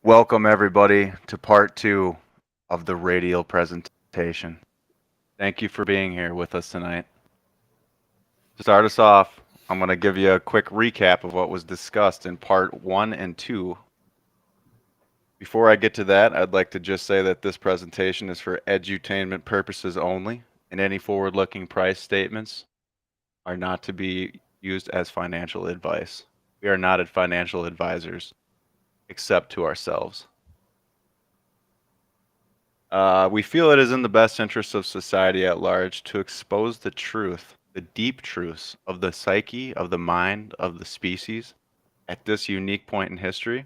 Welcome everybody to part 2 of the Radial presentation. Thank you for being here with us tonight. To start us off, I'm going to give you a quick recap of what was discussed in part 1 and 2. Before I get to that, I'd like to just say that this presentation is for edutainment purposes only, and any forward-looking price statements are not to be used as financial advice. We are not financial advisors, except to ourselves. We feel it is in the best interest of society at large to expose the truth, the deep truths of the psyche, of the mind, of the species at this unique point in history.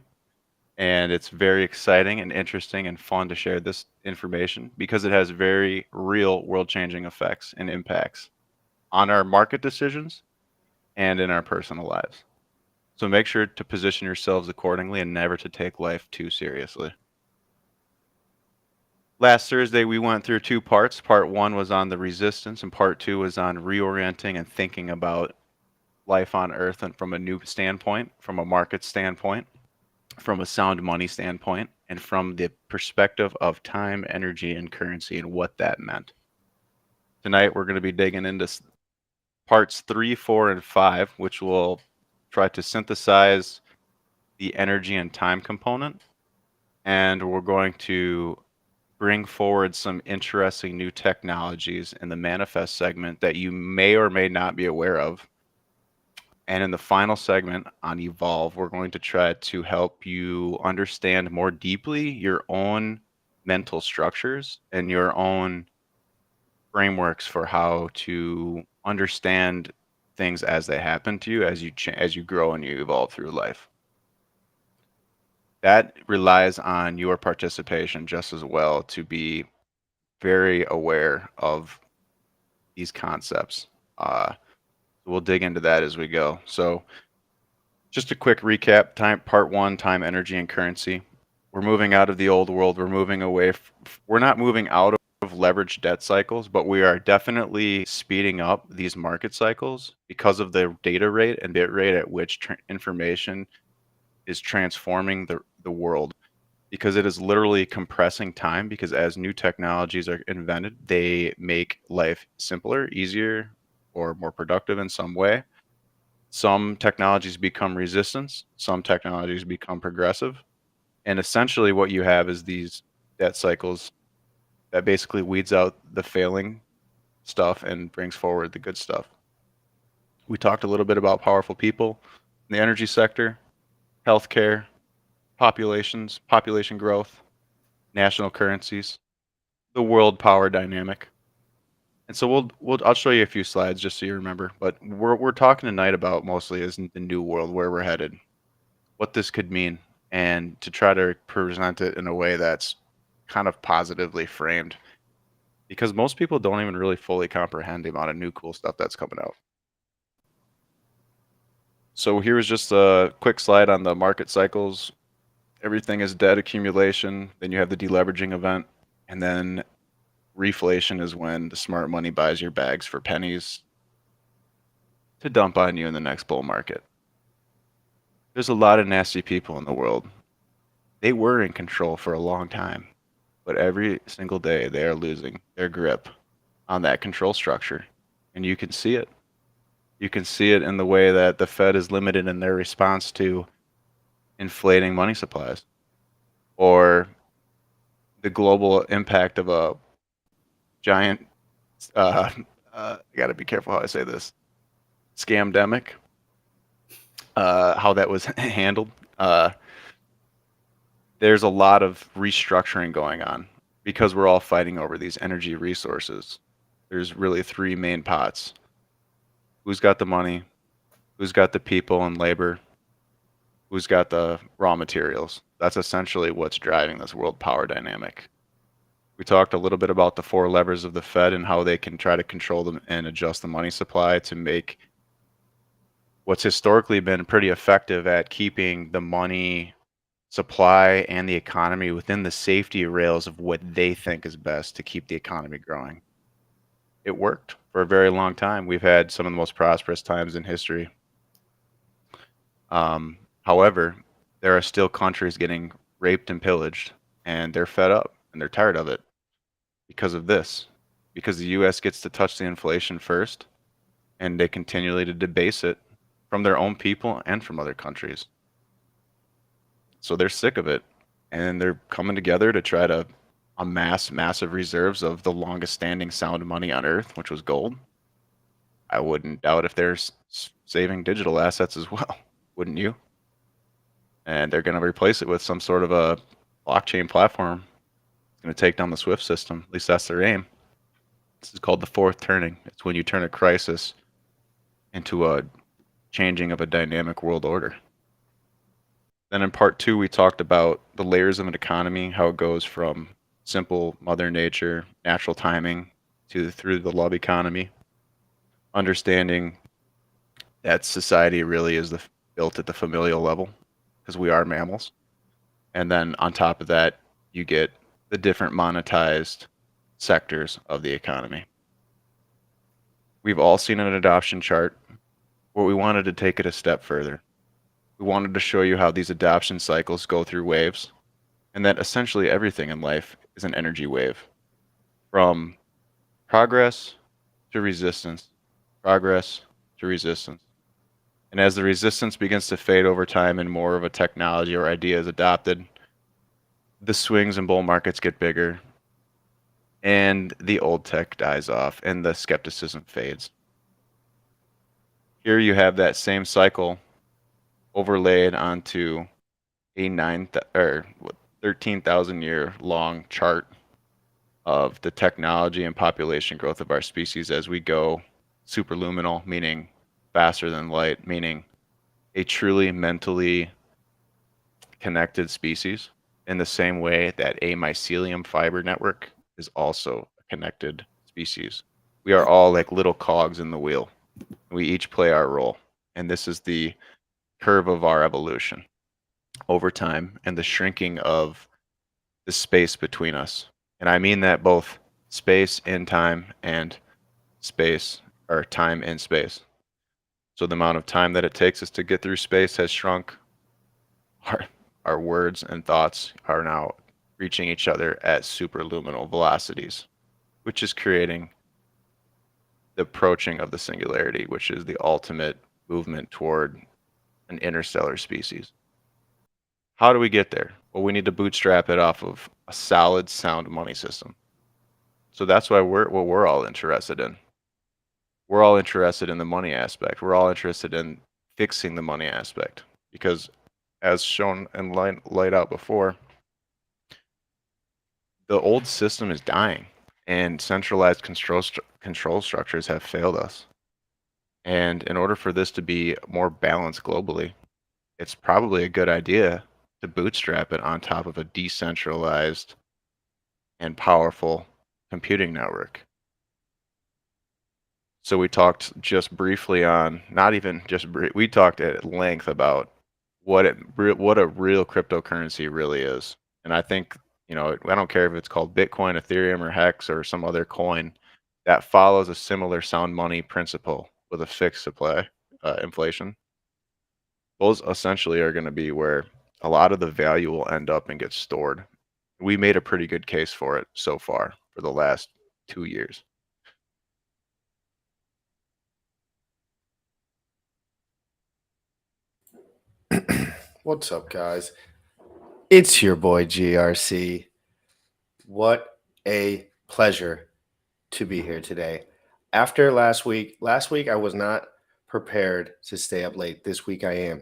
And it's very exciting and interesting and fun to share this information because it has very real world-changing effects and impacts on our market decisions and in our personal lives. So make sure to position yourselves accordingly and never to take life too seriously. Last Thursday, we went through 2 parts. Part 1 was on the resistance, and part 2 was on reorienting and thinking about life on Earth and from a new standpoint, from a market standpoint, from a sound money standpoint, and from the perspective of time, energy, and currency and what that meant. Tonight, we're going to be digging into parts 3, 4, and 5, which will try to synthesize the energy and time component. And we're going to bring forward some interesting new technologies in the manifest segment that you may or may not be aware of. And in the final segment on Evolve, we're going to try to help you understand more deeply your own mental structures and your own frameworks for how to understand things as they happen to you as you grow and you evolve through life. That relies on your participation just as well to be very aware of these concepts. We'll dig into that as we go. So just a quick recap, part 1, time, energy, and currency. We're moving out of the old world. We're moving away. We're not moving out of leveraged debt cycles, but we are definitely speeding up these market cycles because of the data rate and bit rate at which information is transforming the world, because it is literally compressing time, because as new technologies are invented, they make life simpler, easier, or more productive in some way. Some technologies become resistance, some technologies become progressive. And essentially what you have is these debt cycles that basically weeds out the failing stuff and brings forward the good stuff. We talked a little bit about powerful people in the energy sector, healthcare, population growth, national currencies, the world power dynamic. And so I'll show you a few slides just so you remember, but we're talking tonight about mostly is the new world, where we're headed, what this could mean, and to try to present it in a way that's kind of positively framed, because most people don't even really fully comprehend the amount of new cool stuff that's coming out. So here's just a quick slide on the market cycles. Everything is debt accumulation, then you have the deleveraging event, and then reflation is when the smart money buys your bags for pennies to dump on you in the next bull market. There's a lot of nasty people in the world. They were in control for a long time, but every single day they are losing their grip on that control structure. And you can see it. You can see it in the way that the Fed is limited in their response to inflating money supplies, or the global impact of a giant, I gotta be careful how I say this, scamdemic, how that was handled. There's a lot of restructuring going on because we're all fighting over these energy resources. There's really 3 main pots. Who's got the money? Who's got the people and labor? Who's got the raw materials? That's essentially what's driving this world power dynamic. We talked a little bit about the four levers of the Fed and how they can try to control them and adjust the money supply to make what's historically been pretty effective at keeping the money supply and the economy within the safety rails of what they think is best to keep the economy growing. It worked for a very long time. We've had some of the most prosperous times in history. However, there are still countries getting raped and pillaged, and they're fed up and they're tired of it because of this. Because the US gets to touch the inflation first, and they continually to debase it from their own people and from other countries. So they're sick of it, and they're coming together to try to amass massive reserves of the longest standing sound money on earth, which was gold. I wouldn't doubt if they're saving digital assets as well, wouldn't you? And they're going to replace it with some sort of a blockchain platform. It's going to take down the SWIFT system. At least that's their aim. This is called the fourth turning. It's when you turn a crisis into a changing of a dynamic world order. Then in part two, we talked about the layers of an economy, how it goes from simple mother nature, natural timing, to through the love economy, understanding that society really is built at the familial level because we are mammals. And then on top of that, you get the different monetized sectors of the economy. We've all seen an adoption chart, but we wanted to take it a step further. We wanted to show you how these adoption cycles go through waves, and that essentially everything in life is an energy wave. From progress to resistance, progress to resistance. And as the resistance begins to fade over time and more of a technology or idea is adopted, the swings and bull markets get bigger, and the old tech dies off, and the skepticism fades. Here you have that same cycle overlaid onto a 13,000 year long chart of the technology and population growth of our species as we go superluminal, meaning faster than light, meaning a truly mentally connected species, in the same way that a mycelium fiber network is also a connected species. We are all like little cogs in the wheel. We each play our role. And this is the curve of our evolution over time and the shrinking of the space between us. And I mean that both space in time and space, or time in space. So the amount of time that it takes us to get through space has shrunk. Our words and thoughts are now reaching each other at superluminal velocities, which is creating the approaching of the singularity, which is the ultimate movement toward an interstellar species. How do we get there? Well, we need to bootstrap it off of a solid, sound money system. So that's why we're all interested in. We're all interested in the money aspect. We're all interested in fixing the money aspect because, as shown and laid out before, the old system is dying, and centralized control structures have failed us. And in order for this to be more balanced globally, it's probably a good idea to bootstrap it on top of a decentralized and powerful computing network. So we talked just briefly on, not even just we talked at length about what a real cryptocurrency really is. And I think, I don't care if it's called Bitcoin, Ethereum, or Hex, or some other coin that follows a similar sound money principle with a fixed supply, inflation. Those essentially are going to be where a lot of the value will end up and get stored. We made a pretty good case for it so far for the last 2 years. What's up, guys? It's your boy GRC. What a pleasure to be here today. After last week I was not prepared to stay up late. This week I am.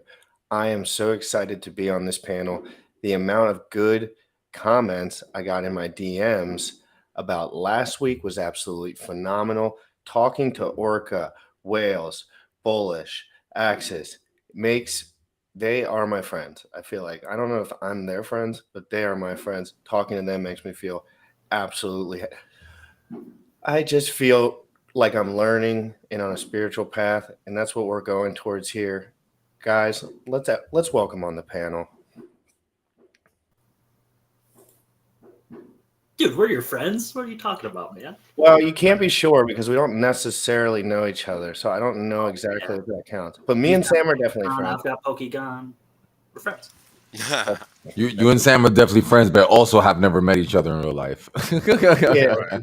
I am so excited to be on this panel. The amount of good comments I got in my DMs about last week was absolutely phenomenal. Talking to Orca, Whales, Bullish, Axis they are my friends. I feel like, I don't know if I'm their friends, but they are my friends. Talking to them makes me feel absolutely. I just feel like I'm learning and on a spiritual path, and that's what we're going towards here, guys. Let's welcome on the panel. Dude, we're your friends. What are you talking about, man? Well, you can't be sure because we don't necessarily know each other, so I don't know exactly if that counts. But me and Sam are definitely friends. I've got Pokegon. We're friends. You and Sam are definitely friends, but also have never met each other in real life.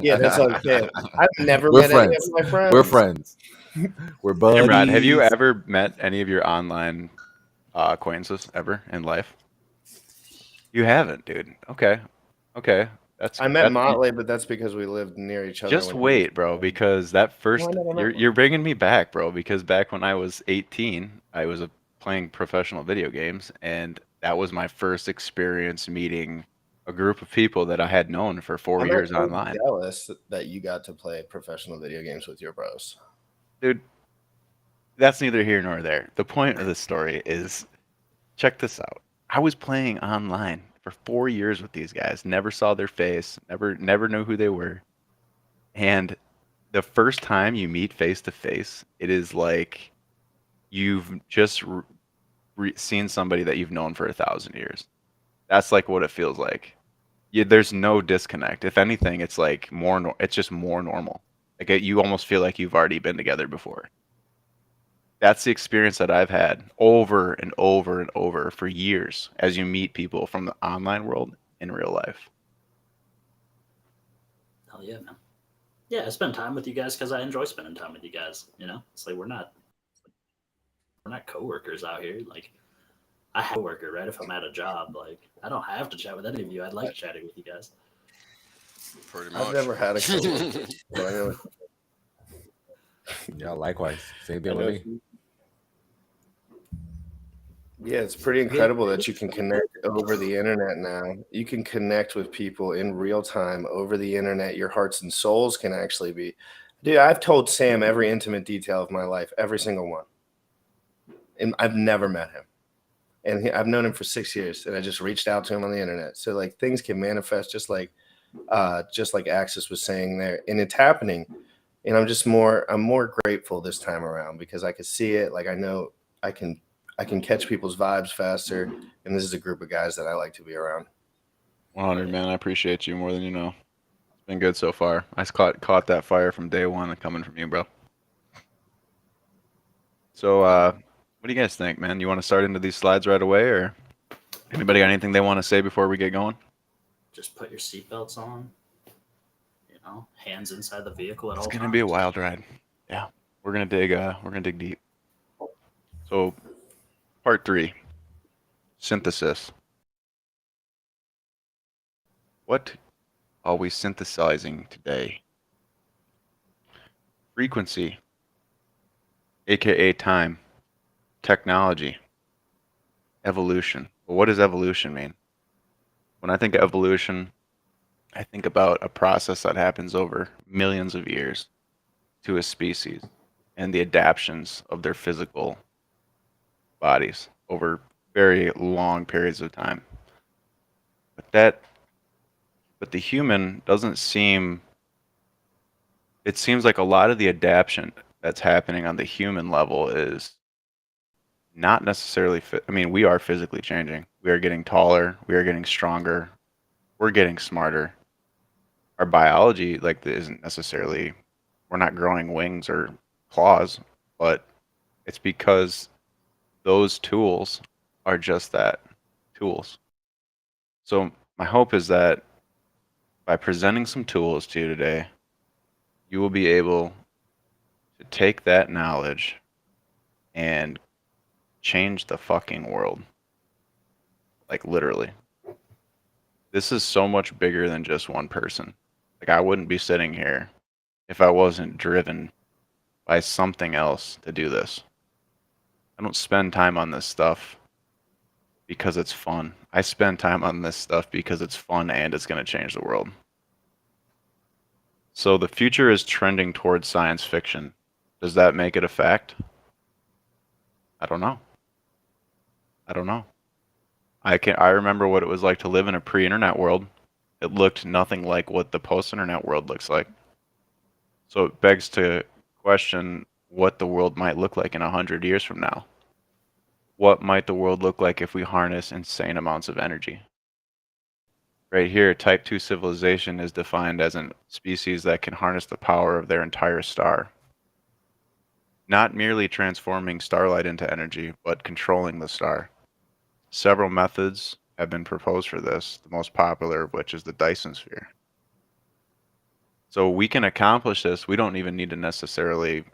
Yeah, that's okay. I've never We're met any of friends. my friends. We're friends. We're buddies. Rod, have you ever met any of your online acquaintances ever in life? You haven't, dude. Okay. I met Motley, but that's because we lived near each other. Just wait, bro, because that first No, I never met you're bringing me back, bro, because back when I was 18, I was playing professional video games, and that was my first experience meeting a group of people that I had known for 4 years online. I'm jealous that you got to play professional video games with your bros. Dude, that's neither here nor there. The point of the story is, check this out. I was playing online for 4 years with these guys, never saw their face, never knew who they were. And the first time you meet face to face, it is like you've just seen somebody that you've known for 1,000 years. That's like what it feels like. There's no disconnect. If anything, it's like it's just more normal. Like you almost feel like you've already been together before. That's the experience that I've had over and over and over for years as you meet people from the online world in real life. Hell yeah, man. Yeah, I spend time with you guys because I enjoy spending time with you guys. You know, it's like we're not coworkers out here. Like, I have a coworker, right? If I'm at a job, like I don't have to chat with any of you. I'd like chatting with you guys. Pretty much. I've never had a coworker. Yeah, likewise. Same thing with me. Yeah, it's pretty incredible that you can connect over the internet now. You can connect with people in real time over the internet. Your hearts and souls can actually be. Dude, I've told Sam every intimate detail of my life, every single one. And I've never met him. And I've known him for 6 years, and I just reached out to him on the internet. So like things can manifest just like Axis was saying there, and it's happening. And I'm more grateful this time around because I can see it. Like I know I can catch people's vibes faster, and this is a group of guys that I like to be around. 100, man. I appreciate you more than you know. It's been good so far. I caught that fire from day one coming from you, bro. So, what do you guys think, man? You want to start into these slides right away, or anybody got anything they want to say before we get going? Just put your seatbelts on. You know, hands inside the vehicle at all times. It's gonna be a wild ride. Yeah, we're gonna dig deep. So, part 3, synthesis. What are we synthesizing today? Frequency, aka time, technology, evolution. Well, what does evolution mean? When I think of evolution, I think about a process that happens over millions of years to a species and the adaptations of their physical bodies over very long periods of time. But the human doesn't seem, it seems like a lot of the adaptation that's happening on the human level is not necessarily I mean, we are physically changing. We are getting taller, we are getting stronger, we're getting smarter. Our biology isn't necessarily, we're not growing wings or claws, but it's because those tools are just that, tools. So my hope is that by presenting some tools to you today, you will be able to take that knowledge and change the fucking world. Like literally. This is so much bigger than just one person. Like I wouldn't be sitting here if I wasn't driven by something else to do this. I don't spend time on this stuff because it's fun. I spend time on this stuff because it's fun and it's going to change the world. So the future is trending towards science fiction. Does that make it a fact? I don't know. I remember what it was like to live in a pre-internet world it looked nothing like what the post-internet world looks like. So it begs to question what the world might look like in 100 years from now. What might the world look like if we harness insane amounts of energy? Right here, Type 2 civilization is defined as a species that can harness the power of their entire star. Not merely transforming starlight into energy, but controlling the star. Several methods have been proposed for this, the most popular of which is the Dyson sphere. So we can accomplish this. We don't even need to necessarily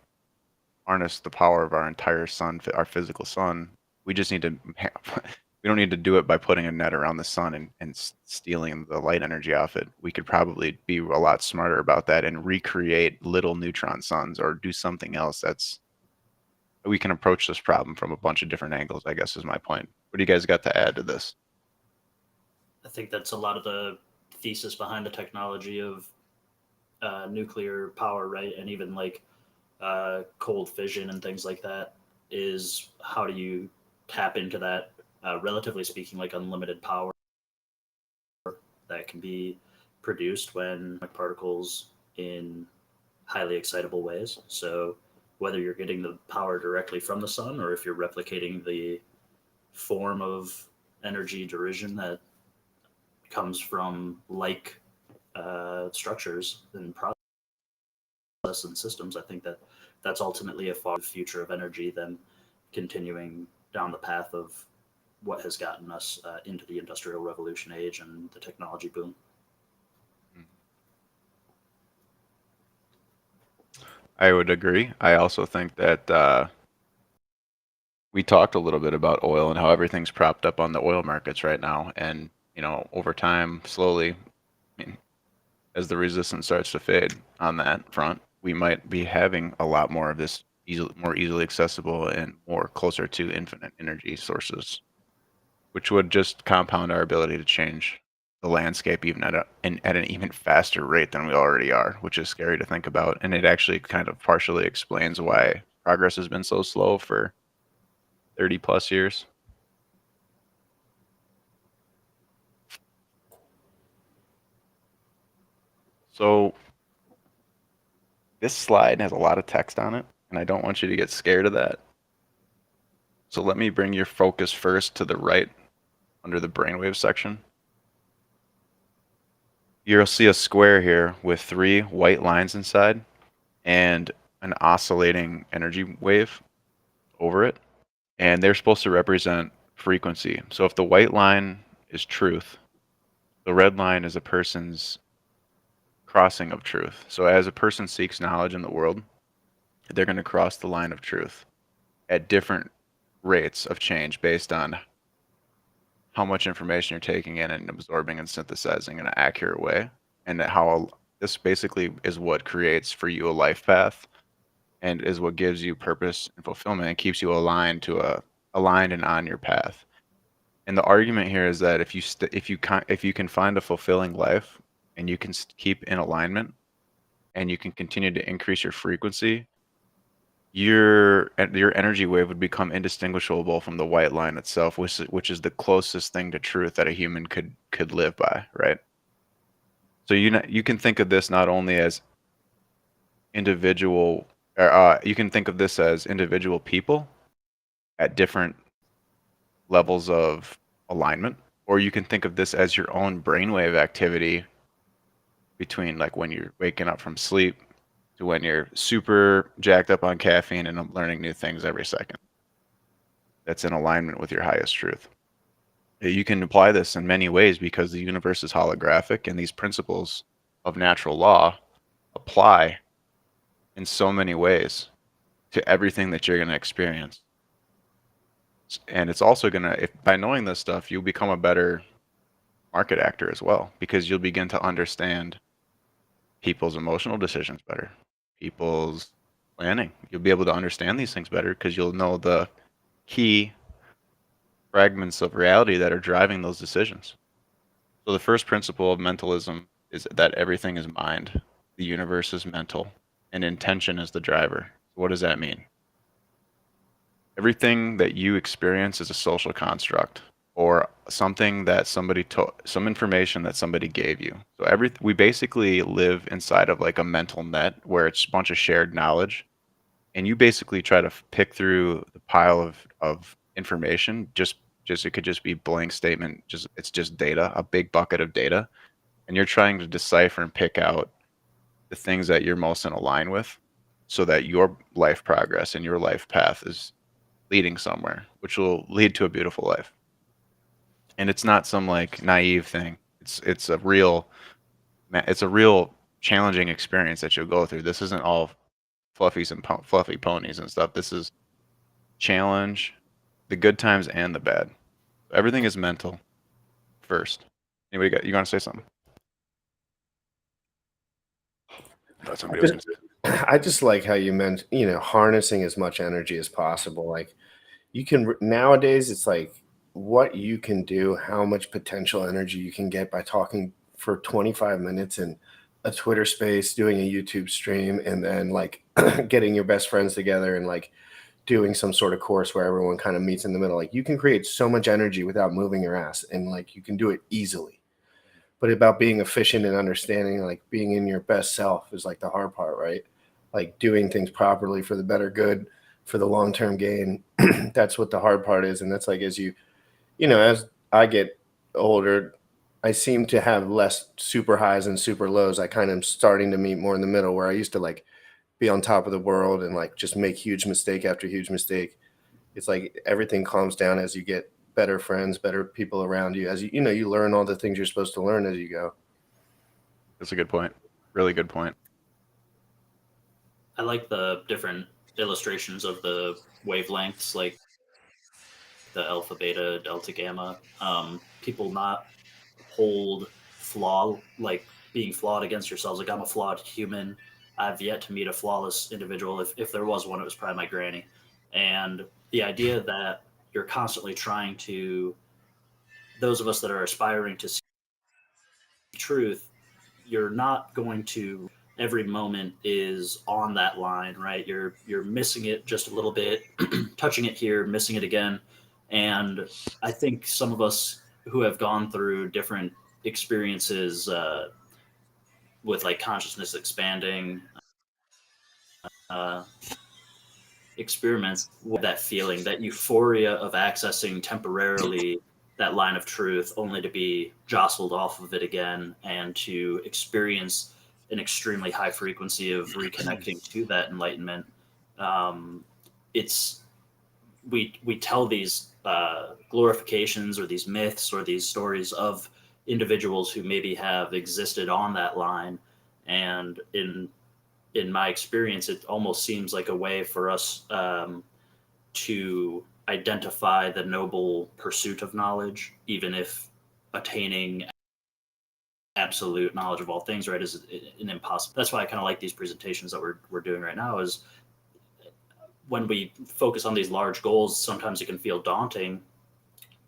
harness the power of our entire sun, our physical sun. We just need to, we don't need to do it by putting a net around the sun and stealing the light energy off it. We could probably be a lot smarter about that and recreate little neutron suns or do something else we can approach this problem from a bunch of different angles, I guess is my point. What do you guys got to add to this? I think that's a lot of the thesis behind the technology of nuclear power, right? And even like cold fission and things like that is how do you tap into that, relatively speaking, like unlimited power that can be produced when particles in highly excitable ways. So whether you're getting the power directly from the sun or if you're replicating the form of energy derision that comes from like structures and process and systems, I think that that's ultimately a far future of energy than continuing down the path of what has gotten us into the industrial revolution age and the technology boom. I would agree. I also think that we talked a little bit about oil and how everything's propped up on the oil markets right now. And, you know, over time, slowly, I mean, as the resistance starts to fade on that front, we might be having a lot more of this more easily accessible and more closer to infinite energy sources, which would just compound our ability to change the landscape even at an even faster rate than we already are, which is scary to think about. And it actually kind of partially explains why progress has been so slow for 30 plus years. So this slide has a lot of text on it, and I don't want you to get scared of that. So let me bring your focus first to the right under the brainwave section. You'll see a square here with 3 white lines inside and an oscillating energy wave over it. And they're supposed to represent frequency. So if the white line is truth, the red line is a person's crossing of truth. So as a person seeks knowledge in the world, they're going to cross the line of truth at different rates of change based on how much information you're taking in and absorbing and synthesizing in an accurate way. And how this basically is what creates for you a life path and is what gives you purpose and fulfillment and keeps you aligned and on your path. And the argument here is that if you can find a fulfilling life and you can keep in alignment and you can continue to increase your frequency, your energy wave would become indistinguishable from the white line itself, which is the closest thing to truth that a human could live by, right? So you can think of this not only as individual, you can think of this as individual people at different levels of alignment, or you can think of this as your own brainwave activity between like when you're waking up from sleep to when you're super jacked up on caffeine and learning new things every second. That's in alignment with your highest truth. You can apply this in many ways because the universe is holographic and these principles of natural law apply in so many ways to everything that you're going to experience. And it's also going to, by knowing this stuff, you'll become a better market actor as well, because you'll begin to understand people's emotional decisions better, people's planning. You'll be able to understand these things better because you'll know the key fragments of reality that are driving those decisions. So the first principle of mentalism is that everything is mind, the universe is mental, and intention is the driver. What does that mean? Everything that you experience is a social construct or something that somebody told, some information that somebody gave you. So we basically live inside of like a mental net where it's a bunch of shared knowledge, and you basically try to pick through the pile of information. Just it could just be blank statement. Just it's just data, a big bucket of data, and you're trying to decipher and pick out the things that you're most in align with, so that your life progress and your life path is leading somewhere, which will lead to a beautiful life. And it's not some like naive thing. It's a real challenging experience that you'll go through. This isn't all fluffy ponies and stuff. This is challenge, the good times and the bad. Everything is mental first. Anybody got you want to say something? I thought somebody was going to say. I just like how you meant, harnessing as much energy as possible. Like you can nowadays, it's like what you can do, how much potential energy you can get by talking for 25 minutes in a Twitter space, doing a YouTube stream, and then like getting your best friends together and like doing some sort of course where everyone kind of meets in the middle. Like you can create so much energy without moving your ass, and like you can do it easily. But about being efficient and understanding, like being in your best self is like the hard part, right? Like doing things properly for the better good, for the long-term gain. That's what the hard part is. And that's like, as as I get older, I seem to have less super highs and super lows. I kind of starting to meet more in the middle, where I used to like be on top of the world and like just make huge mistake after huge mistake. It's like everything calms down as you get better friends, better people around you. As you learn all the things you're supposed to learn as you go. That's a good point. Really good point. I like the different illustrations of the wavelengths, like the alpha, beta, delta, gamma. People not hold like being flawed against yourselves. Like I'm a flawed human. I've yet to meet a flawless individual. If there was one, it was probably my granny. And the idea that you're constantly trying to, those of us that are aspiring to see truth, you're not going to, every moment is on that line, right? You're missing it just a little bit, touching it here, missing it again. And I think some of us who have gone through different experiences with like consciousness expanding uh, experiments with that feeling, that euphoria of accessing temporarily that line of truth, only to be jostled off of it again and to experience an extremely high frequency of reconnecting to that enlightenment. It's we tell these glorifications or these myths or these stories of individuals who maybe have existed on that line, and in my experience, it almost seems like a way for us to identify the noble pursuit of knowledge, even if attaining absolute knowledge of all things, right, is an impossible. That's why I kind of like these presentations that we're doing right now. Is when we focus on these large goals, sometimes it can feel daunting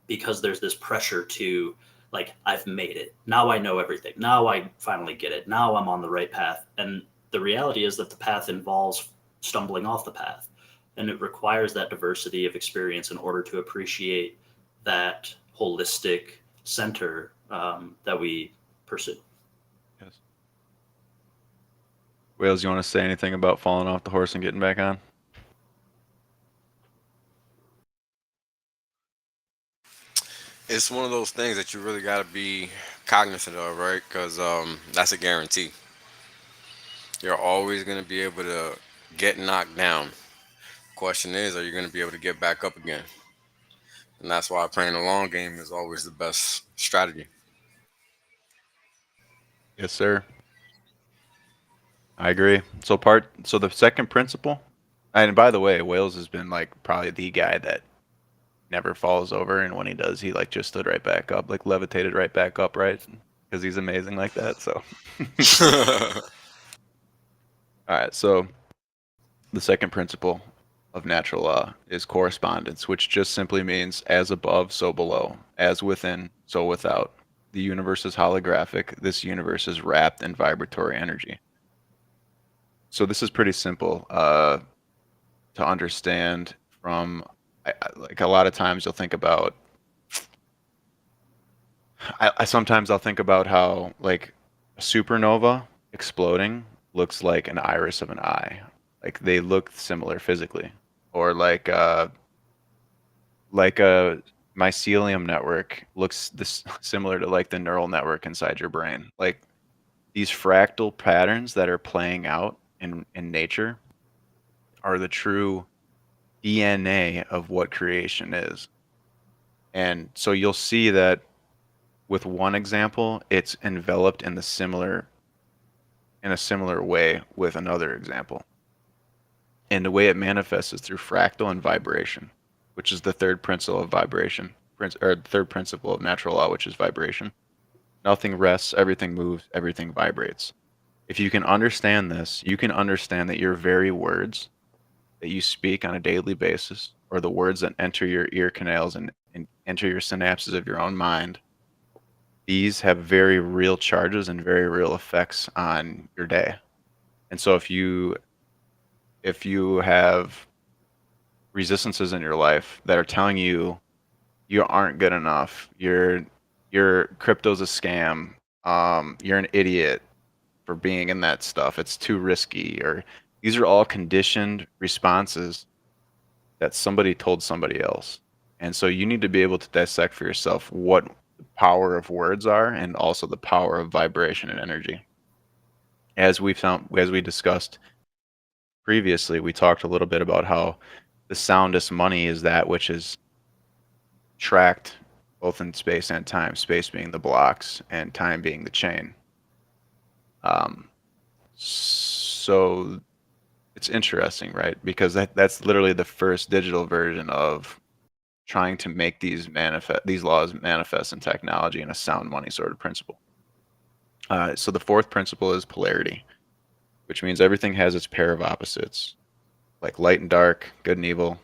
because there's this pressure to, like, I've made it. Now I know everything. Now I finally get it. Now I'm on the right path. And the reality is that the path involves stumbling off the path. And it requires that diversity of experience in order to appreciate that holistic center that we pursue. Yes. Wales, you want to say anything about falling off the horse and getting back on? It's one of those things that you really got to be cognizant of, right? Because that's a guarantee. You're always going to be able to get knocked down. Question is, are you going to be able to get back up again? And that's why playing the long game is always the best strategy. Yes, sir. I agree. So the second principle, and by the way, Wales has been like probably the guy that never falls over, and when he does, he like just stood right back up, like levitated right back up, right? Because he's amazing like that. So, all right. So the second principle of natural law is correspondence, which just simply means as above, so below, as within, so without. The universe is holographic. This universe is wrapped in vibratory energy. So this is pretty simple to understand. From like a lot of times you'll think about I sometimes I'll think about how like a supernova exploding looks like an iris of an eye. Like they look similar physically. Or like a mycelium network looks this similar to like the neural network inside your brain. Like these fractal patterns that are playing out in nature are the true DNA of what creation is. And so you'll see that with one example, it's enveloped in a similar way with another example. And the way it manifests is through fractal and vibration, which is the third principle of vibration, or the third principle of natural law, which is vibration. Nothing rests, everything moves, everything vibrates. If you can understand this, you can understand that your very words that you speak on a daily basis, or the words that enter your ear canals and enter your synapses of your own mind, these have very real charges and very real effects on your day. And so if you have resistances in your life that are telling you you aren't good enough, your crypto's a scam, you're an idiot for being in that stuff, it's too risky, or these are all conditioned responses that somebody told somebody else. And so you need to be able to dissect for yourself what the power of words are and also the power of vibration and energy. As we discussed previously, we talked a little bit about how the soundest money is that which is tracked both in space and time, space being the blocks and time being the chain. So it's interesting, right? Because that's literally the first digital version of trying to make these laws manifest in technology in a sound money sort of principle. So the fourth principle is polarity, which means everything has its pair of opposites, like light and dark, good and evil,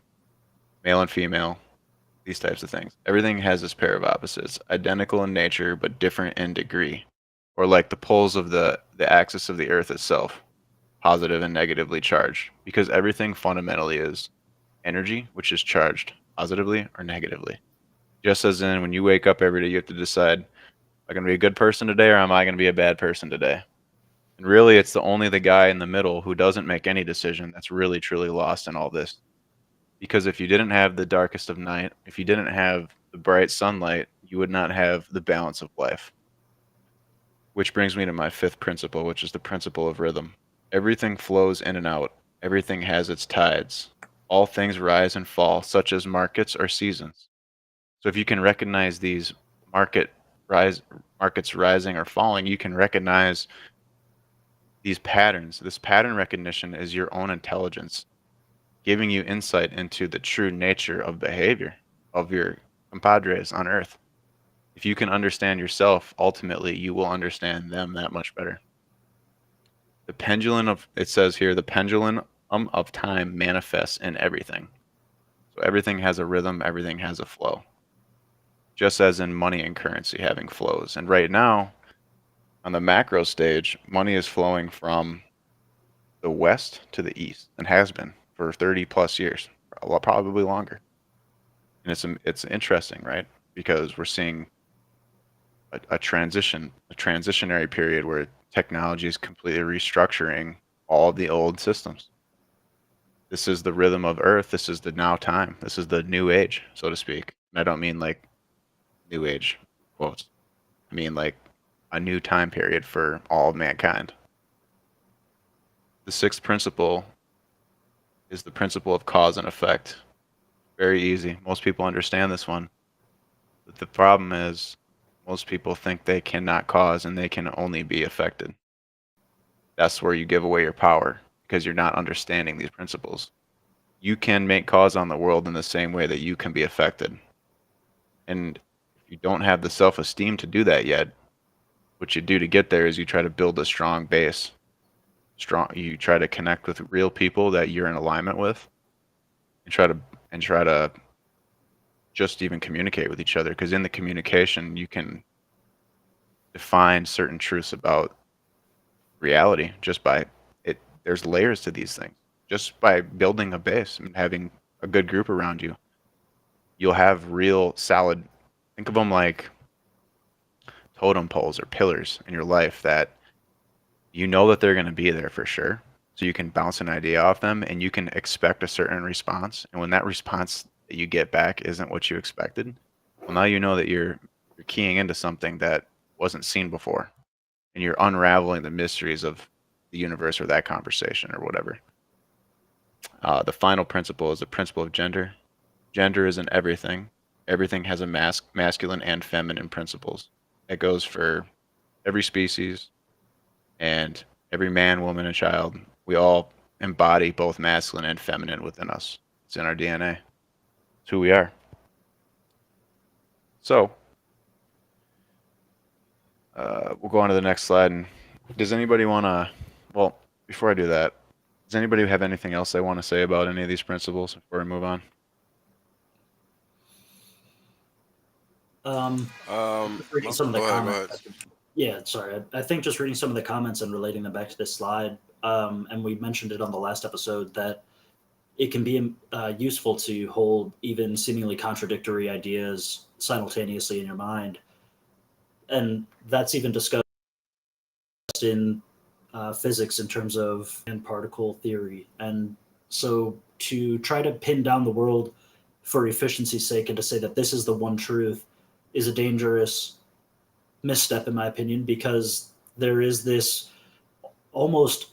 male and female, these types of things. Everything has this pair of opposites, identical in nature but different in degree, or like the poles of the axis of the Earth itself, positive and negatively charged, because everything fundamentally is energy, which is charged positively or negatively. Just as in when you wake up every day, you have to decide, am I going to be a good person today or am I going to be a bad person today? And really, it's only the guy in the middle who doesn't make any decision that's really truly lost in all this. Because if you didn't have the darkest of night, if you didn't have the bright sunlight, you would not have the balance of life. Which brings me to my fifth principle, which is the principle of rhythm. Everything flows in and out. Everything has its tides. All things rise and fall, such as markets or seasons. So if you can recognize these markets rising or falling, you can recognize these patterns. This pattern recognition is your own intelligence, giving you insight into the true nature of behavior of your compadres on Earth. If you can understand yourself, ultimately you will understand them that much better. The pendulum of, it says here, the pendulum of time manifests in everything. So everything has a rhythm, everything has a flow. Just as in money and currency having flows. And right now, on the macro stage, money is flowing from the west to the east and has been for 30 plus years, probably longer. And it's interesting, right? Because we're seeing a transitionary period where technology is completely restructuring all the old systems. This is the rhythm of Earth. This is the now time. This is the new age, so to speak. And I don't mean like new age quotes. I mean like a new time period for all of mankind. The sixth principle is the principle of cause and effect. Very easy. Most people understand this one. But the problem is most people think they cannot cause and they can only be affected. That's where you give away your power because you're not understanding these principles. You can make cause on the world in the same way that you can be affected. And if you don't have the self-esteem to do that yet, what you do to get there is you try to build a strong base. You try to connect with real people that you're in alignment with and try to just even communicate with each other, because in the communication you can define certain truths about reality just by it. There's layers to these things. Just by building a base and having a good group around you, you'll have real solid, think of them like totem poles or pillars in your life that you know that they're going to be there for sure. So you can bounce an idea off them and you can expect a certain response. And when that response that you get back isn't what you expected, well, now you know that you're keying into something that wasn't seen before. And you're unraveling the mysteries of the universe or that conversation or whatever. The final principle is the principle of gender. Gender is in everything. Everything has a masculine and feminine principles. That goes for every species and every man, woman, and child. We all embody both masculine and feminine within us. It's in our DNA. It's who we are. So, we'll go on to the next slide. And does anybody want to, well, before I do that, does anybody have anything else they want to say about any of these principles before we move on? Just reading some of the go ahead, go comments. ahead. Yeah, sorry. I think just reading some of the comments and relating them back to this slide, and we mentioned it on the last episode, that it can be useful to hold even seemingly contradictory ideas simultaneously in your mind. And that's even discussed in physics in terms of particle theory. And so to try to pin down the world for efficiency's sake and to say that this is the one truth is a dangerous misstep, in my opinion, because there is this almost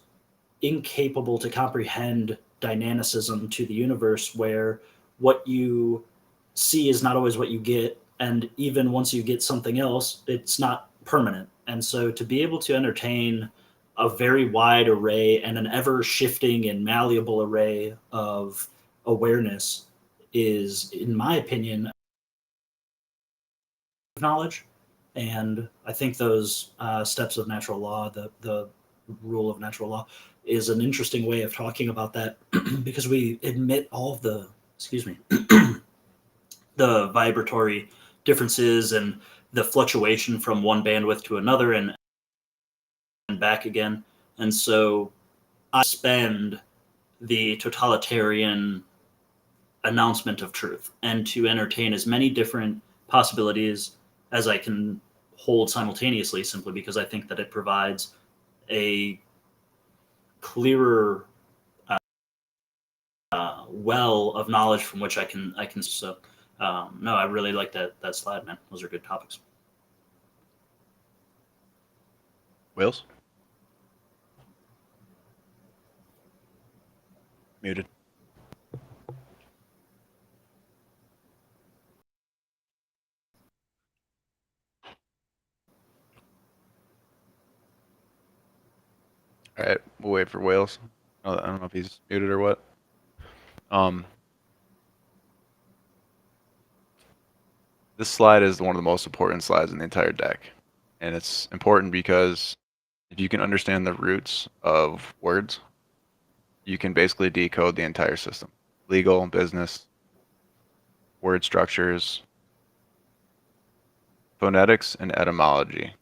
incapable to comprehend dynamicism to the universe where what you see is not always what you get. And even once you get something else, it's not permanent. And so to be able to entertain a very wide array and an ever shifting and malleable array of awareness is, in my opinion, knowledge. And I think those steps of natural law, the rule of natural law, is an interesting way of talking about that because we admit all of the, excuse me, the vibratory differences and the fluctuation from one bandwidth to another and back again. And so I spend the totalitarian announcement of truth and to entertain as many different possibilities as I can hold simultaneously, simply because I think that it provides a clearer well of knowledge from which I can. So no, I really like that slide, man. Those are good topics. Wales? Muted. All right, we'll wait for Wales. I don't know if he's muted or what. This slide is one of the most important slides in the entire deck. And it's important because if you can understand the roots of words, you can basically decode the entire system. Legal, business, word structures, phonetics, and etymology.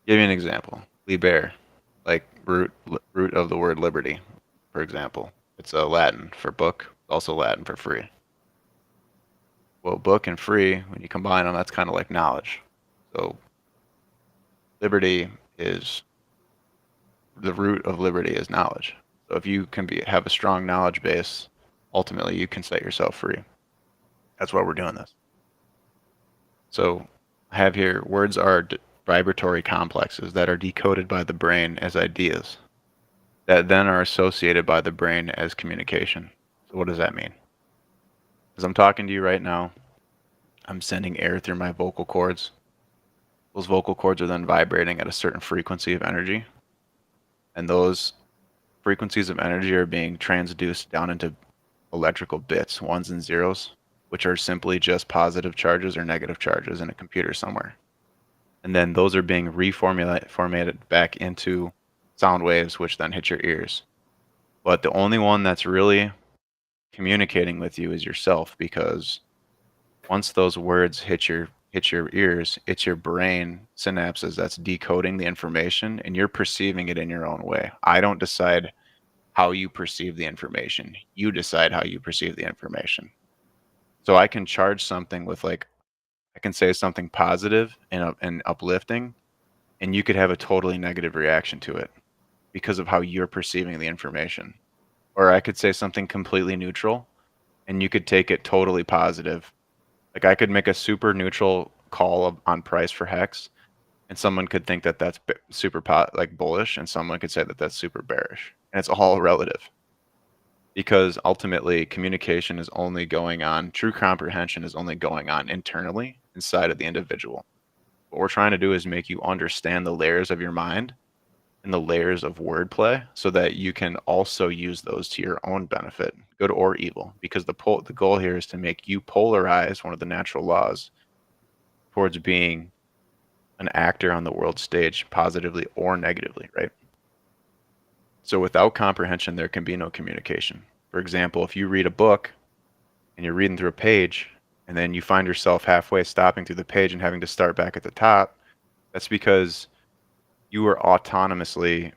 Give you an example. Liber, like root of the word liberty, for example. It's a Latin for book, also Latin for free. Well, book and free, when you combine them, that's kind of like knowledge. So liberty is, the root of liberty is knowledge. So if you can have a strong knowledge base, ultimately you can set yourself free. That's why we're doing this. So I have here, words are vibratory complexes that are decoded by the brain as ideas that then are associated by the brain as communication. So what does that mean? As I'm talking to you right now, I'm sending air through my vocal cords. Those vocal cords are then vibrating at a certain frequency of energy. And those frequencies of energy are being transduced down into electrical bits, ones and zeros, which are simply just positive charges or negative charges in a computer somewhere. And then those are being reformatted back into sound waves, which then hit your ears. But the only one that's really communicating with you is yourself, because once those words hit your ears, it's your brain synapses that's decoding the information, and you're perceiving it in your own way. I don't decide how you perceive the information. You decide how you perceive the information. So I can charge something with like I can say something positive and uplifting, and you could have a totally negative reaction to it because of how you're perceiving the information. Or I could say something completely neutral, and you could take it totally positive. Like I could make a super neutral call on price for Hex, and someone could think that that's super like bullish, and someone could say that that's super bearish, and it's all relative. Because ultimately, communication is only going on, true comprehension is only going on internally inside of the individual. What we're trying to do is make you understand the layers of your mind and the layers of wordplay so that you can also use those to your own benefit, good or evil. Because the goal here is to make you polarize one of the natural laws towards being an actor on the world stage, positively or negatively, right? So without comprehension, there can be no communication. For example, if you read a book and you're reading through a page and then you find yourself halfway stopping through the page and having to start back at the top, that's because you are autonomously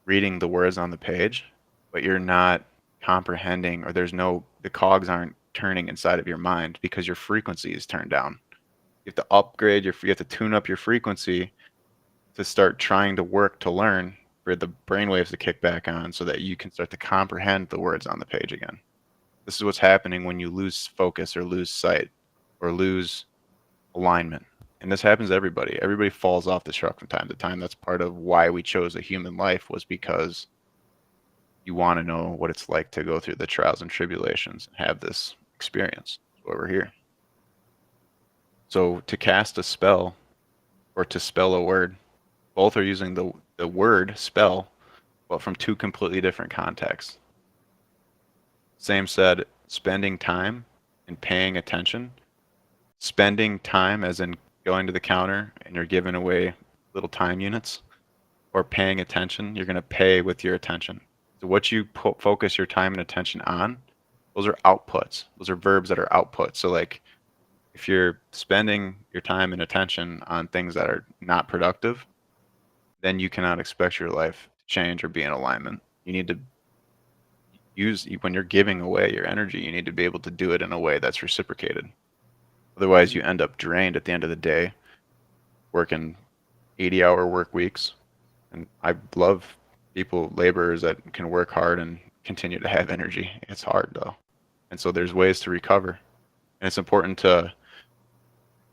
reading the words on the page, but you're not comprehending, or the cogs aren't turning inside of your mind because your frequency is turned down. You have to you have to tune up your frequency to start trying to work to learn for the brainwaves to kick back on so that you can start to comprehend the words on the page again. This is what's happening when you lose focus or lose sight or lose alignment. And this happens to everybody. Everybody falls off the truck from time to time. That's part of why we chose a human life, was because you want to know what it's like to go through the trials and tribulations and have this experience. That's why we're here. So to cast a spell or to spell a word, both are using the word spell, but from two completely different contexts. Same said, spending time and paying attention. Spending time as in going to the counter and you're giving away little time units, or paying attention, you're going to pay with your attention. So what you focus your time and attention on, those are outputs. Those are verbs that are outputs. So like if you're spending your time and attention on things that are not productive, then you cannot expect your life to change or be in alignment. You need to when you're giving away your energy, you need to be able to do it in a way that's reciprocated. Otherwise, you end up drained at the end of the day, working 80-hour work weeks. And I love laborers that can work hard and continue to have energy. It's hard though. And so there's ways to recover. And it's important to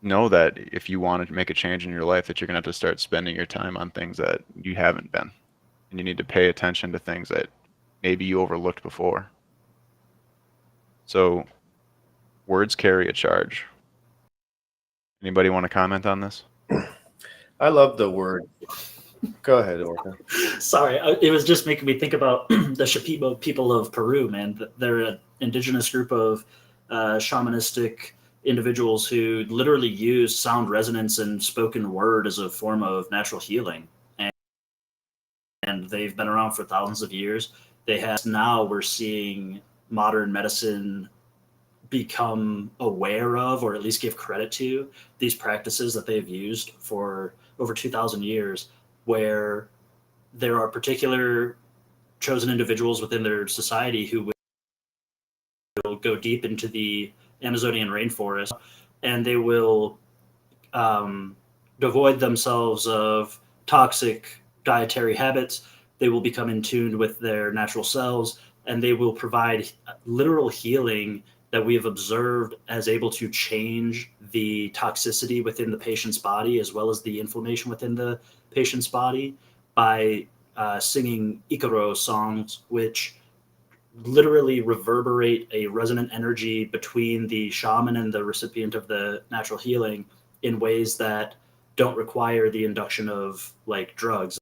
know that if you want to make a change in your life, that you're going to have to start spending your time on things that you haven't been. And you need to pay attention to things that maybe you overlooked before. So words carry a charge. Anybody want to comment on this? I love the word. Go ahead, Orca. Sorry, it was just making me think about the Shipibo people of Peru, man. They're an indigenous group of shamanistic individuals who literally use sound resonance and spoken word as a form of natural healing. And they've been around for thousands of years. Now we're seeing modern medicine become aware of, or at least give credit to, these practices that they've used for over 2,000 years, where there are particular chosen individuals within their society who will go deep into the Amazonian rainforest, and they will devoid themselves of toxic dietary habits. They will become in tune with their natural selves, and they will provide literal healing that we have observed as able to change the toxicity within the patient's body, as well as the inflammation within the patient's body, by singing Ikaro songs, which literally reverberate a resonant energy between the shaman and the recipient of the natural healing in ways that don't require the induction of like drugs,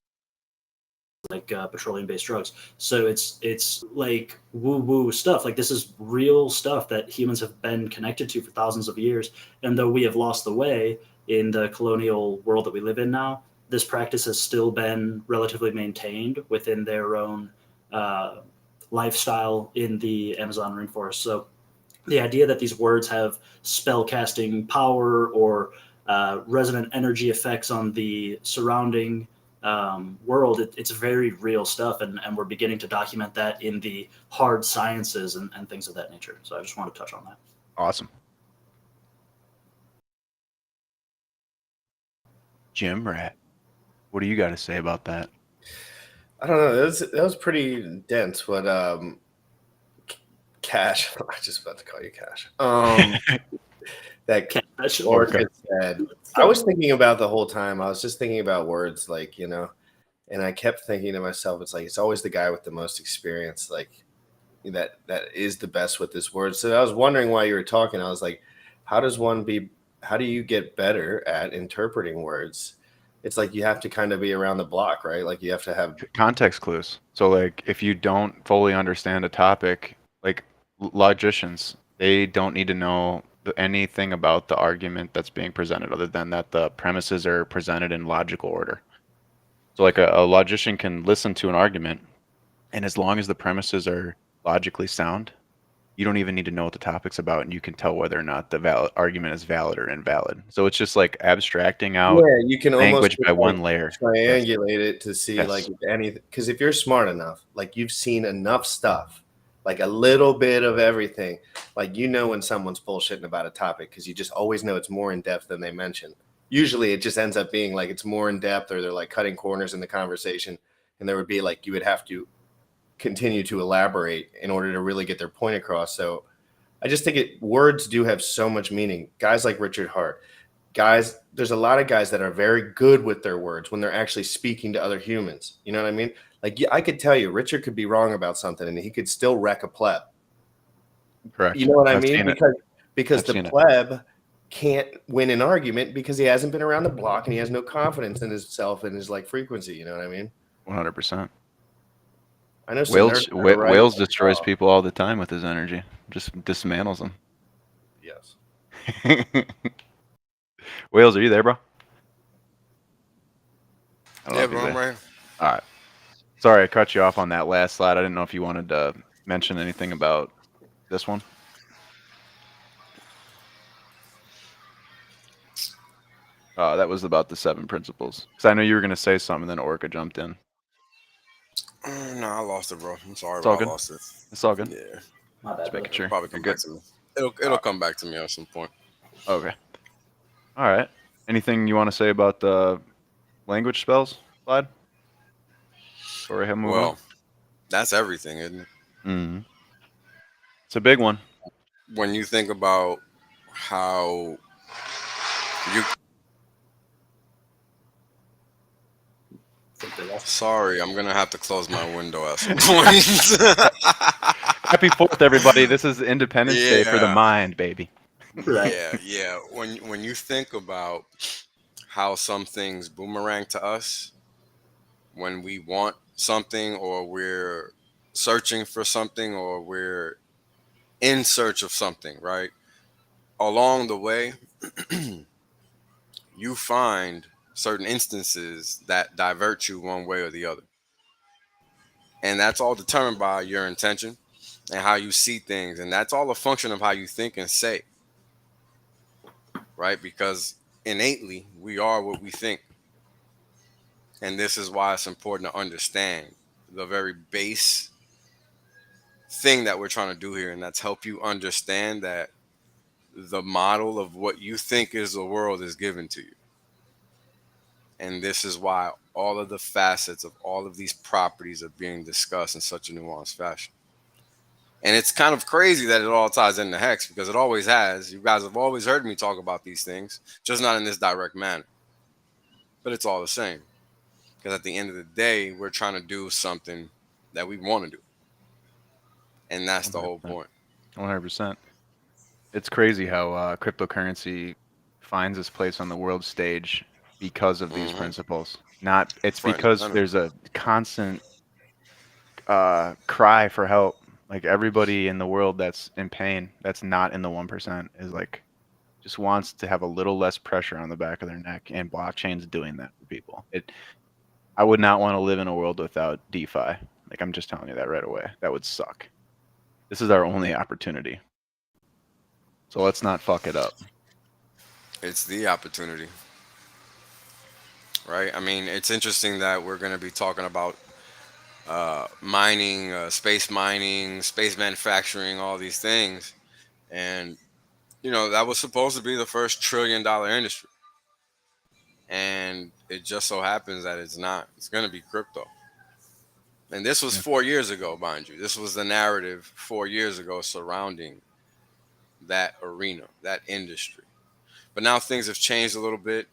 like petroleum-based drugs. So it's like woo-woo stuff. Like this is real stuff that humans have been connected to for thousands of years. And though we have lost the way in the colonial world that we live in now, this practice has still been relatively maintained within their own lifestyle in the Amazon rainforest. So the idea that these words have spell casting power or resonant energy effects on the surrounding world, it's very real stuff, and we're beginning to document that in the hard sciences and things of that nature. So I just want to touch on that. Awesome. GymRat. What do you got to say about that? I don't know. That was pretty dense. What Cash? I was just about to call you Cash. That Cash Orca Orca. said. I was thinking about the whole time. I was just thinking about words, like, you know, and I kept thinking to myself, it's like it's always the guy with the most experience, like that is the best with this word. So I was wondering why you were talking. I was like, how do you get better at interpreting words? It's like you have to kind of be around the block, right? Like you have to have Context clues. So like if you don't fully understand a topic, like logicians, they don't need to know anything about the argument that's being presented other than that the premises are presented in logical order. So like a logician can listen to an argument, and as long as the premises are logically sound, you don't even need to know what the topic's about, and you can tell whether or not the valid argument is valid or invalid. So it's just like abstracting out yeah, you can almost language just by like one layer. Yes. triangulate it to see like Yes. if anything. Because if you're smart enough, like you've seen enough stuff, like a little bit of everything, like you know when someone's bullshitting about a topic because you just always know it's more in depth than they mention. Usually, it just ends up being like it's more in depth, or they're like cutting corners in the conversation, and there would be like you would have to continue to elaborate in order to really get their point across. So I just think words do have so much meaning. Guys like Richard Hart, guys, there's a lot of guys that are very good with their words when they're actually speaking to other humans. You know what I mean? Like I could tell you, Richard could be wrong about something and he could still wreck a pleb. Correct. You know what I I've mean? seen it. Because I've the seen it. pleb can't win an argument because he hasn't been around the block and he has no confidence in himself and his like frequency. You know what I mean? 100%. I know some nerds that are right. Wales destroys people all the time with his energy. Just dismantles them. Yes. Wales, are you there, bro? I don't know Yeah, if he's bro, I'm there. right. All right. Sorry, I cut you off on that last slide. I didn't know if you wanted to mention anything about this one. That was about the 7 principles. Because I know you were going to say something, and then Orca jumped in. No, I lost it, bro. I'm sorry, It's all but I good. lost it. It's all good. Yeah, My bad, Just making brother. sure. probably You're come good. back to me. It'll come back to me at some point. Okay. All right. Anything you want to say about the language spells slide? Before I move on? Well, that's everything, isn't it? Mm-hmm. It's a big one. When you think about how you think they lost. sorry, I'm gonna have to close my window at some point. Happy 4th, everybody. This is Independence Day for the Yeah. mind, baby. Right. Yeah. When you think about how some things boomerang to us when we want something or we're searching for something or we're in search of something, right? Along the way, you find certain instances that divert you one way or the other. And that's all determined by your intention and how you see things. And that's all a function of how you think and say, right? Because innately, we are what we think. And this is why it's important to understand the very base thing that we're trying to do here. And that's help you understand that the model of what you think is the world is given to you. And this is why all of the facets of all of these properties are being discussed in such a nuanced fashion. And it's kind of crazy that it all ties into Hex because it always has. You guys have always heard me talk about these things, just not in this direct manner. But it's all the same. Because at the end of the day, we're trying to do something that we want to do. And that's the whole 100%. point. 100%. It's crazy how cryptocurrency finds its place on the world stage because of these principles. It's Friends, because I know. there's a constant cry for help. Like everybody in the world that's in pain, that's not in the 1%, is like just wants to have a little less pressure on the back of their neck, and blockchain's doing that for people. I would not want to live in a world without DeFi. Like I'm just telling you that right away. That would suck. This is our only opportunity. So let's not fuck it up. It's the opportunity. Right? I mean, it's interesting that we're going to be talking about mining, space manufacturing, all these things. And, that was supposed to be the first $1 trillion industry. and it just so happens that it's not. It's going to be crypto. And this was Yeah. 4 years ago, mind you. This was the narrative 4 years ago surrounding that arena, that industry. But now things have changed a little bit,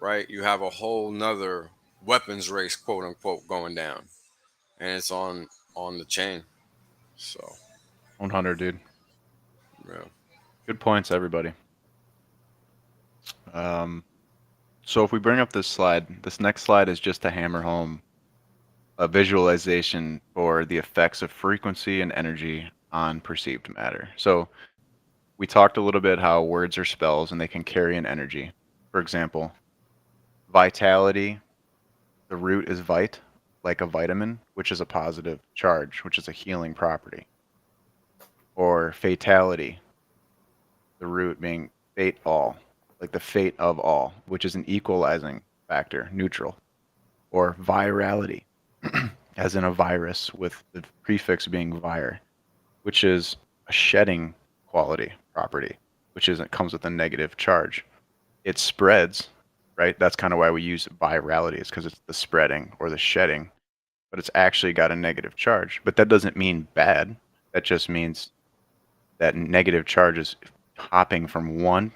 right? You have a whole nother weapons race, quote unquote, going down, and it's on the chain. So 100, dude. yeah, Good points, everybody. So if we bring up this slide, this next slide is just to hammer home a visualization for the effects of frequency and energy on perceived matter. So we talked a little bit how words are spells and they can carry an energy. For example, vitality, the root is vite, like a vitamin, which is a positive charge, which is a healing property. Or fatality, the root being fate all, like the fate of all, which is an equalizing factor, neutral. Or virality, as in a virus with the prefix being vir, which is a shedding quality property, which is it comes with a negative charge. It spreads, right? That's kind of why we use virality, is because it's the spreading or the shedding, but it's actually got a negative charge. But that doesn't mean bad. That just means that negative charge is hopping from one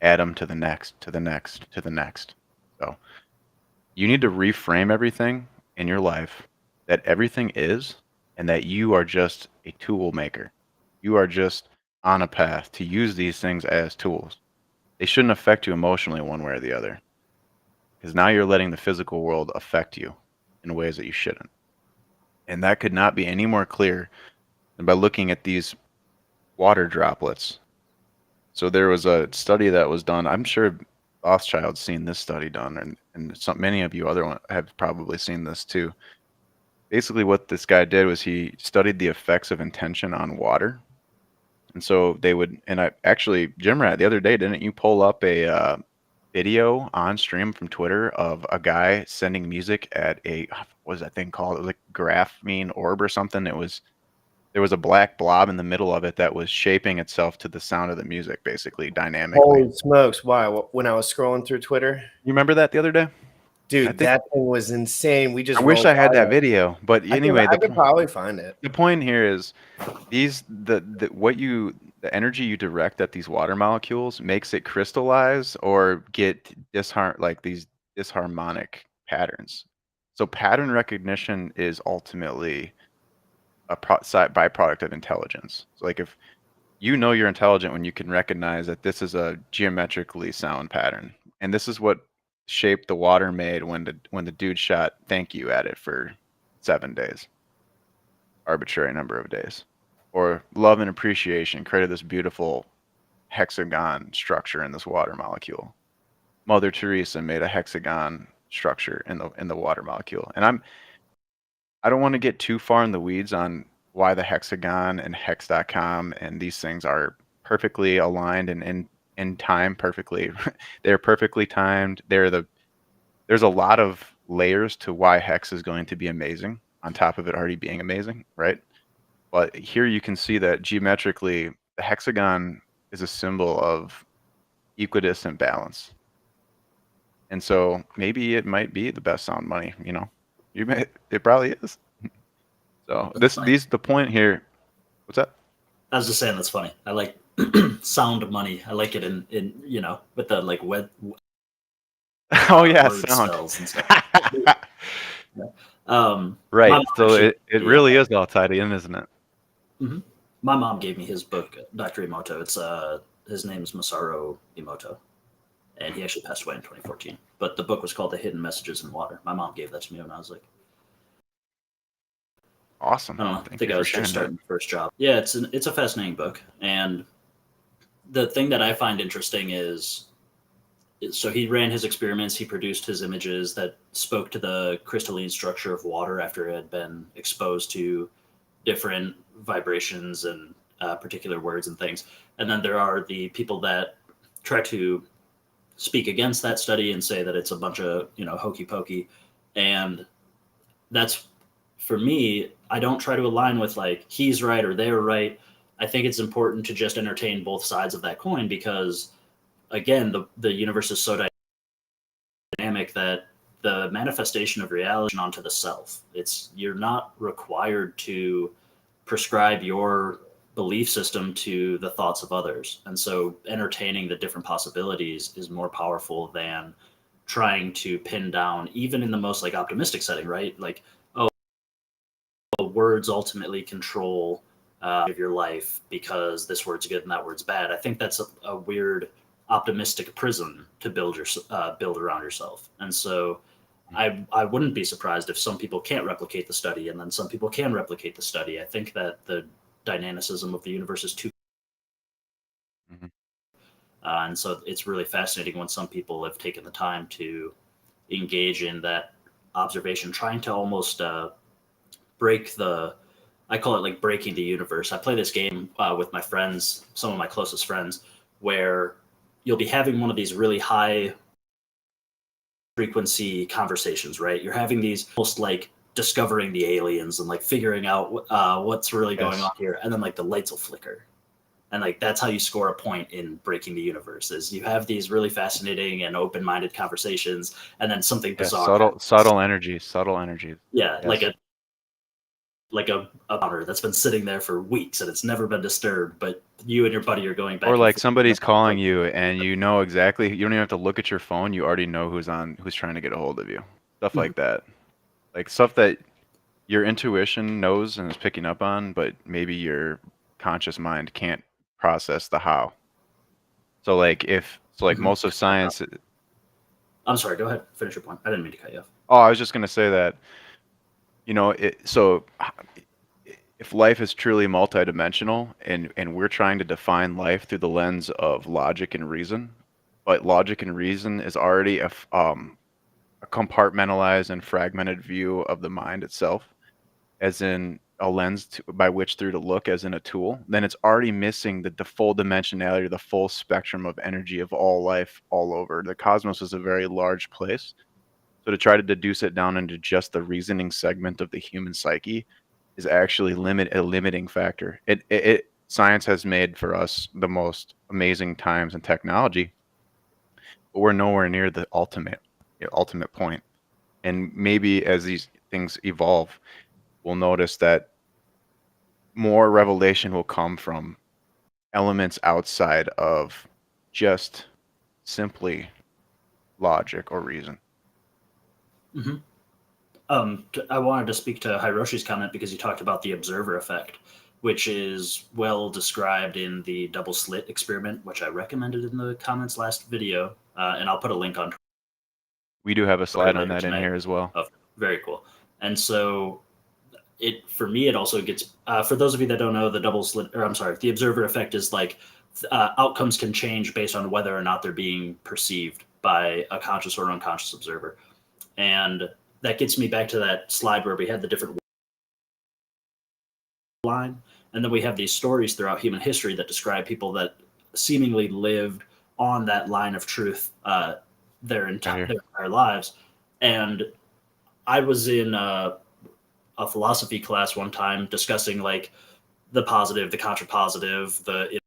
atom to the next, to the next, to the next. So you need to reframe everything in your life that everything is, and that you are just a tool maker. You are just on a path to use these things as tools. They shouldn't affect you emotionally one way or the other, because now you're letting the physical world affect you in ways that you shouldn't. And that could not be any more clear than by looking at these water droplets. So there was a study that was done. I'm sure Rothschild's seen this study done, and many of you other one have probably seen this too. Basically, what this guy did was he studied the effects of intention on water. And so they would, and I actually, GymRat, the other day, didn't you pull up a video on stream from Twitter of a guy sending music at what was that thing called? It was like graphene orb or something. There was a black blob in the middle of it that was shaping itself to the sound of the music, basically dynamically. Holy smokes! Why? When I was scrolling through Twitter, You remember that the other day? dude, that thing was insane. We just I wish rolled I had by that it. video, but I anyway, could probably find it. the point here is the energy you direct at these water molecules makes it crystallize or get these disharmonic patterns. So pattern recognition is ultimately a byproduct of intelligence. So like if you know you're intelligent when you can recognize that this is a geometrically sound pattern, and this is what shape the water made when the dude shot thank you at it for 7 days, arbitrary number of days. Or love and appreciation created this beautiful hexagon structure in this water molecule. Mother Teresa made a hexagon structure in the water molecule. And I don't want to get too far in the weeds on why the hexagon and hex.com and these things are perfectly aligned and in time perfectly. They're perfectly timed. There's a lot of layers to why hex is going to be amazing on top of it already being amazing, right? But here you can see that geometrically the hexagon is a symbol of equidistant balance. And so maybe it might be the best sound money, it probably is. So the point here, what's that? I was just saying that's funny. I like sound money. I like it in with the like web. Oh yeah, word sound. spells and stuff. Right. So actually, it really is all tied in, isn't it? Mm-hmm. My mom gave me his book, Dr. Emoto. It's his name is Masaru Emoto, and he actually passed away in 2014. But the book was called The Hidden Messages in Water. My mom gave that to me when I was like, awesome. I don't know. I think I was just starting the first job. Yeah, it's a fascinating book, and the thing that I find interesting is so he ran his experiments. He produced his images that spoke to the crystalline structure of water after it had been exposed to different vibrations and particular words and things. And then there are the people that try to speak against that study and say that it's a bunch of hokey pokey. And that's, for me, I don't try to align with like he's right or they're right. I think it's important to just entertain both sides of that coin because, again, the universe is so that the manifestation of reality onto the self. You're not required to prescribe your belief system to the thoughts of others. And so entertaining the different possibilities is more powerful than trying to pin down, even in the most like optimistic setting, right? Like, oh, words ultimately control of your life because this word's good and that word's bad. I think that's a weird optimistic prism to build around yourself. And so I wouldn't be surprised if some people can't replicate the study and then some people can replicate the study. I think that the dynamicism of the universe is too. And so it's really fascinating when some people have taken the time to engage in that observation, trying to almost break I call it like breaking the universe. I play this game with my friends, some of my closest friends, where you'll be having one of these really high frequency conversations, right? You're having these almost like discovering the aliens and like figuring out what's really going on here. And then like the lights will flicker. And like that's how you score a point in breaking the universe is you have these really fascinating and open-minded conversations and then something bizarre. Subtle energies. Yeah, Yes. like a counter that's been sitting there for weeks and it's never been disturbed, but you and your buddy are going back. Or and like forth. somebody's calling you and you know exactly, you don't even have to look at your phone, you already know who's trying to get a hold of you. Stuff like that. Like stuff that your intuition knows and is picking up on, but maybe your conscious mind can't process the how. So like most of science. I'm sorry, go ahead, finish your point. I didn't mean to cut you off. Oh, I was just gonna say that, if life is truly multidimensional and we're trying to define life through the lens of logic and reason, but logic and reason is already a compartmentalized and fragmented view of the mind itself, as in a lens by which through to look as in a tool, then it's already missing the full dimensionality, the full spectrum of energy of all life all over. The cosmos is a very large place. So to try to deduce it down into just the reasoning segment of the human psyche is actually a limiting factor. Science has made for us the most amazing times in technology, but we're nowhere near the ultimate point. And maybe as these things evolve, we'll notice that more revelation will come from elements outside of just simply logic or reason. I wanted to speak to Hiroshi's comment because he talked about the observer effect, which is well described in the double slit experiment, which I recommended in the comments last video, and I'll put a link on. We do have a slide on that in here as well. Oh, very cool. And so for me, it also gets, for those of you that don't know, the observer effect is like outcomes can change based on whether or not they're being perceived by a conscious or unconscious observer. And that gets me back to that slide where we had the different line. And then we have these stories throughout human history that describe people that seemingly lived on that line of truth their entire lives. And I was in a philosophy class one time discussing like the positive, the contrapositive, the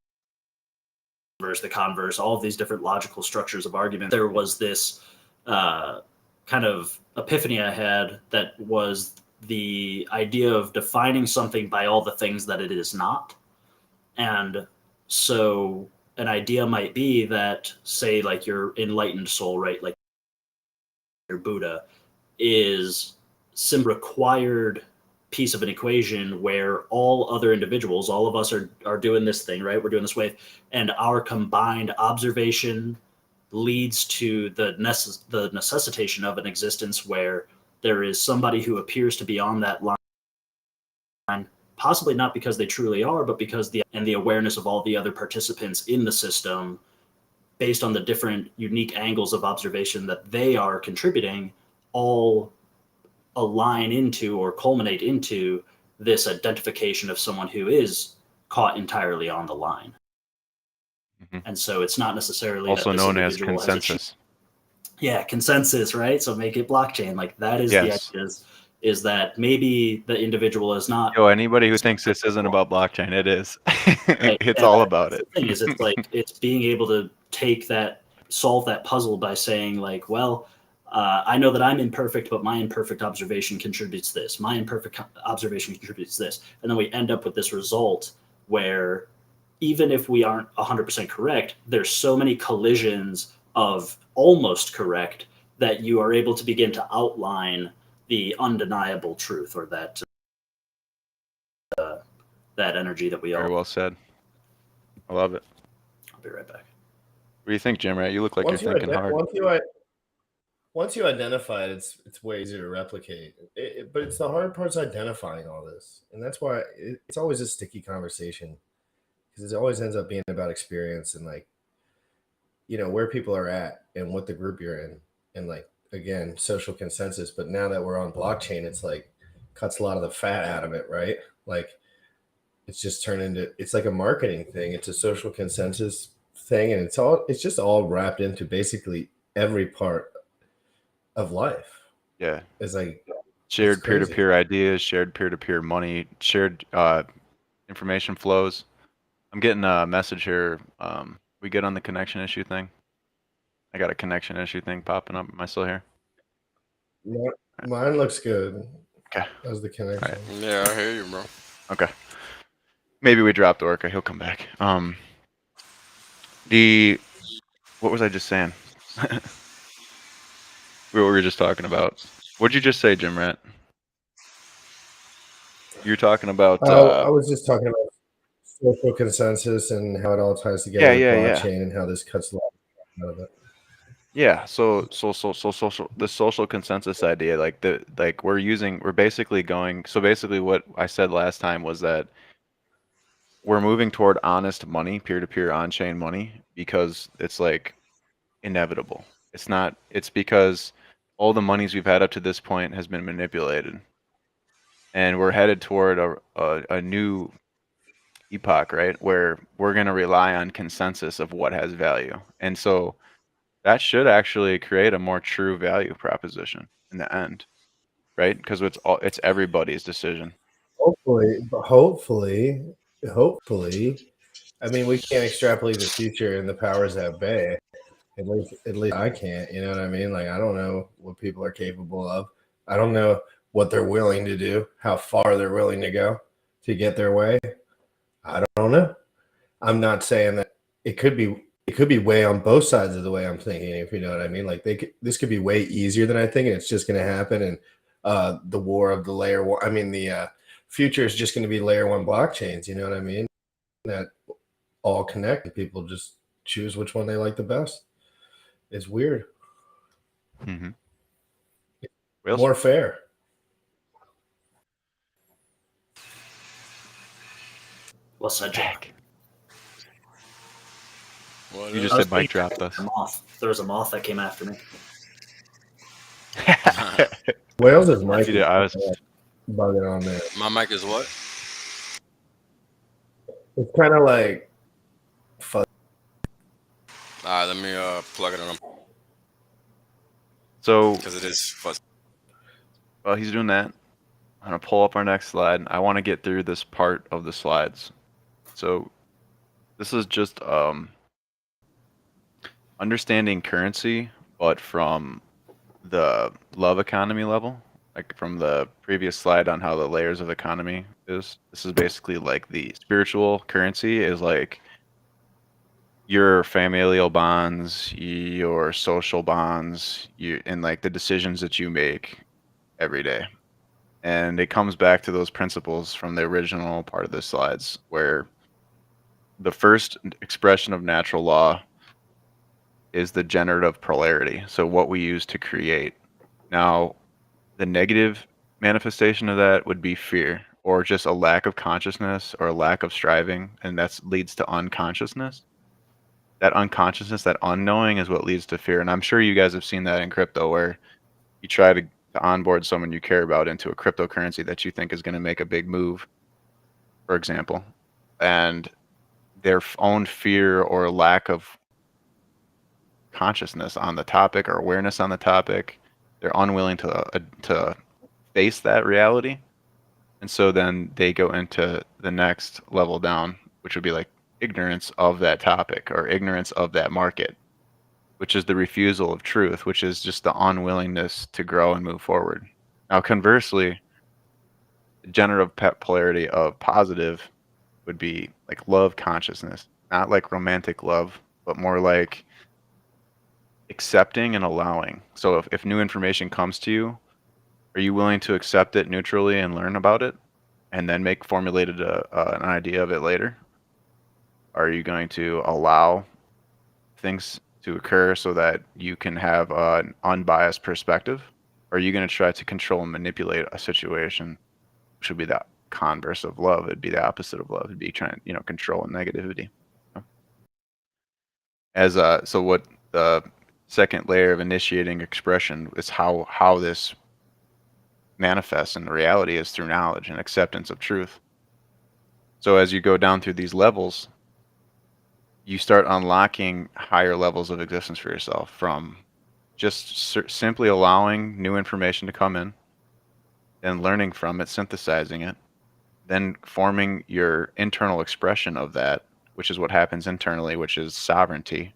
inverse, the converse, all of these different logical structures of argument. There was this kind of epiphany I had that was the idea of defining something by all the things that it is not. And so an idea might be that, say, like your enlightened soul, right? Like your Buddha is some required piece of an equation where all other individuals, all of us are doing this thing, right? We're doing this wave, and our combined observation leads to the necessitation of an existence where there is somebody who appears to be on that line, possibly not because they truly are, but because the awareness of all the other participants in the system, based on the different unique angles of observation that they are contributing, all align into or culminate into this identification of someone who is caught entirely on the line. And so it's not necessarily also known as consensus. Consensus, right? So make it blockchain. Like that is the idea, is that maybe the individual is not. Anybody who thinks this isn't about blockchain, it is. It's all about it. The thing is, it's being able to solve that puzzle by saying like, well, I know that I'm imperfect, but my imperfect observation contributes this. My imperfect observation contributes this. And then we end up with this result where even if we aren't 100% correct, there's so many collisions of almost correct that you are able to begin to outline the undeniable truth, or that energy that we all. Very well said. I love it. I'll be right back. What do you think, Jim? Right? You look like Once you're thinking hard. once you identify it, it's way easier to replicate. But it's the hard part's identifying all this, and that's why it's always a sticky conversation, because it always ends up being about experience and like, where people are at and what the group you're in, and like again social consensus. But now that we're on blockchain, it's like cuts a lot of the fat out of it, right? Like it's just turned into, it's like a marketing thing. It's a social consensus thing, and it's just all wrapped into basically every part of life. Yeah. It's like Shared it's crazy. peer-to-peer ideas, shared peer-to-peer money, shared information flows. I'm getting a message here. We good on the connection issue thing? I got a connection issue thing popping up. Am I still here? Mine looks good. Okay. As the connection. Right. Yeah, I hear you, bro. Okay. Maybe we dropped Orca. He'll come back. What was I just saying? We were just talking about. What'd you just say, GymRat? You're talking about. I was just talking about social consensus and how it all ties together with blockchain and how this cuts a lot out of it. Yeah, so social, the social consensus idea, we're basically going. So basically, what I said last time was that we're moving toward honest money, peer-to-peer on-chain money, because it's like inevitable. It's not. It's because all the monies we've had up to this point has been manipulated, and we're headed toward a new epoch, right? Where we're going to rely on consensus of what has value, and so that should actually create a more true value proposition in the end, right? Because it's everybody's decision. Hopefully, I mean, we can't extrapolate the future and the powers that be. At least I can't. You know what I mean? Like, I don't know what people are capable of. I don't know what they're willing to do, how far they're willing to go to get their way. I don't know. I'm not saying that it could be way on both sides of the way I'm thinking, if you know what I mean. Like this could be way easier than I think, and it's just going to happen. And the war of the layer one, I mean, the future is just going to be layer one blockchains. You know what I mean? That all connect, and people just choose which one they like the best. It's weird. Mm-hmm. More fair. Well said, Jack. You just said Mike dropped us. There was a moth that came after me. Wales is Mike. I was bugging on there. My mic is what? It's kind of like fuzzy. All right, let me plug it on. So because it is fuzzy. While he's doing that, I'm gonna pull up our next slide. I want to get through this part of the slides. So this is just understanding currency, but from the love economy level, like from the previous slide on how the layers of economy is. This is basically like the spiritual currency is like your familial bonds, your social bonds, and like the decisions that you make every day. And it comes back to those principles from the original part of the slides, where the first expression of natural law is the generative polarity. So what we use to create. Now, the negative manifestation of that would be fear, or just a lack of consciousness or a lack of striving, and that leads to unconsciousness. That unconsciousness, that unknowing, is what leads to fear. And I'm sure you guys have seen that in crypto, where you try to onboard someone you care about into a cryptocurrency that you think is going to make a big move, for example, and their own fear or lack of consciousness on the topic or awareness on the topic, they're unwilling to face that reality, and so then they go into the next level down, which would be like ignorance of that topic or ignorance of that market. which is the refusal of truth, which is just the unwillingness to grow and move forward. Now, conversely, the generative polarity of positive would be like love consciousness, not like romantic love, but more like accepting and allowing. So if new information comes to you, are you willing to accept it neutrally and learn about it and then formulated an idea of it later? Are you going to allow things to occur so that you can have an unbiased perspective? Or are you going to try to control and manipulate a situation, which would be the converse of love? It'd be the opposite of love. It'd be trying, control and negativity. So what the second layer of initiating expression is how this manifests in the reality is through knowledge and acceptance of truth. So as you go down through these levels, you start unlocking higher levels of existence for yourself from just simply allowing new information to come in and learning from it, synthesizing it, then forming your internal expression of that, which is what happens internally, which is sovereignty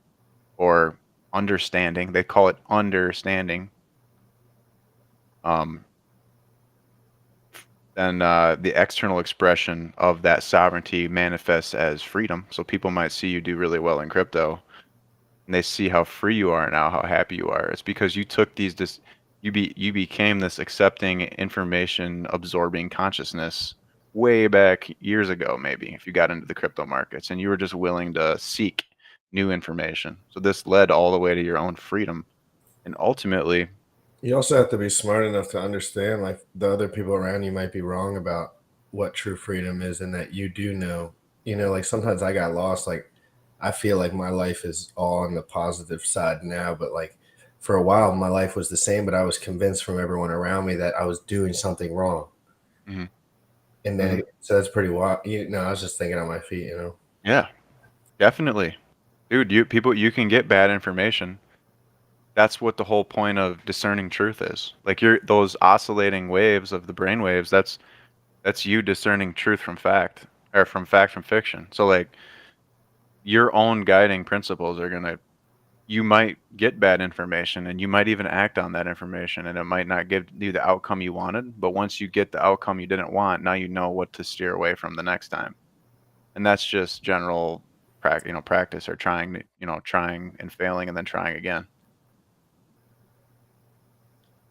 or understanding. They call it understanding. Then the external expression of that sovereignty manifests as freedom. So people might see you do really well in crypto, and they see how free you are now, how happy you are. It's because you took you became this accepting, information absorbing consciousness way back years ago, maybe if you got into the crypto markets, and you were just willing to seek new information. So this led all the way to your own freedom, and ultimately, You also have to be smart enough to understand, like, the other people around you might be wrong about what true freedom is, and that you do know. Like, sometimes I got lost. Like, I feel like my life is all on the positive side now, but like for a while, my life was the same, but I was convinced from everyone around me that I was doing something wrong. Mhm. And then, so that's pretty wild. I was just thinking on my feet, yeah, definitely, dude. You can get bad information. That's what the whole point of discerning truth is. Like those oscillating waves of the brain waves, that's you discerning truth from fact, or from fact from fiction. So like your own guiding principles are you might get bad information and you might even act on that information and it might not give you the outcome you wanted, but once you get the outcome you didn't want, now you know what to steer away from the next time. And that's just general practice, or trying and failing and then trying again.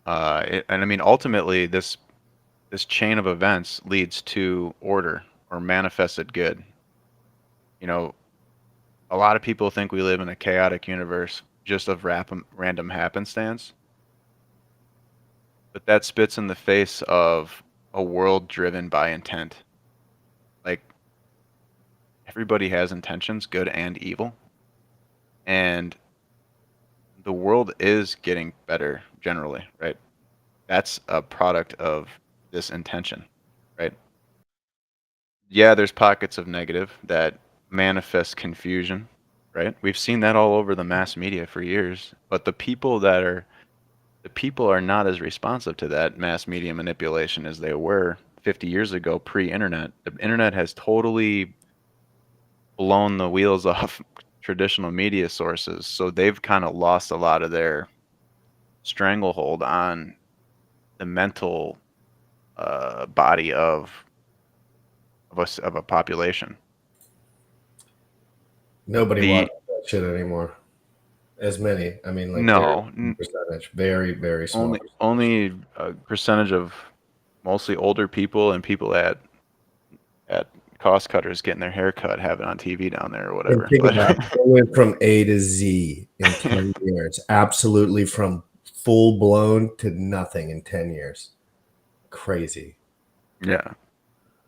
And I mean, ultimately, this chain of events leads to order or manifested good. A lot of people think we live in a chaotic universe just of random happenstance, but that spits in the face of a world driven by intent. Like, everybody has intentions, good and evil, and the world is getting better generally, right? That's a product of this intention, right? Yeah, there's pockets of negative that manifest confusion, right? We've seen that all over the mass media for years, but the people are not as responsive to that mass media manipulation as they were 50 years ago, pre-internet. The internet has totally blown the wheels off traditional media sources, so they've kind of lost a lot of their stranglehold on the mental body of a population. Nobody The watches that shit anymore. As many. I mean, like, No, very percentage. Very, very small. only a percentage of mostly older people and people at cost cutters getting their hair cut, have it on TV down there or whatever. And think But about it. It went from A to Z in 10 years. Absolutely, from full blown to nothing in 10 years. Crazy. yeah,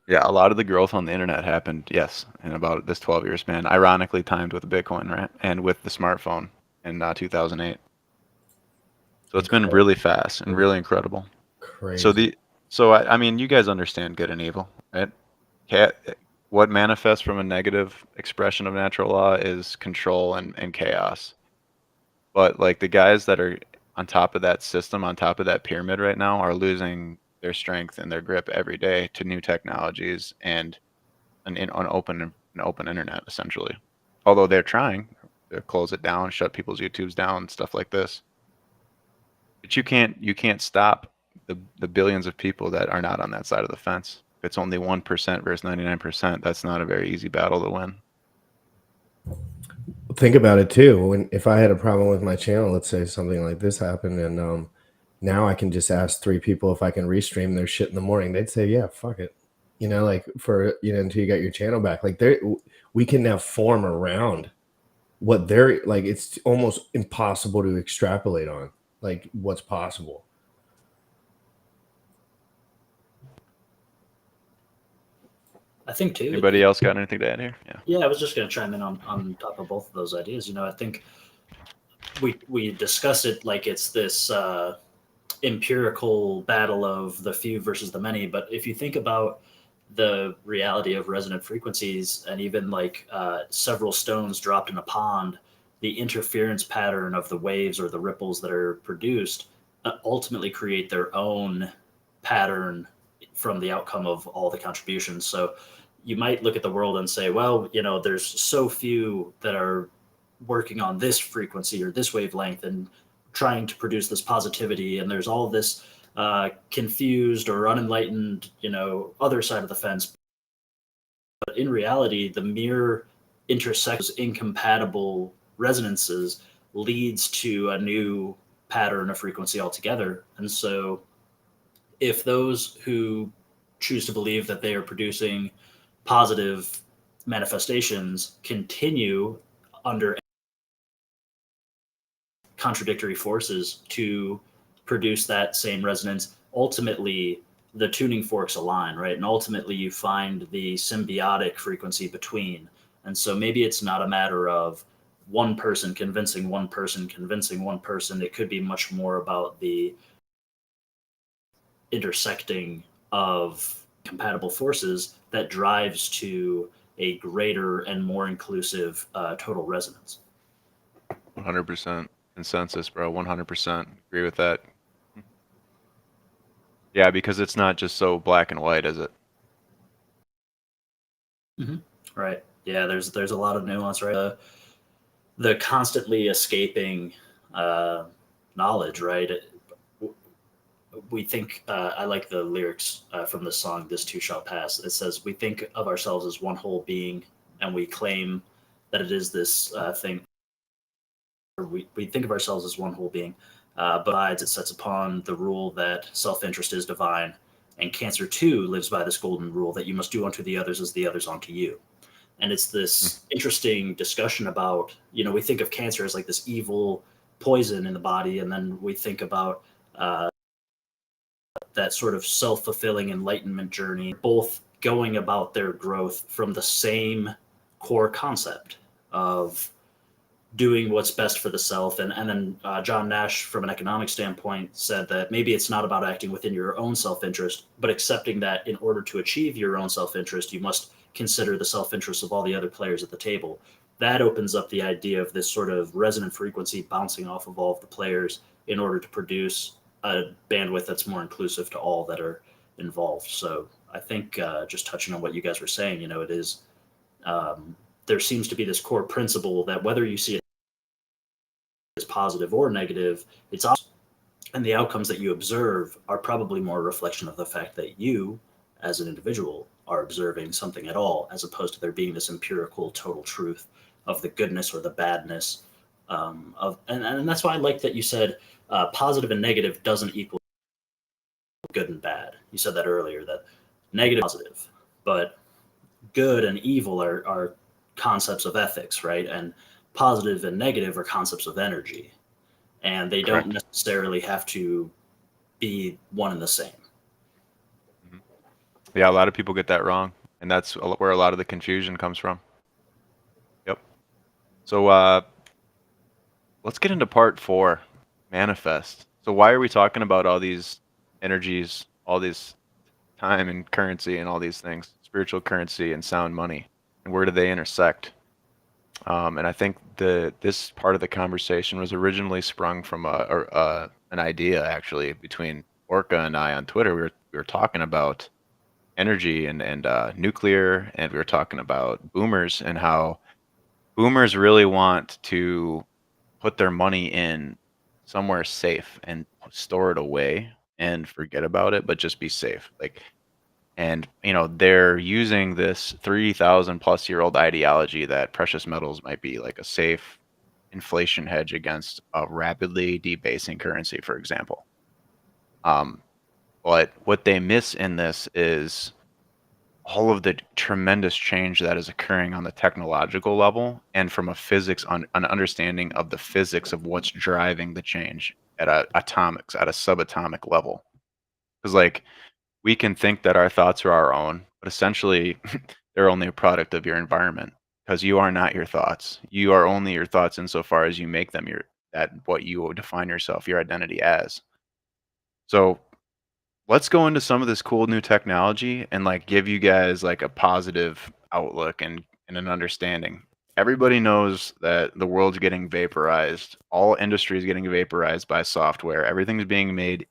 a lot of the growth on the internet happened, yes, in about this 12-year span. Ironically timed with Bitcoin, right, and with the smartphone in 2008. So it's been really fast and really incredible. Crazy. I mean, you guys understand good and evil, right? What manifests from a negative expression of natural law is control and chaos. But like the guys that are on top of that system, on top of that pyramid right now, are losing their strength and their grip every day to new technologies and an open internet, essentially. Although they're close it down, shut people's YouTubes down, stuff like this. But you can't stop the billions of people that are not on that side of the fence. If it's only 1% versus 99%, that's not a very easy battle to win. Think about it too. If I had a problem with my channel, let's say something like this happened, and now I can just ask 3 people if I can restream their shit in the morning. They'd say, yeah, fuck it. Like for until you got your channel back. Like we can now form around what they're like. It's almost impossible to extrapolate on like what's possible. I think too. Anybody else got anything to add here? Yeah. Yeah, I was just going to chime in on top of both of those ideas. I think we discuss it like it's this empirical battle of the few versus the many. But if you think about the reality of resonant frequencies and even like several stones dropped in a pond, the interference pattern of the waves or the ripples that are produced ultimately create their own pattern from the outcome of all the contributions. So you might look at the world and say, well, there's so few that are working on this frequency or this wavelength and trying to produce this positivity, and there's all this confused or unenlightened, other side of the fence. But in reality, the mere intersections, incompatible resonances leads to a new pattern of frequency altogether. And so if those who choose to believe that they are producing positive manifestations continue under contradictory forces to produce that same resonance, ultimately the tuning forks align, right? And ultimately you find the symbiotic frequency between. And so maybe it's not a matter of one person convincing one person convincing one person. It could be much more about the intersecting of compatible forces that drives to a greater and more inclusive total resonance. 100% consensus, bro. 100% agree with that. Yeah, because it's not just so black and white, is it? Mm-hmm. Right. Yeah, there's a lot of nuance, right? The constantly escaping knowledge, right? We think, I like the lyrics from the song, This Too Shall Pass. It says, we think of ourselves as one whole being, and we claim that it is this thing. We think of ourselves as one whole being, but it sets upon the rule that self-interest is divine, and Cancer too lives by this golden rule that you must do unto the others as the others unto you. And it's this interesting discussion about, we think of Cancer as like this evil poison in the body, and then we think about that sort of self-fulfilling enlightenment journey, both going about their growth from the same core concept of doing what's best for the self. And then John Nash, from an economic standpoint, said that maybe it's not about acting within your own self-interest, but accepting that in order to achieve your own self-interest, you must consider the self-interest of all the other players at the table. That opens up the idea of this sort of resonant frequency bouncing off of all of the players in order to produce a bandwidth that's more inclusive to all that are involved. So I think just touching on what you guys were saying, it is, there seems to be this core principle that whether you see it as positive or negative, it's awesome. And the outcomes that you observe are probably more a reflection of the fact that you, as an individual, are observing something at all, as opposed to there being this empirical total truth of the goodness or the badness and that's why I like that you said positive and negative doesn't equal good and bad. You said that earlier, that negative, positive, but good and evil are concepts of ethics, right? And positive and negative are concepts of energy, and they Correct. don't necessarily have to be one and the same. Yeah, a lot of people get that wrong, and that's where a lot of the confusion comes from. Yep. So let's get into part 4, manifest. So why are we talking about all these energies, all this time and currency and all these things, spiritual currency and sound money, and where do they intersect? And I think this part of the conversation was originally sprung from an idea, actually, between Orca and I on Twitter. We were talking about energy and nuclear, and we were talking about boomers and how boomers really want to put their money in somewhere safe and store it away and forget about it, but just be safe. Like, and they're using this 3,000 plus year old ideology that precious metals might be like a safe inflation hedge against a rapidly debasing currency, for example. But what they miss in this is all of the tremendous change that is occurring on the technological level and from a physics an understanding of the physics of what's driving the change at a atomics at a subatomic level. Because like we can think that our thoughts are our own, but essentially they're only a product of your environment because you are not your thoughts. You are only your thoughts insofar as you make them what you define yourself, your identity as. So let's go into some of this cool new technology and like give you guys like a positive outlook and an understanding. Everybody knows that the world's getting vaporized. All industry is getting vaporized by software. Everything's being made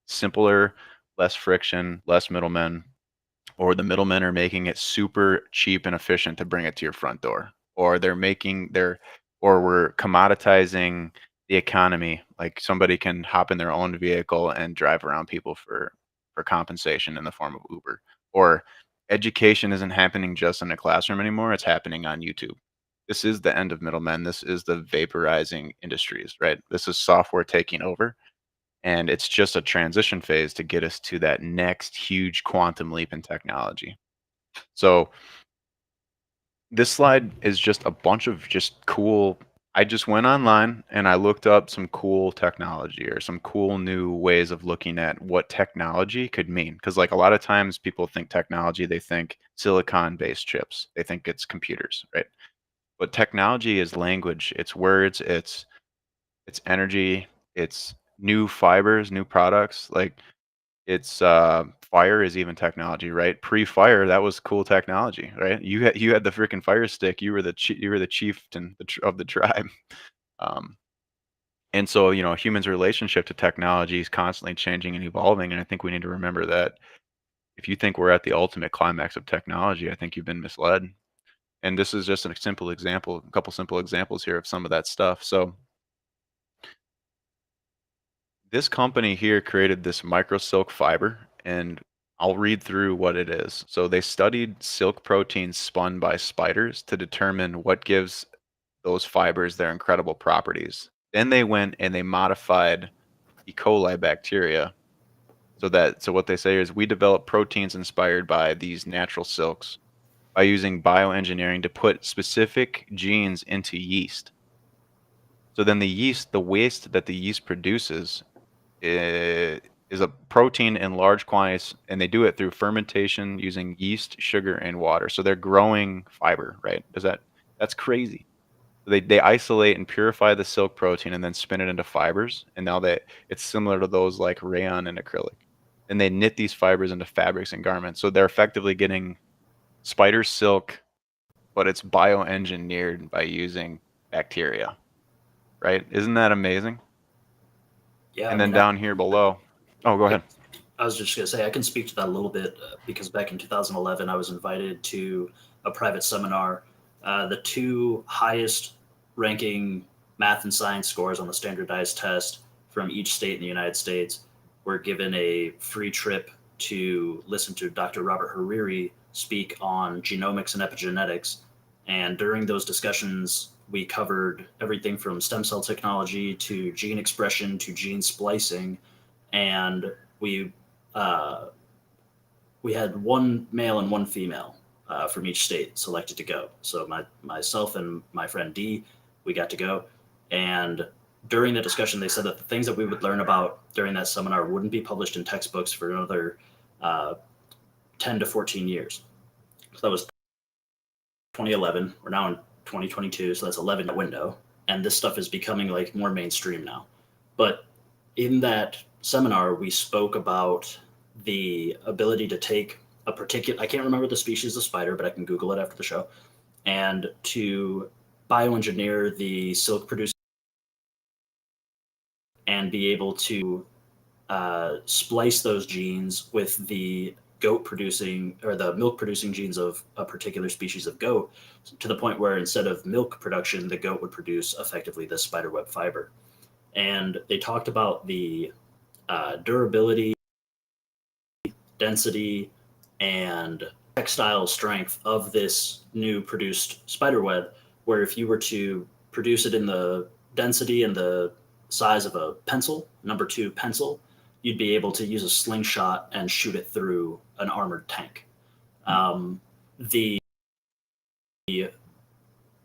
simpler, less friction, less middlemen, or the middlemen are making it super cheap and efficient to bring it to your front door, or or we're commoditizing the economy. Like somebody can hop in their own vehicle and drive around people for compensation in the form of Uber. Or education isn't happening just in a classroom anymore, it's happening on YouTube. This is the end of middlemen. This is the vaporizing industries, right? This is software taking over, and it's just a transition phase to get us to that next huge quantum leap in technology. So this slide is just a bunch of just cool. I just went online and I looked up some cool technology or some cool new ways of looking at what technology could mean. Because like a lot of times people think technology, they think silicon based chips, they think it's computers, right? But technology is language, it's words, it's energy, it's new fibers, new products. Like it's fire is even technology, right? Pre-fire, that was cool technology, right? You had the freaking fire stick. You were you were the chieftain of the tribe. Um, and so humans' relationship to technology is constantly changing and evolving. And I think we need to remember that if you think we're at the ultimate climax of technology, I think you've been misled. And this is just a simple example, a couple simple examples here of some of that stuff. So this company here created this micro silk fiber, and I'll read through what it is. So they studied silk proteins spun by spiders to determine what gives those fibers their incredible properties. Then they went and they modified E. coli bacteria. So what they say is we develop proteins inspired by these natural silks by using bioengineering to put specific genes into yeast. So then the waste that the yeast produces is a protein in large quantities, and they do it through fermentation using yeast, sugar, and water. So they're growing fiber, right? That's crazy. They isolate and purify the silk protein and then spin it into fibers, and now it's similar to those like rayon and acrylic. And they knit these fibers into fabrics and garments. So they're effectively getting spider silk, but it's bioengineered by using bacteria, right? Isn't that amazing? Yeah, I And then mean, down here below, oh, go ahead. I was just going to say I can speak to that a little bit because back in 2011 I was invited to a private seminar. The two highest ranking math and science scores on the standardized test from each state in the United States were given a free trip to listen to Dr. Robert Hariri speak on genomics and epigenetics. And during those discussions, we covered everything from stem cell technology to gene expression to gene splicing. And we uh, we had one male and one female from each state selected to go. So myself and my friend D, we got to go. And during the discussion, they said that the things that we would learn about during that seminar wouldn't be published in textbooks for another uh, 10 to 14 years. So that was 2011. We're now in 2022, so that's 11 window. And this stuff is becoming like more mainstream now. But in that seminar, we spoke about the ability to take a particular, I can't remember the species of spider, but I can Google it after the show, and to bioengineer the silk producing and be able to splice those genes with the goat producing or the milk producing genes of a particular species of goat, to the point where instead of milk production, the goat would produce effectively this spiderweb fiber. And they talked about the durability, density, and textile strength of this new produced spiderweb, where if you were to produce it in the density and the size of a pencil, number 2 pencil, you'd be able to use a slingshot and shoot it through an armored tank. The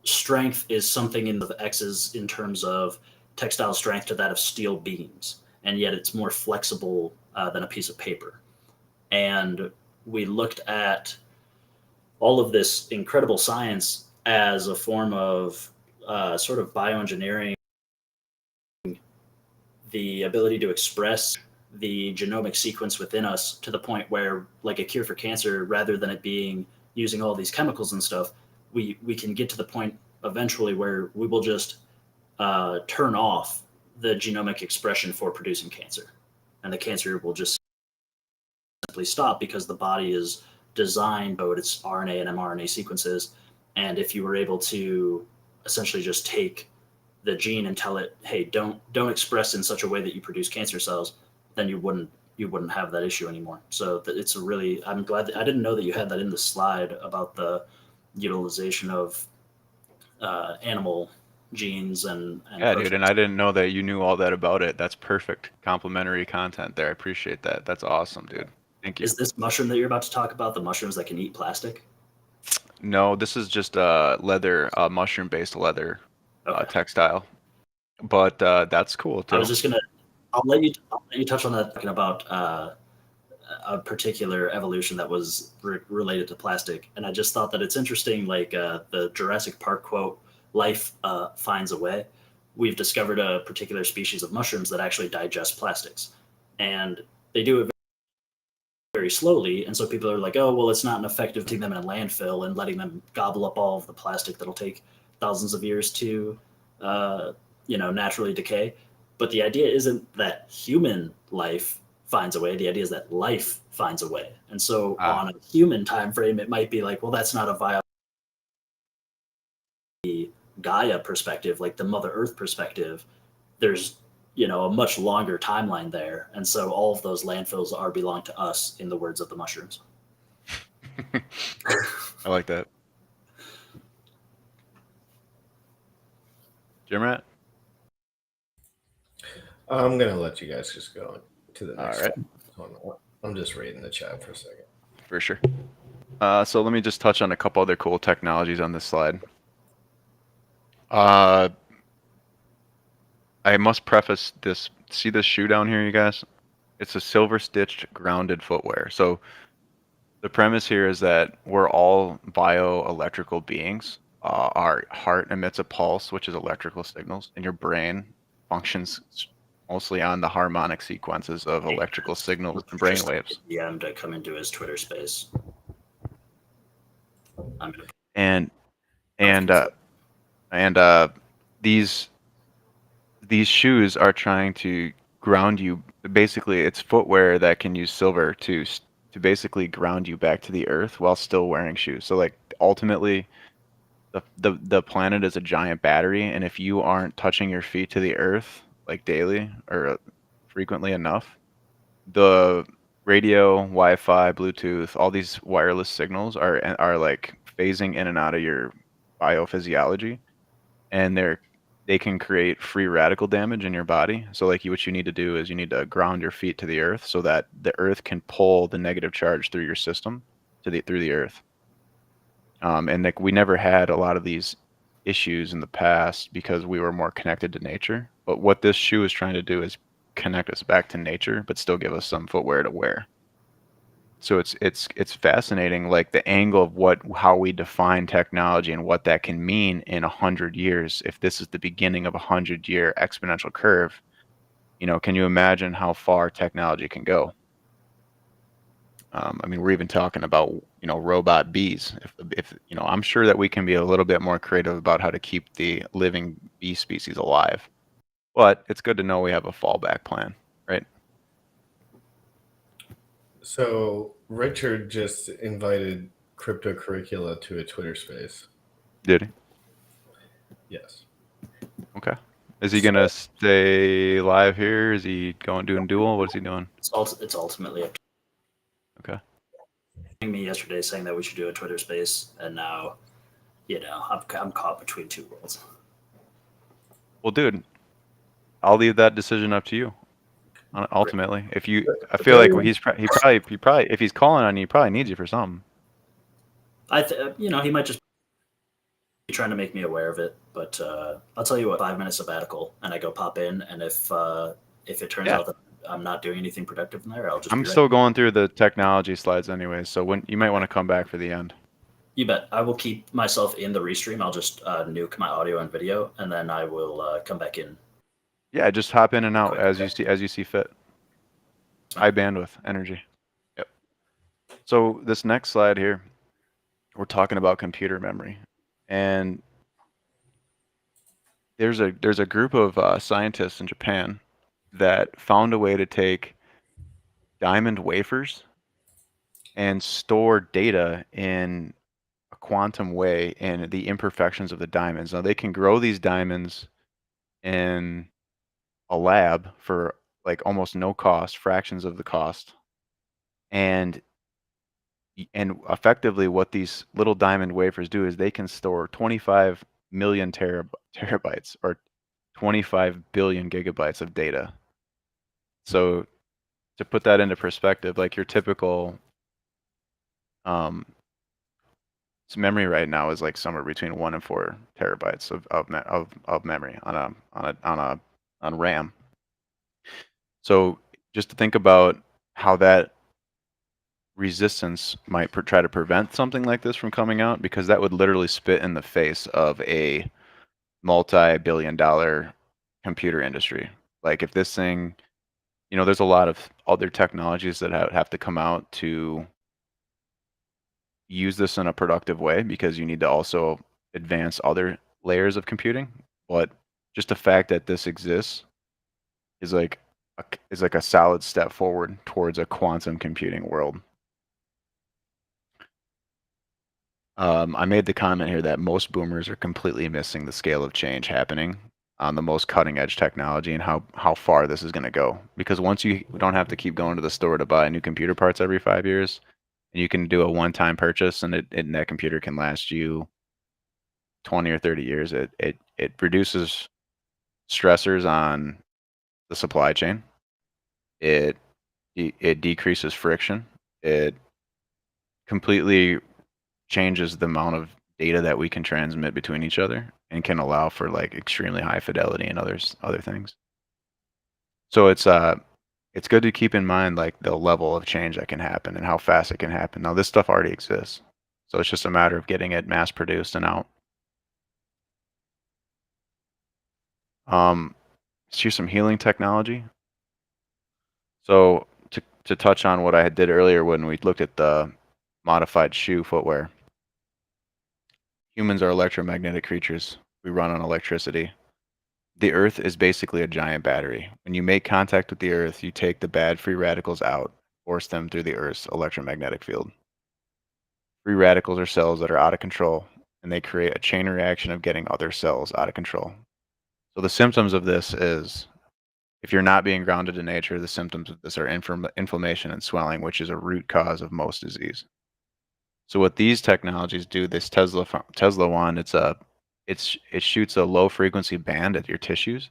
strength is something in the X's in terms of textile strength to that of steel beams, and yet it's more flexible than a piece of paper. And we looked at all of this incredible science as a form of sort of bioengineering the ability to express the genomic sequence within us to the point where, like a cure for cancer, rather than it being using all these chemicals and stuff, we can get to the point eventually where we will just turn off the genomic expression for producing cancer, and the cancer will just simply stop because the body is designed both its RNA and mRNA sequences. And if you were able to essentially just take the gene and tell it, hey, don't express in such a way that you produce cancer cells, then you wouldn't have that issue anymore. So it's a really, I'm glad that I didn't know that you had that in the slide about the utilization of animal genes and Yeah, dude, proteins. and I didn't know that you knew all that about it. That's perfect complimentary content there. I appreciate that. That's awesome, dude. Thank you. Is this mushroom that you're about to talk about the mushrooms that can eat plastic? No, this is just leather, mushroom-based leather Okay. textile. But that's cool too. I was just gonna. I'll let you touch on that, talking about a particular evolution that was related to plastic, and I just thought that it's interesting. Like the Jurassic Park quote, "Life finds a way." We've discovered a particular species of mushrooms that actually digest plastics, and they do it very slowly. And so people are like, "Oh, well, it's not an effective putting them in a landfill and letting them gobble up all of the plastic that'll take thousands of years to, naturally decay." But the idea isn't that human life finds a way. The idea is that life finds a way. And so on a human time frame, it might be like, well, that's not a viable Gaia perspective, like the Mother Earth perspective. There's a much longer timeline there. And so all of those landfills belong to us, in the words of the mushrooms. I like that. GymRat? I'm gonna let you guys just go to the next. All right. One. I'm just reading the chat for a second. For sure. So let me just touch on a couple other cool technologies on this slide. I must preface this. See this shoe down here, you guys? It's a silver stitched grounded footwear. So the premise here is that we're all bioelectrical beings. Our heart emits a pulse, which is electrical signals, and your brain functions mostly on the harmonic sequences of electrical signals and brain waves. Yeah, to come into his Twitter space. And these shoes are trying to ground you. Basically, it's footwear that can use silver to basically ground you back to the earth while still wearing shoes. So like ultimately, the planet is a giant battery, and if you aren't touching your feet to the earth like daily or frequently enough, the radio, Wi-Fi, Bluetooth, all these wireless signals are like phasing in and out of your biophysiology, and they can create free radical damage in your body. So like what you need to do is you need to ground your feet to the earth so that the earth can pull the negative charge through your system through the earth. And like we never had a lot of these issues in the past because we were more connected to nature. But what this shoe is trying to do is connect us back to nature, but still give us some footwear to wear. So it's fascinating, like the angle of how we define technology and what that can mean in 100 years. If this is the beginning of a 100-year exponential curve, can you imagine how far technology can go? I mean, we're even talking about robot bees. If I'm sure that we can be a little bit more creative about how to keep the living bee species alive. But it's good to know we have a fallback plan, right? So Richard just invited Crypto Curricula to a Twitter space. Did he? Yes. Okay. Is he gonna stay live here? Is he going doing dual? What is he doing? It's ultimately up Okay. to me yesterday saying that we should do a Twitter space, and now, I'm caught between two worlds. Well, dude, I'll leave that decision up to you. Ultimately, I feel like he probably, if he's calling on you, he probably needs you for something. He might just be trying to make me aware of it. But I'll tell you what, 5 minutes sabbatical, and I go pop in, and if it turns out that I'm not doing anything productive in there, I'll just. I'm still going through the technology slides anyway, so when you might want to come back for the end. You bet. I will keep myself in the restream. I'll just nuke my audio and video, and then I will come back in. Yeah, just hop in and out Quick, as okay. you see fit. High bandwidth energy. Yep. So this next slide here, we're talking about computer memory, and there's a group of scientists in Japan that found a way to take diamond wafers and store data in a quantum way in the imperfections of the diamonds. Now they can grow these diamonds in a lab for like almost no cost, fractions of the cost. And effectively what these little diamond wafers do is they can store 25 million terabytes or 25 billion gigabytes of data. So to put that into perspective, like your typical memory right now is like somewhere between 1 and 4 terabytes of memory on RAM. So just to think about how that resistance might try to prevent something like this from coming out, because that would literally spit in the face of a multi-billion-dollar computer industry. Like if this thing, there's a lot of other technologies that have to come out to use this in a productive way, because you need to also advance other layers of computing. But just the fact that this exists is like a solid step forward towards a quantum computing world. I made the comment here that most boomers are completely missing the scale of change happening on the most cutting edge technology and how far this is going to go. Because once you don't have to keep going to the store to buy new computer parts every 5 years, and you can do a one-time purchase, and that computer can last you 20 or 30 years. It reduces stressors on the supply chain. It decreases friction. It completely changes the amount of data that we can transmit between each other and can allow for like extremely high fidelity and other things. So it's good to keep in mind like the level of change that can happen and how fast it can happen. Now this stuff already exists, so it's just a matter of getting it mass produced and out. Here's some healing technology. So to touch on what I did earlier when we looked at the modified shoe footwear, humans are electromagnetic creatures. We run on electricity. The Earth is basically a giant battery. When you make contact with the Earth, you take the bad free radicals out, force them through the Earth's electromagnetic field. Free radicals are cells that are out of control, and they create a chain reaction of getting other cells out of control. So the symptoms of this is, if you're not being grounded in nature, the symptoms of this are inflammation and swelling, which is a root cause of most disease. So what these technologies do, this Tesla wand, it shoots a low frequency band at your tissues,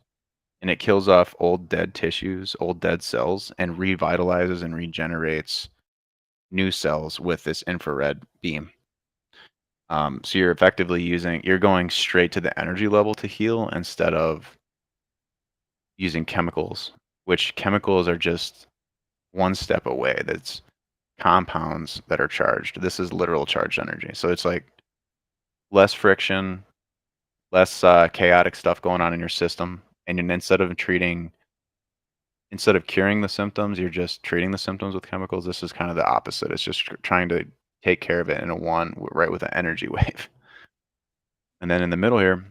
and it kills off old dead tissues, old dead cells, and revitalizes and regenerates new cells with this infrared beam. So you're effectively you're going straight to the energy level to heal instead of using chemicals, which chemicals are just one step away. That's compounds that are charged. This is literal charged energy. So it's like less friction, less chaotic stuff going on in your system. And instead of curing the symptoms, you're just treating the symptoms with chemicals. This is kind of the opposite. It's just trying to take care of it in right with an energy wave. And then in the middle here,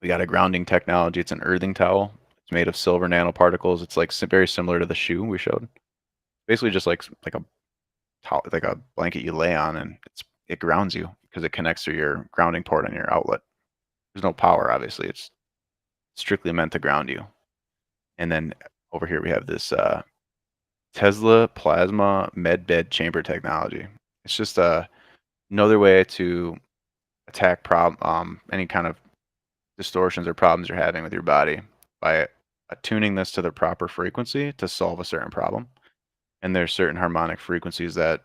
we got a grounding technology. It's an earthing towel. It's made of silver nanoparticles. It's like very similar to the shoe we showed. Basically just like like a blanket you lay on, and it grounds you because it connects to your grounding port on your outlet. There's no power, obviously. It's strictly meant to ground you. And then over here we have this Tesla plasma med bed chamber technology. It's just another way to attack any kind of distortions or problems you're having with your body by attuning this to the proper frequency to solve a certain problem. And there's certain harmonic frequencies that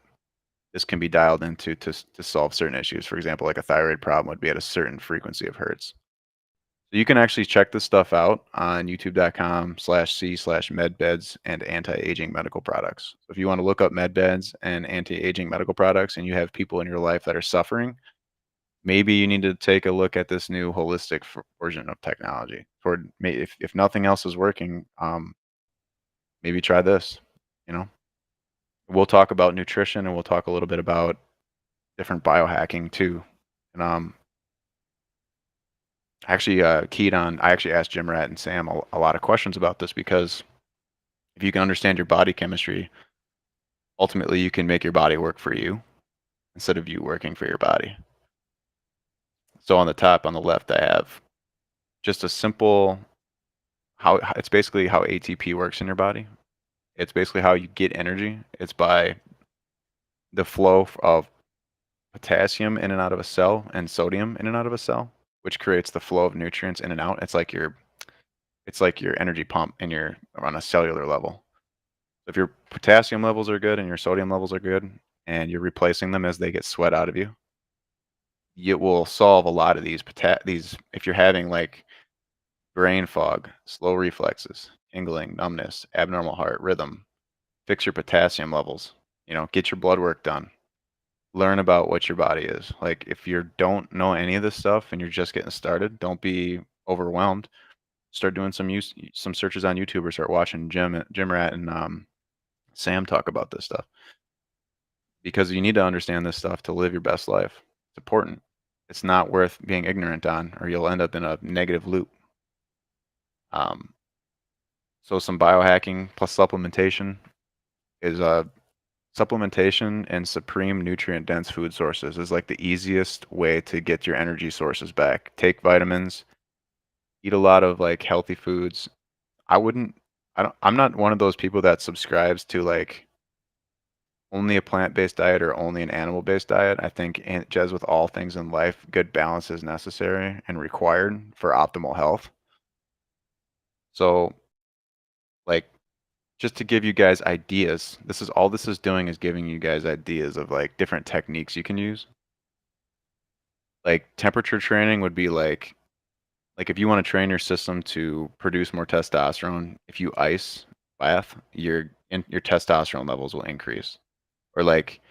this can be dialed into to solve certain issues. For example, like a thyroid problem would be at a certain frequency of hertz. So you can actually check this stuff out on youtube.com/c/medbeds and anti-aging medical products. So if you want to look up medbeds and anti-aging medical products and you have people in your life that are suffering, maybe you need to take a look at this new holistic version of technology. If nothing else is working, maybe try this. You know, we'll talk about nutrition and we'll talk a little bit about different biohacking too. And I actually asked GymRat and Sam a lot of questions about this, because if you can understand your body chemistry, ultimately you can make your body work for you instead of you working for your body. So on the top, on the left, I have just a simple it's basically how ATP works in your body. It's basically how you get energy. It's by the flow of potassium in and out of a cell and sodium in and out of a cell, which creates the flow of nutrients in and out. It's like your energy pump on a cellular level. So if your potassium levels are good and your sodium levels are good and you're replacing them as they get sweat out of you, it will solve a lot of these if you're having like brain fog, slow reflexes, tingling, numbness, abnormal heart rhythm. Fix your potassium levels, get your blood work done. Learn about what your body is. Like, if you don't know any of this stuff and you're just getting started, don't be overwhelmed. Start doing some searches on YouTube, or start watching GymRat and Sam talk about this stuff, because you need to understand this stuff to live your best life. It's important. It's not worth being ignorant on, or you'll end up in a negative loop. So some biohacking plus supplementation is supplementation and supreme nutrient dense food sources is like the easiest way to get your energy sources back. Take vitamins, eat a lot of like healthy foods. I'm not one of those people that subscribes to like only a plant-based diet or only an animal-based diet. I think, as with all things in life, good balance is necessary and required for optimal health. So, like, just to give you guys ideas, all this is doing is giving you guys ideas of like different techniques you can use. Like, temperature training would be like if you want to train your system to produce more testosterone, if you ice bath, your testosterone levels will increase. Or like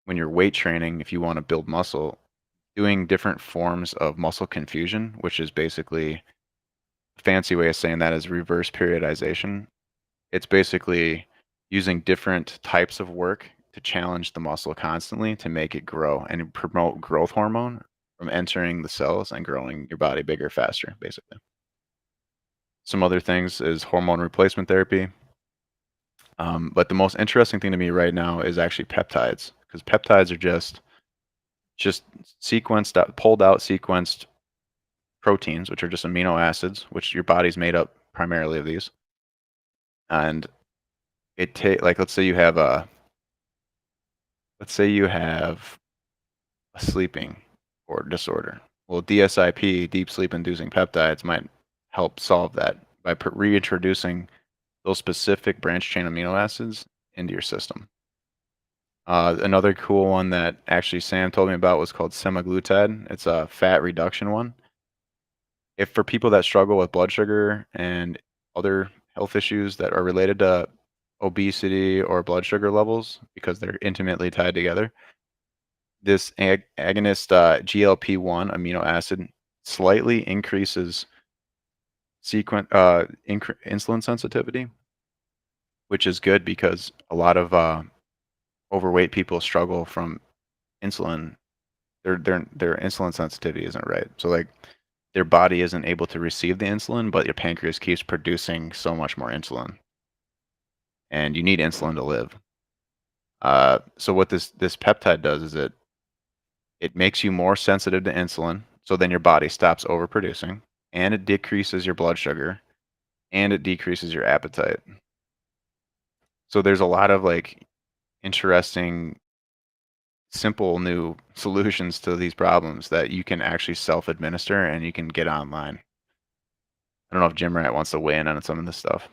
when you're weight training, if you want to build muscle, doing different forms of muscle confusion, which is basically a fancy way of saying that is reverse periodization. It's basically using different types of work to challenge the muscle constantly to make it grow and promote growth hormone from entering the cells and growing your body bigger, faster, basically. Some other things is hormone replacement therapy. But the most interesting thing to me right now is actually peptides, because peptides are just pulled out sequenced proteins, which are just amino acids, which your body's made up primarily of these. And let's say you have a sleeping or disorder. Well, DSIP, deep sleep inducing peptides, might help solve that by reintroducing those specific branch chain amino acids into your system. Another cool one that actually Sam told me about was called semaglutide. It's a fat reduction one. If for people that struggle with blood sugar and other health issues that are related to obesity or blood sugar levels, because they're intimately tied together, this agonist GLP-1 amino acid slightly increases insulin sensitivity, which is good because a lot of overweight people struggle from insulin. Their insulin sensitivity isn't right. So like their body isn't able to receive the insulin, but your pancreas keeps producing so much more insulin. And you need insulin to live. So what this peptide does is it makes you more sensitive to insulin, so then your body stops overproducing, and it decreases your blood sugar, and it decreases your appetite. So there's a lot of like interesting, simple new solutions to these problems that you can actually self-administer and you can get online. I don't know if GymRat wants to weigh in on some of this stuff.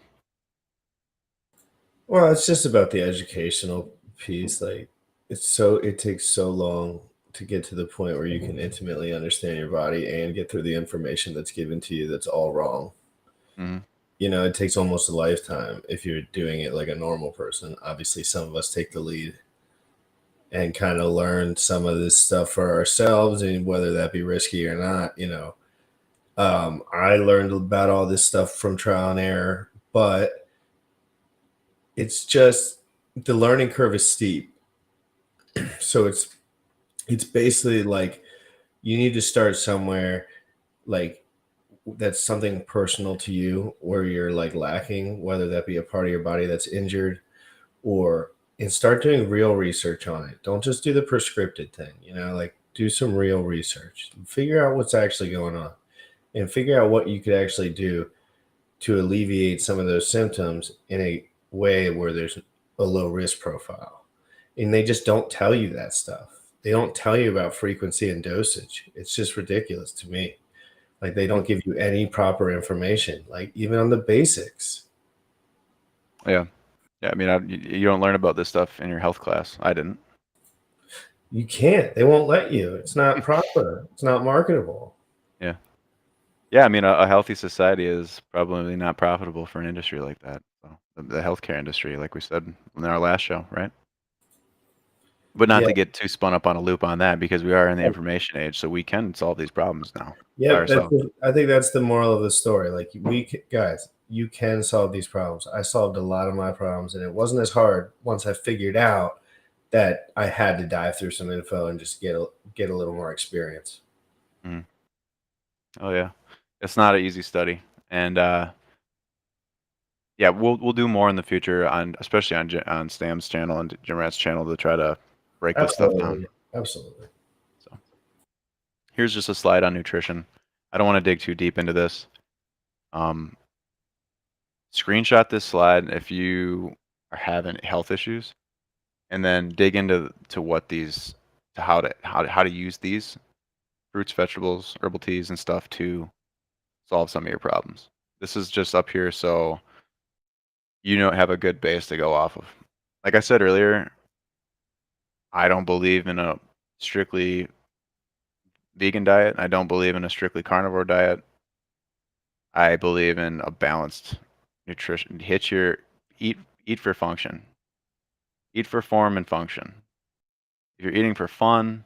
Well, it's just about the educational piece. Like it takes so long to get to the point where you can intimately understand your body and get through the information that's given to you that's all wrong. Mhm. You know, it takes almost a lifetime if you're doing it like a normal person. Obviously, some of us take the lead and kind of learn some of this stuff for ourselves, and whether that be risky or not, you know. I learned about all this stuff from trial and error, but it's just the learning curve is steep. So it's basically like you need to start somewhere, like that's something personal to you where you're like lacking, whether that be a part of your body that's injured, or and start doing real research on it. Don't just do the prescripted thing, you know, like do some real research. Figure out what's actually going on and figure out what you could actually do to alleviate some of those symptoms in a way where there's a low risk profile. And they just don't tell you that stuff. They don't tell you about frequency and dosage. It's just ridiculous to me. Like they don't give you any proper information, like even on the basics. Yeah. Yeah, I mean, you don't learn about this stuff in your health class. I didn't. You can't. They won't let you. It's not proper. It's not marketable. Yeah. Yeah, I mean, a healthy society is probably not profitable for an industry like that. So the healthcare industry, like we said in our last show, right? But not Yeah. to get too spun up on a loop on that, because we are in the information age, so we can solve these problems now by Yep. ourselves. I think that's the moral of the story. Like guys, you can solve these problems. I solved a lot of my problems, and it wasn't as hard once I figured out that I had to dive through some info and just get a little more experience. Mhm. Oh yeah, it's not an easy study, and yeah, we'll do more in the future on, especially on Stam's channel and GymRat's channel, to try to break this stuff down. Absolutely. Absolutely. So here's just a slide on nutrition. I don't want to dig too deep into this. Screenshot this slide if you are having health issues, and then dig into what these, to how to use these fruits, vegetables, herbal teas, and stuff to solve some of your problems. This is just up here so you know, have a good base to go off of. Like I said earlier, I don't believe in a strictly vegan diet. I don't believe in a strictly carnivore diet. I believe in a balanced nutrition. Eat for function. Eat for form and function. If you're eating for fun,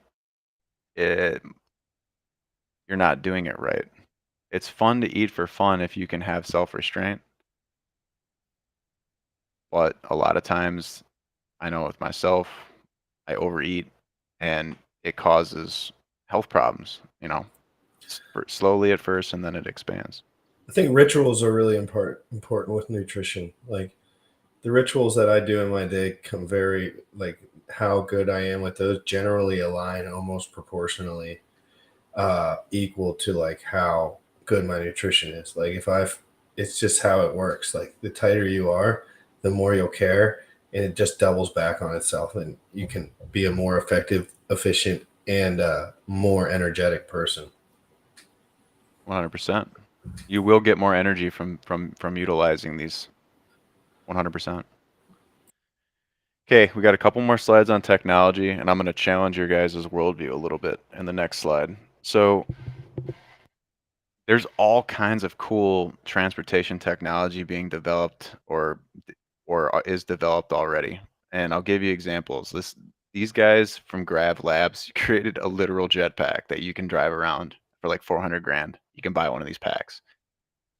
it, you're not doing it right. It's fun to eat for fun if you can have self-restraint. But a lot of times, I know with myself, I overeat and it causes health problems, you know, slowly at first and then it expands. I think rituals are really important with nutrition. Like the rituals that I do in my day come very like how good I am with those generally align almost proportionally equal to like how good my nutrition is. Like it's just how it works. Like the tighter you are, the more you'll care, and it just doubles back on itself, and you can be a more effective, efficient, and more energetic person. 100%. You will get more energy from utilizing these. 100%. Okay, we got a couple more slides on technology, and I'm going to challenge your guys' worldview a little bit in the next slide. So there's all kinds of cool transportation technology being developed or is developed already. And I'll give you examples. These guys from Grav Labs created a literal jetpack that you can drive around for like 400 grand. You can buy one of these packs.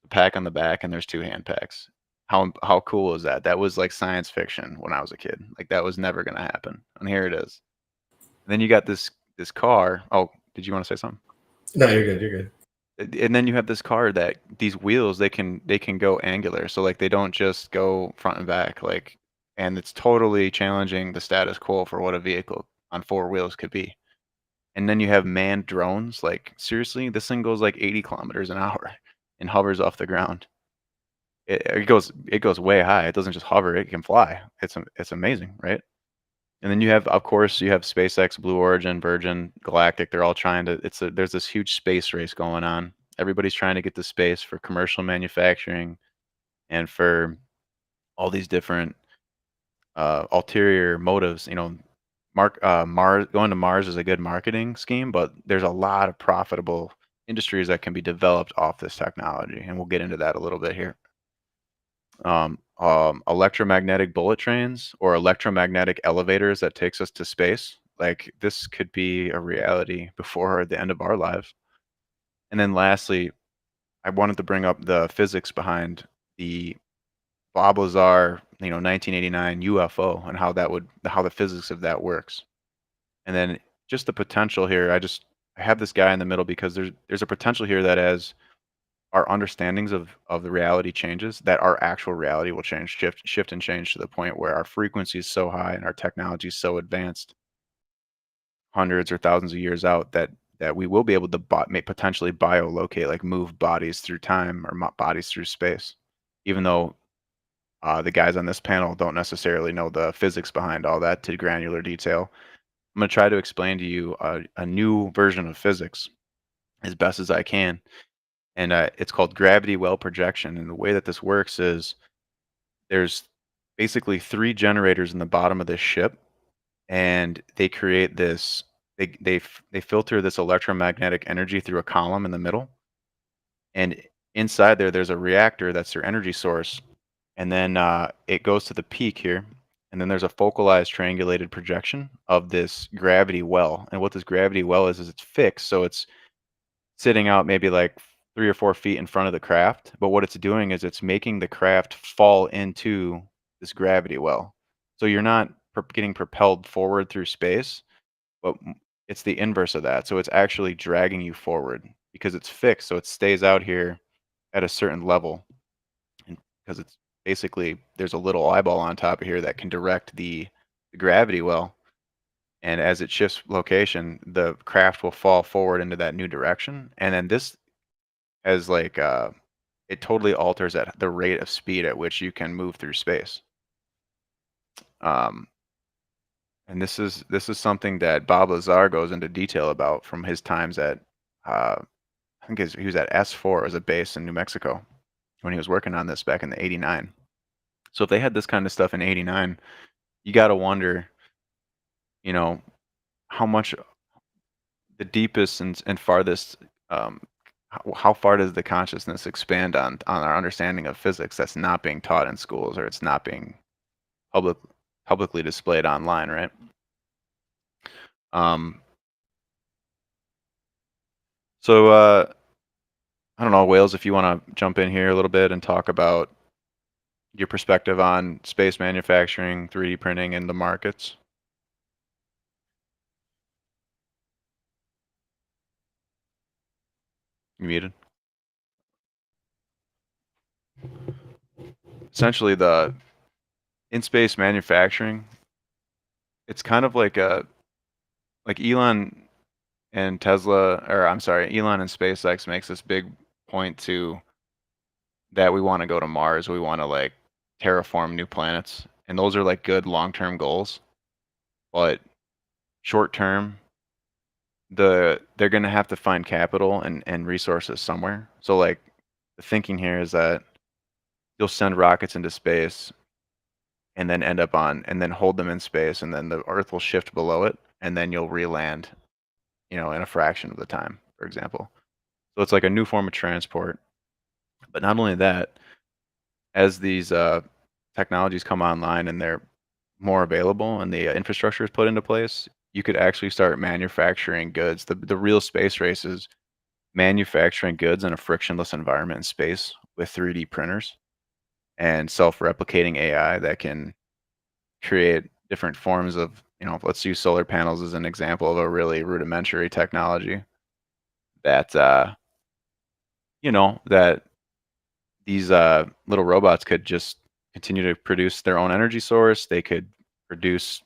The pack on the back, and there's two hand packs. How cool is that? That was like science fiction when I was a kid. Like that was never gonna happen. And here it is. And then you got this car. Oh, did you want to say something? No, you're good. You're good. And then you have this car that these wheels, they can go angular, so like they don't just go front and back. Like and it's totally challenging the status quo for what a vehicle on 4 wheels could be. And then you have manned drones. Like, seriously, this thing goes like 80 kilometers an hour and hovers off the ground. It goes way high. It doesn't just hover; it can fly. It's amazing, right? And then you have, of course, you have SpaceX, Blue Origin, Virgin Galactic. They're all trying to. There's this huge space race going on. Everybody's trying to get to space for commercial manufacturing and for all these different ulterior motives. Mars, going to Mars is a good marketing scheme, but there's a lot of profitable industries that can be developed off this technology, and we'll get into that a little bit here. Electromagnetic bullet trains or electromagnetic elevators that takes us to space. Like, this could be a reality before the end of our lives. And then lastly, I wanted to bring up the physics behind the Bob Lazar, 1989 UFO and how the physics of that works. And then just the potential here, I have this guy in the middle because there's a potential here that as our understandings of the reality changes, that our actual reality will shift and change to the point where our frequency is so high and our technology is so advanced, hundreds or thousands of years out, that we will be able to potentially biolocate, like move bodies through time or bodies through space, even though the guys on this panel don't necessarily know the physics behind all that to granular detail. I'm going to try to explain to you a new version of physics as best as I can. And it's called gravity well projection. And the way that this works is there's basically 3 generators in the bottom of this ship, and they create this. They filter this electromagnetic energy through a column in the middle, and inside there's a reactor that's their energy source, and then it goes to the peak here, and then there's a focalized triangulated projection of this gravity well. And what this gravity well is it's fixed, so it's sitting out maybe like 3 or 4 feet in front of the craft, but what it's doing is it's making the craft fall into this gravity well. So you're not getting propelled forward through space, but it's the inverse of that. So it's actually dragging you forward because it's fixed, so it stays out here at a certain level. And because it's basically, there's a little eyeball on top of here that can direct the gravity well. And as it shifts location, the craft will fall forward into that new direction. And then this has it totally alters at the rate of speed at which you can move through space. And this is something that Bob Lazar goes into detail about from his times at I think he was at S4 as a base in New Mexico when he was working on this back in the '89. So if they had this kind of stuff in '89, you got to wonder, how much the deepest and farthest, how far does the consciousness expand on our understanding of physics that's not being taught in schools, or it's not being publicly displayed online, right? So I don't know, Wales, if you want to jump in here a little bit and talk about your perspective on space manufacturing, 3D printing, and the markets. You muted. Essentially, the in-space manufacturing, it's kind of like Elon and Tesla, or I'm sorry, Elon and SpaceX makes this big point to that we want to go to Mars, we want to terraform new planets, and those are good long-term goals. But short-term, they're going to have to find capital and resources somewhere. So the thinking here is that you'll send rockets into space and then and then hold them in space, and then the Earth will shift below it, and then you'll re-land, in a fraction of the time, for example. So it's like a new form of transport. But not only that, as these technologies come online and they're more available and the infrastructure is put into place, you could actually start manufacturing goods. The real space race is manufacturing goods in a frictionless environment in space with 3D printers and self-replicating AI that can create different forms of, let's use solar panels as an example of a really rudimentary technology that, that these little robots could continue to produce their own energy source. They could produce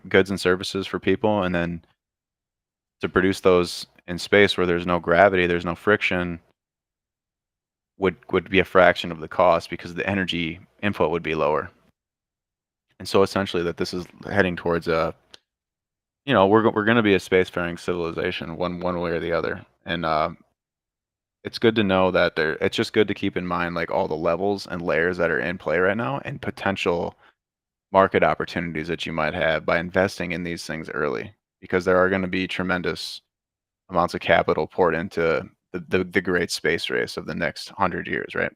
goods and services for people, and then to produce those in space where there's no gravity, there's no friction, would be a fraction of the cost because the energy input would be lower. And so essentially that this is heading towards a, we're going to be a spacefaring civilization one way or the other. And it's good to know that it's just good to keep in mind like all the levels and layers that are in play right now and potential market opportunities that you might have by investing in these things early, because there are going to be tremendous amounts of capital poured into the great space race of the next 100 years, right?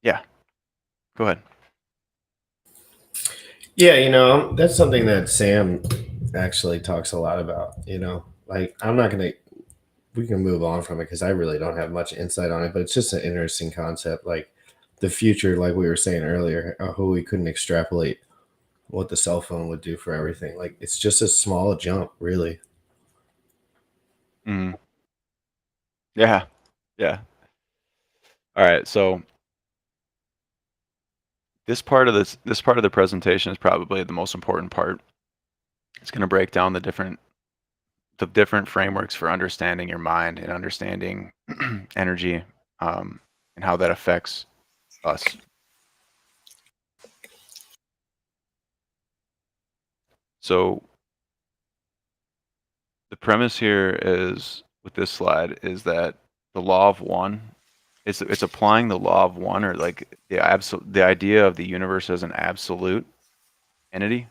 Yeah, go ahead. Yeah, that's something that Sam actually talks a lot about. Like I'm not gonna. We can move on from it because I really don't have much insight on it, but it's just an interesting concept. Like the future, like we were saying earlier, how we couldn't extrapolate what the cell phone would do for everything. Like it's just a small jump, really. Mm. Yeah. All right, so this part of the presentation is probably the most important part. It's going to break down the different frameworks for understanding your mind and understanding energy, and how that affects us. So the premise here is with this slide is that the law of one, it's applying the law of one, or like the idea of the universe as an absolute entity,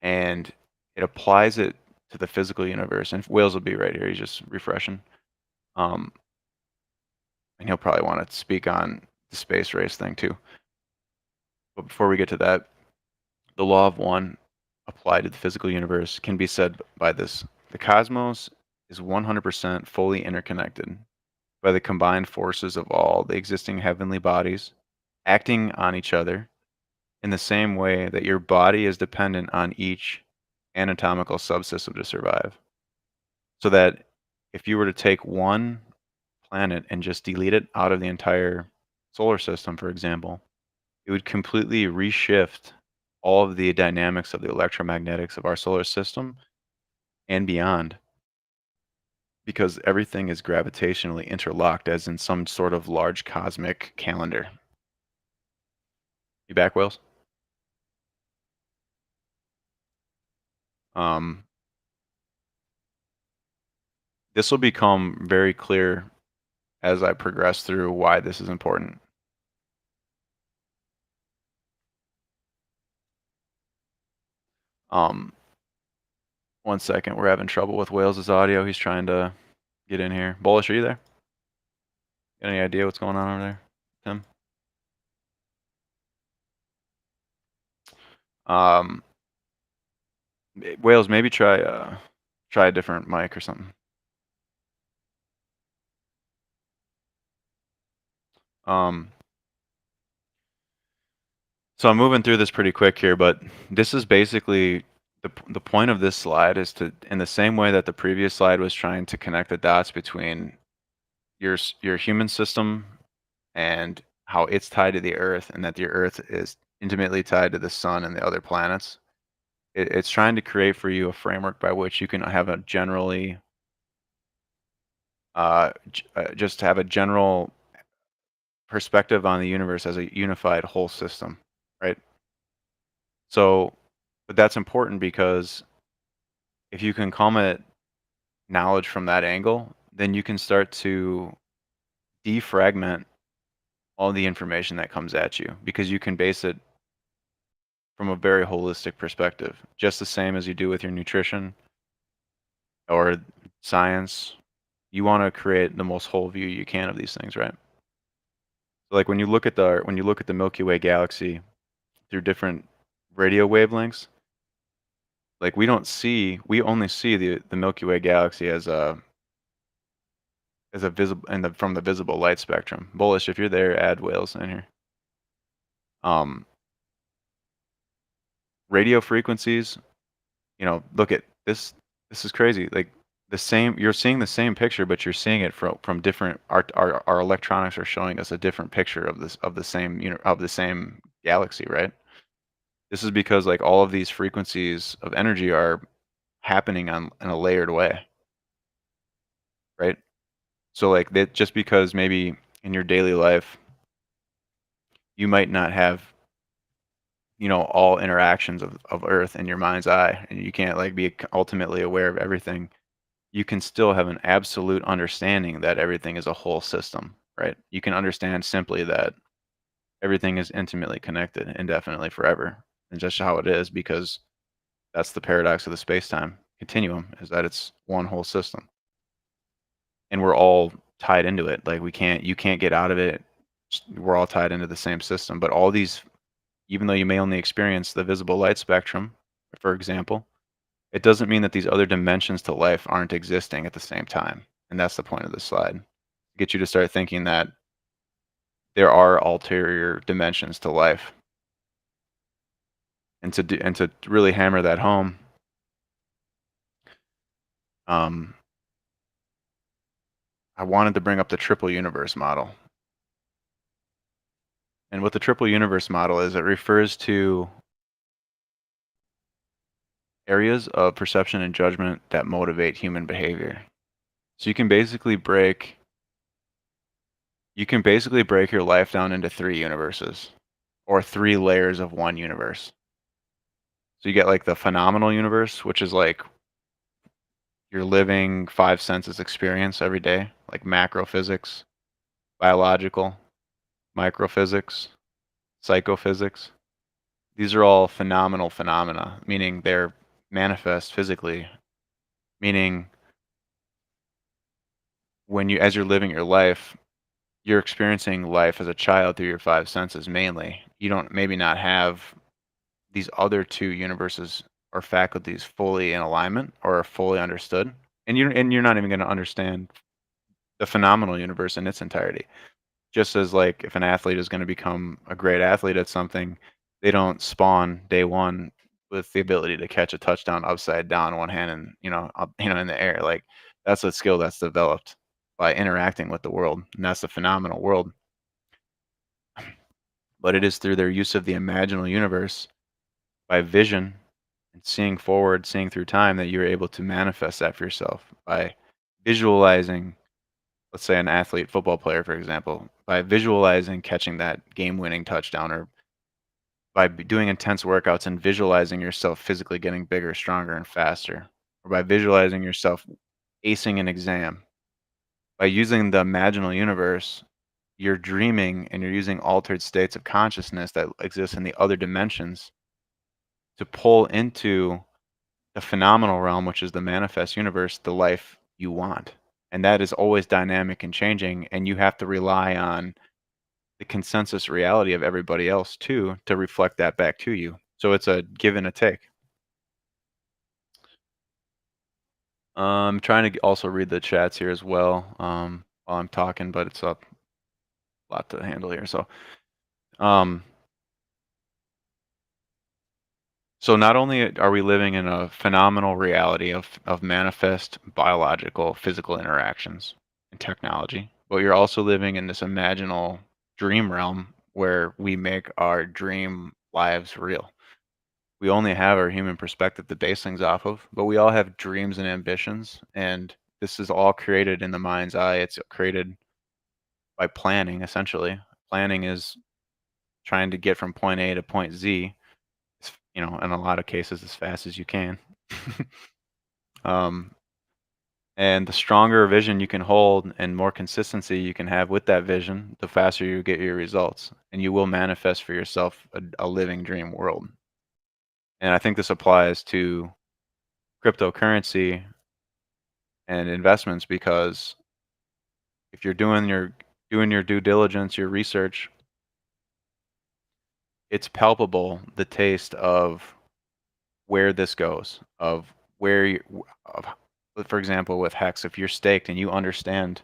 and it applies it to the physical universe. And Wales will be right here. He's just refreshing. And he'll probably want to speak on the space race thing too. But before we get to that, the law of one applied to the physical universe can be said by this: the cosmos is 100% fully interconnected by the combined forces of all the existing heavenly bodies acting on each other in the same way that your body is dependent on each anatomical subsystem to survive. So that if you were to take one planet and just delete it out of the entire solar system, for example, it would completely reshift all of the dynamics of the electromagnetics of our solar system and beyond, because everything is gravitationally interlocked as in some sort of large cosmic calendar. You back, Wales? This will become very clear as I progress through why this is important. One second, we're having trouble with Wales' audio. He's trying to get in here. Bullish, are you there? Got any idea what's going on over there, Tim? Wales, maybe try a different mic or something. So I'm moving through this pretty quick here, but this is basically the point of this slide is to, in the same way that the previous slide was trying to connect the dots between your human system and how it's tied to the Earth, and that the Earth is intimately tied to the sun and the other planets. It's trying to create for you a framework by which you can have a generally just have a general perspective on the universe as a unified whole system, right? So, but that's important because if you can come at knowledge from that angle, then you can start to defragment all the information that comes at you, because you can base it from a very holistic perspective, just the same as you do with your nutrition or science. You want to create the most whole view you can of these things, right? So like when you look at the Milky Way galaxy through different radio wavelengths, like we only see the Milky Way galaxy as a visible from the visible light spectrum. Bullish, if you're there, add Wales in here. Radio frequencies, look at this. This is crazy. Like you're seeing the same picture, but you're seeing it from different. Our electronics are showing us a different picture of the same galaxy, right? This is because like all of these frequencies of energy are happening in a layered way, right? So like that, just because maybe in your daily life you might not have all interactions of Earth in your mind's eye, and you can't like be ultimately aware of everything. You can still have an absolute understanding that everything is a whole system, right? You can understand simply that everything is intimately connected indefinitely forever, and just how it is, because that's the paradox of the space-time continuum, is that it's one whole system, and we're all tied into it. Like you can't get out of it. We're all tied into the same system. But all these, even though you may only experience the visible light spectrum, for example, it doesn't mean that these other dimensions to life aren't existing at the same time. And that's the point of this slide. To get you to start thinking that there are ulterior dimensions to life. And to really hammer that home, I wanted to bring up the triple universe model. And what the triple universe model is, it refers to areas of perception and judgment that motivate human behavior. So you can basically break your life down into 3 universes, or 3 layers of one universe. So you get like the phenomenal universe, which is like your living 5 senses experience every day, like macro physics, biological, microphysics, psychophysics. These are all phenomenal phenomena, meaning they're manifest physically, meaning as you're living your life, you're experiencing life as a child through your 5 senses mainly. You don't maybe not have these other 2 universes or faculties fully in alignment or fully understood. And you're not even going to understand the phenomenal universe in its entirety. Just as like if an athlete is going to become a great athlete at something, they don't spawn day one with the ability to catch a touchdown upside down one hand and in the air. Like that's a skill that's developed by interacting with the world, and that's the phenomenal world. But it is through their use of the imaginal universe by vision and seeing forward, seeing through time, that you're able to manifest that for yourself by visualizing, let's say an athlete, football player, for example, by visualizing catching that game-winning touchdown, or by doing intense workouts and visualizing yourself physically getting bigger, stronger, and faster, or by visualizing yourself acing an exam. By using the imaginal universe, you're dreaming and you're using altered states of consciousness that exist in the other dimensions to pull into the phenomenal realm, which is the manifest universe, the life you want. And that is always dynamic and changing, and you have to rely on the consensus reality of everybody else too to reflect that back to you. So it's a give and a take. I'm trying to also read the chats here as well while I'm talking, but it's a lot to handle here. So not only are we living in a phenomenal reality of manifest biological, physical interactions and technology, but you're also living in this imaginal dream realm where we make our dream lives real. We only have our human perspective to base things off of, but we all have dreams and ambitions, and this is all created in the mind's eye. It's created by planning, essentially. Planning is trying to get from point A to point Z, in a lot of cases as fast as you can. And the stronger vision you can hold and more consistency you can have with that vision, the faster you get your results, and you will manifest for yourself a living dream world. And I think this applies to cryptocurrency and investments, because if you're doing your due diligence, your research, it's palpable, the taste of where this goes, of where for example, with Hex, if you're staked and you understand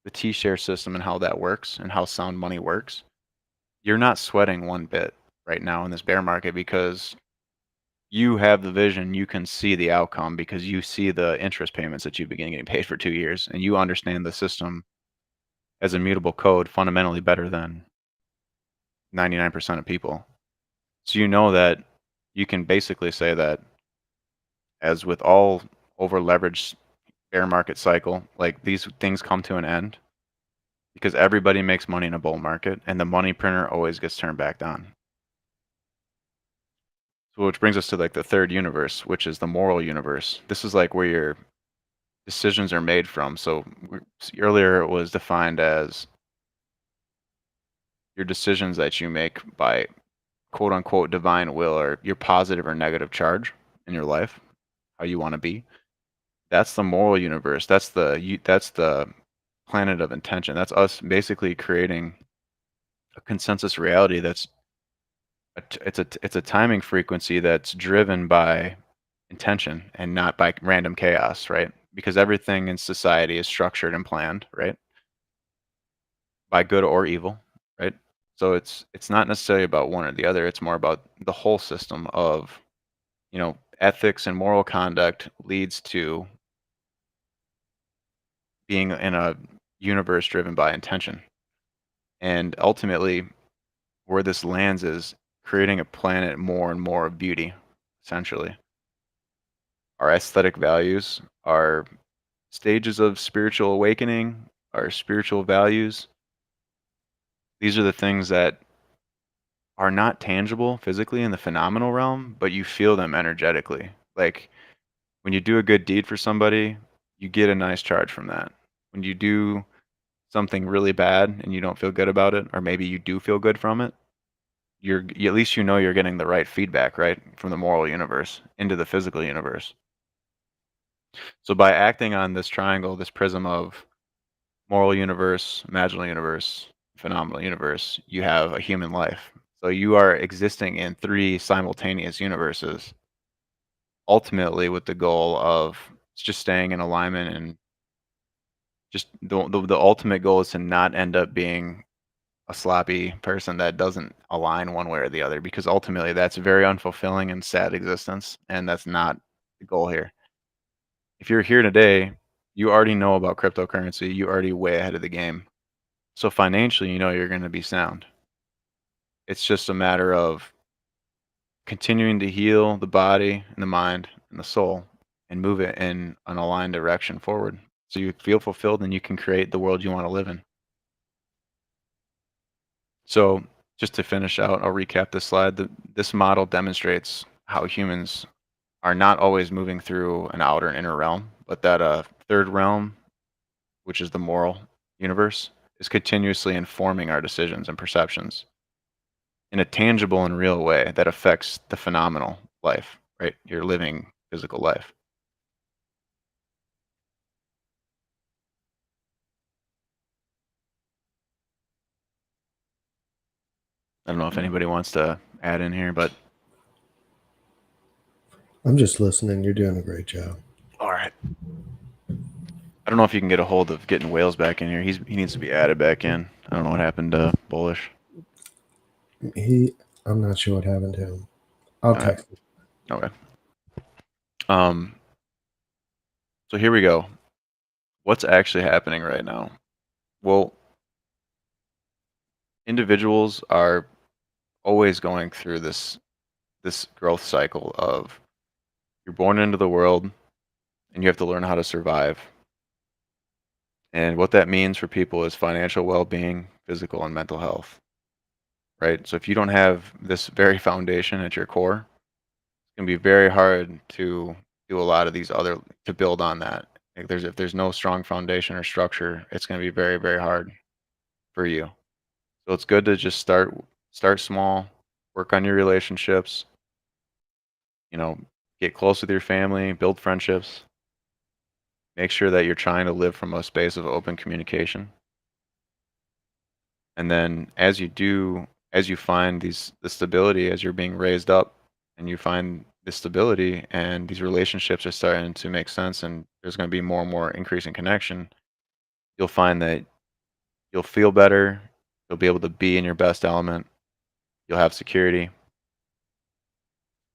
the T-share system and how that works and how sound money works, you're not sweating one bit right now in this bear market, because you have the vision, you can see the outcome because you see the interest payments that you've been getting paid for 2 years, and you understand the system as immutable code fundamentally better than 99% of people. So you know that you can basically say that, as with all over leveraged bear market cycle, like, these things come to an end because everybody makes money in a bull market, and the money printer always gets turned back on. So which brings us to, like, the third universe, which is the moral universe. This is like where your decisions are made from. So earlier it was defined as your decisions that you make by quote unquote divine will, or your positive or negative charge in your life, how you want to be. That's the moral universe. That's the planet of intention. That's us basically creating a consensus reality that's it's a timing frequency that's driven by intention and not by random chaos, right? Because everything in society is structured and planned, right? By good or evil, right? So it's not necessarily about one or the other. It's more about the whole system of, ethics and moral conduct leads to being in a universe driven by intention. And ultimately, where this lands is creating a planet more and more of beauty, essentially. Our aesthetic values, our stages of spiritual awakening, our spiritual values, these are the things that are not tangible physically in the phenomenal realm, but you feel them energetically. Like, when you do a good deed for somebody, you get a nice charge from that. When you do something really bad and you don't feel good about it, or maybe you do feel good from it, at least you're getting the right feedback, right, from the moral universe into the physical universe. So by acting on this triangle, this prism of moral universe, imaginal universe, phenomenal universe, you have a human life. So you are existing in 3 simultaneous universes, ultimately with the goal of just staying in alignment, and just the ultimate goal is to not end up being a sloppy person that doesn't align one way or the other, because ultimately that's a very unfulfilling and sad existence, and that's not the goal here. If you're here today, you already know about cryptocurrency, you're already way ahead of the game. So financially, you're going to be sound. It's just a matter of continuing to heal the body and the mind and the soul and move it in an aligned direction forward, so you feel fulfilled and you can create the world you want to live in. So just to finish out, I'll recap this slide. This model demonstrates how humans are not always moving through an outer and inner realm, but that a third realm, which is the moral universe, is continuously informing our decisions and perceptions in a tangible and real way that affects the phenomenal life, right? Your living physical life. I don't know if anybody wants to add in here, but I'm just listening. You're doing a great job. all right. I don't know if you can get a hold of getting Wales back in here. He needs to be added back in. I don't know what happened to Bullish. I'm not sure what happened to him. I'll All right. text him. Okay. So here we go. What's actually happening right now? Well, individuals are always going through this growth cycle of, you're born into the world and you have to learn how to survive. And what that means for people is financial well-being, physical and mental health. Right? So if you don't have this very foundation at your core, it's going to be very hard to do a lot of these other, to build on that. Like, if there's no strong foundation or structure, it's going to be very, very hard for you. So it's good to just start small, work on your relationships, get close with your family, build friendships. Make sure that you're trying to live from a space of open communication. And then as you find the stability, as you're being raised up and you find the stability and these relationships are starting to make sense and there's going to be more and more increasing connection, you'll find that you'll feel better, you'll be able to be in your best element, you'll have security,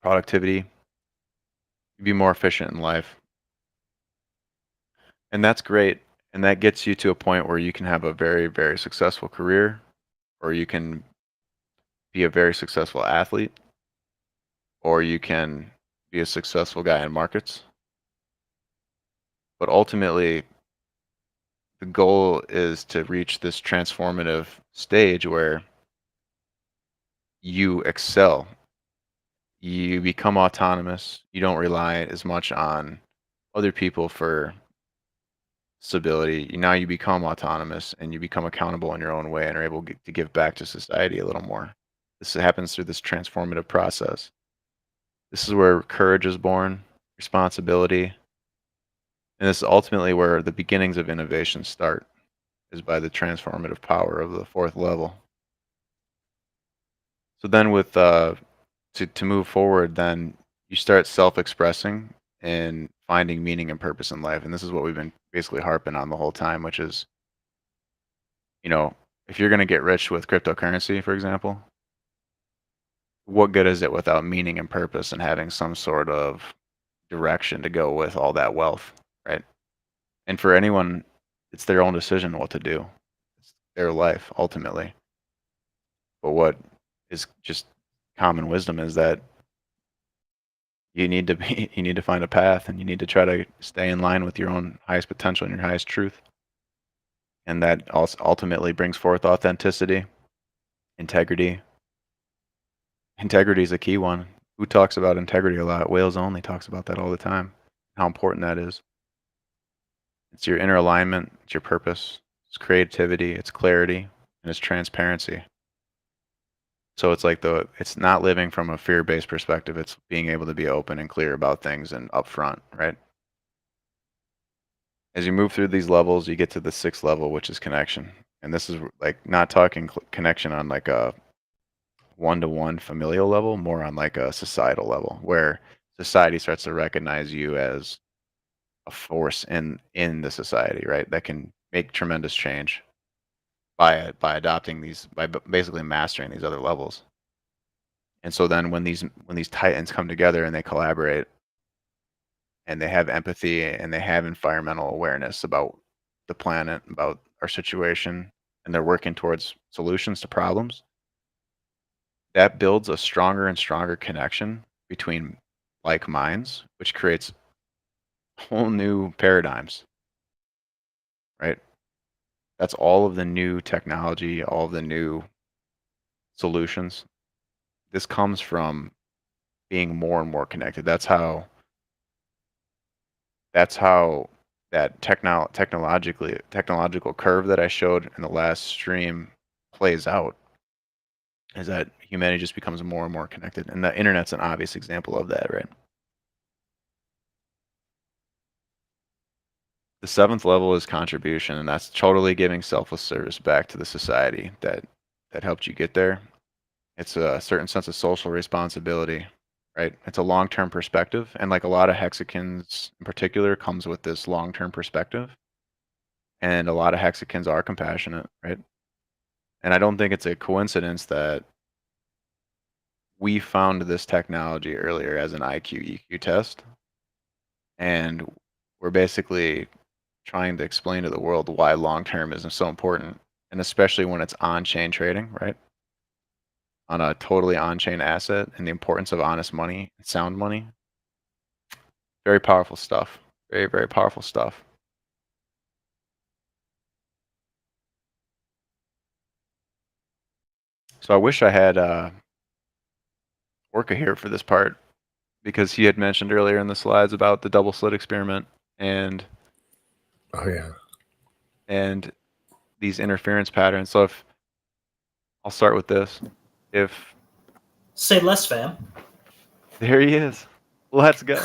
productivity, You be more efficient in life. And that's great. And that gets you to a point where you can have a very, very successful career, or you can be a very successful athlete, or you can be a successful guy in markets. But ultimately, the goal is to reach this transformative stage where you excel. You become autonomous. You don't rely as much on other people for stability. Now you become autonomous and you become accountable in your own way and are able to give back to society a little more. This happens through this transformative process. This is where courage is born, responsibility, and this is ultimately where the beginnings of innovation start, is by the transformative power of the fourth level. So then with to move forward, then you start self-expressing and finding meaning and purpose in life. And this is what we've been basically harping on the whole time, which is, if you're going to get rich with cryptocurrency, for example, what good is it without meaning and purpose and having some sort of direction to go with all that wealth, right? And for anyone, it's their own decision what to do. It's their life ultimately. But what is just common wisdom is that you need to find a path, and you need to try to stay in line with your own highest potential and your highest truth. And that also ultimately brings forth authenticity, integrity. Integrity is a key one. Who talks about integrity a lot? Whales Only talks about that all the time, how important that is. It's your inner alignment, it's your purpose, it's creativity, it's clarity, and it's transparency. So it's like it's not living from a fear-based perspective. It's being able to be open and clear about things and upfront, right? As you move through these levels, you get to the sixth level, which is connection. And this is like not talking connection on like a one-to-one familial level, more on like a societal level, where society starts to recognize you as a force in the society, right? That can make tremendous change by adopting these, by basically mastering these other levels. And so then when these titans come together and they collaborate and they have empathy and they have environmental awareness about the planet, about our situation, and they're working towards solutions to problems, that builds a stronger and stronger connection between like minds, which creates whole new paradigms, right? That's all of the new technology, all of the new solutions. This comes from being more and more connected. That's how that technological curve that I showed in the last stream plays out, is that humanity just becomes more and more connected. And the internet's an obvious example of that, right? The seventh level is contribution, and that's totally giving selfless service back to the society that helped you get there. It's a certain sense of social responsibility, right? It's a long-term perspective, and like a lot of hexagons in particular comes with this long-term perspective. And a lot of hexagons are compassionate, right? And I don't think it's a coincidence that we found this technology earlier as an IQ EQ test, and we're basically trying to explain to the world why long-term is so important, and especially when it's on-chain trading, right? On a totally on-chain asset, and the importance of honest money, sound money. Very powerful stuff. Very, very powerful stuff. So I wish I had Orca here for this part, because he had mentioned earlier in the slides about the double slit experiment and Oh yeah. and these interference patterns. So if I'll start with this. If Say less, fam. there he is. Let's go.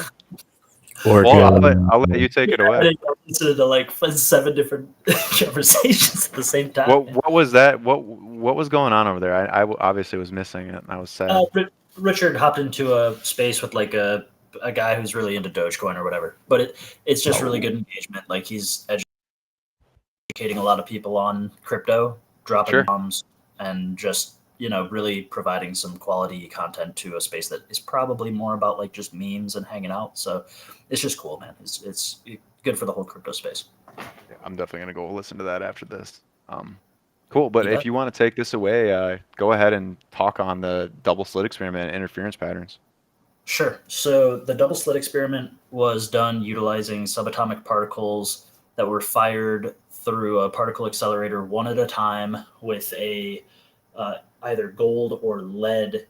Orca. Well, I'll let you take it I away. didn't listen to like 7 different conversations at the same time. What was that? What was going on over there? I obviously was missing it, and I was sad. Richard hopped into a space with like a guy who's really into Dogecoin or whatever, but it's just really good engagement. Like he's educating a lot of people on crypto, dropping Sure. bombs, and just really providing some quality content to a space that is probably more about like just memes and hanging out. So it's just cool, man. It's good for the whole crypto space. Yeah, I'm definitely gonna go listen to that after this. Cool. But You if bet. you want to take this away, go ahead and talk on the double slit experiment and interference patterns. Sure. So the double slit experiment was done utilizing subatomic particles that were fired through a particle accelerator one at a time with a either gold or lead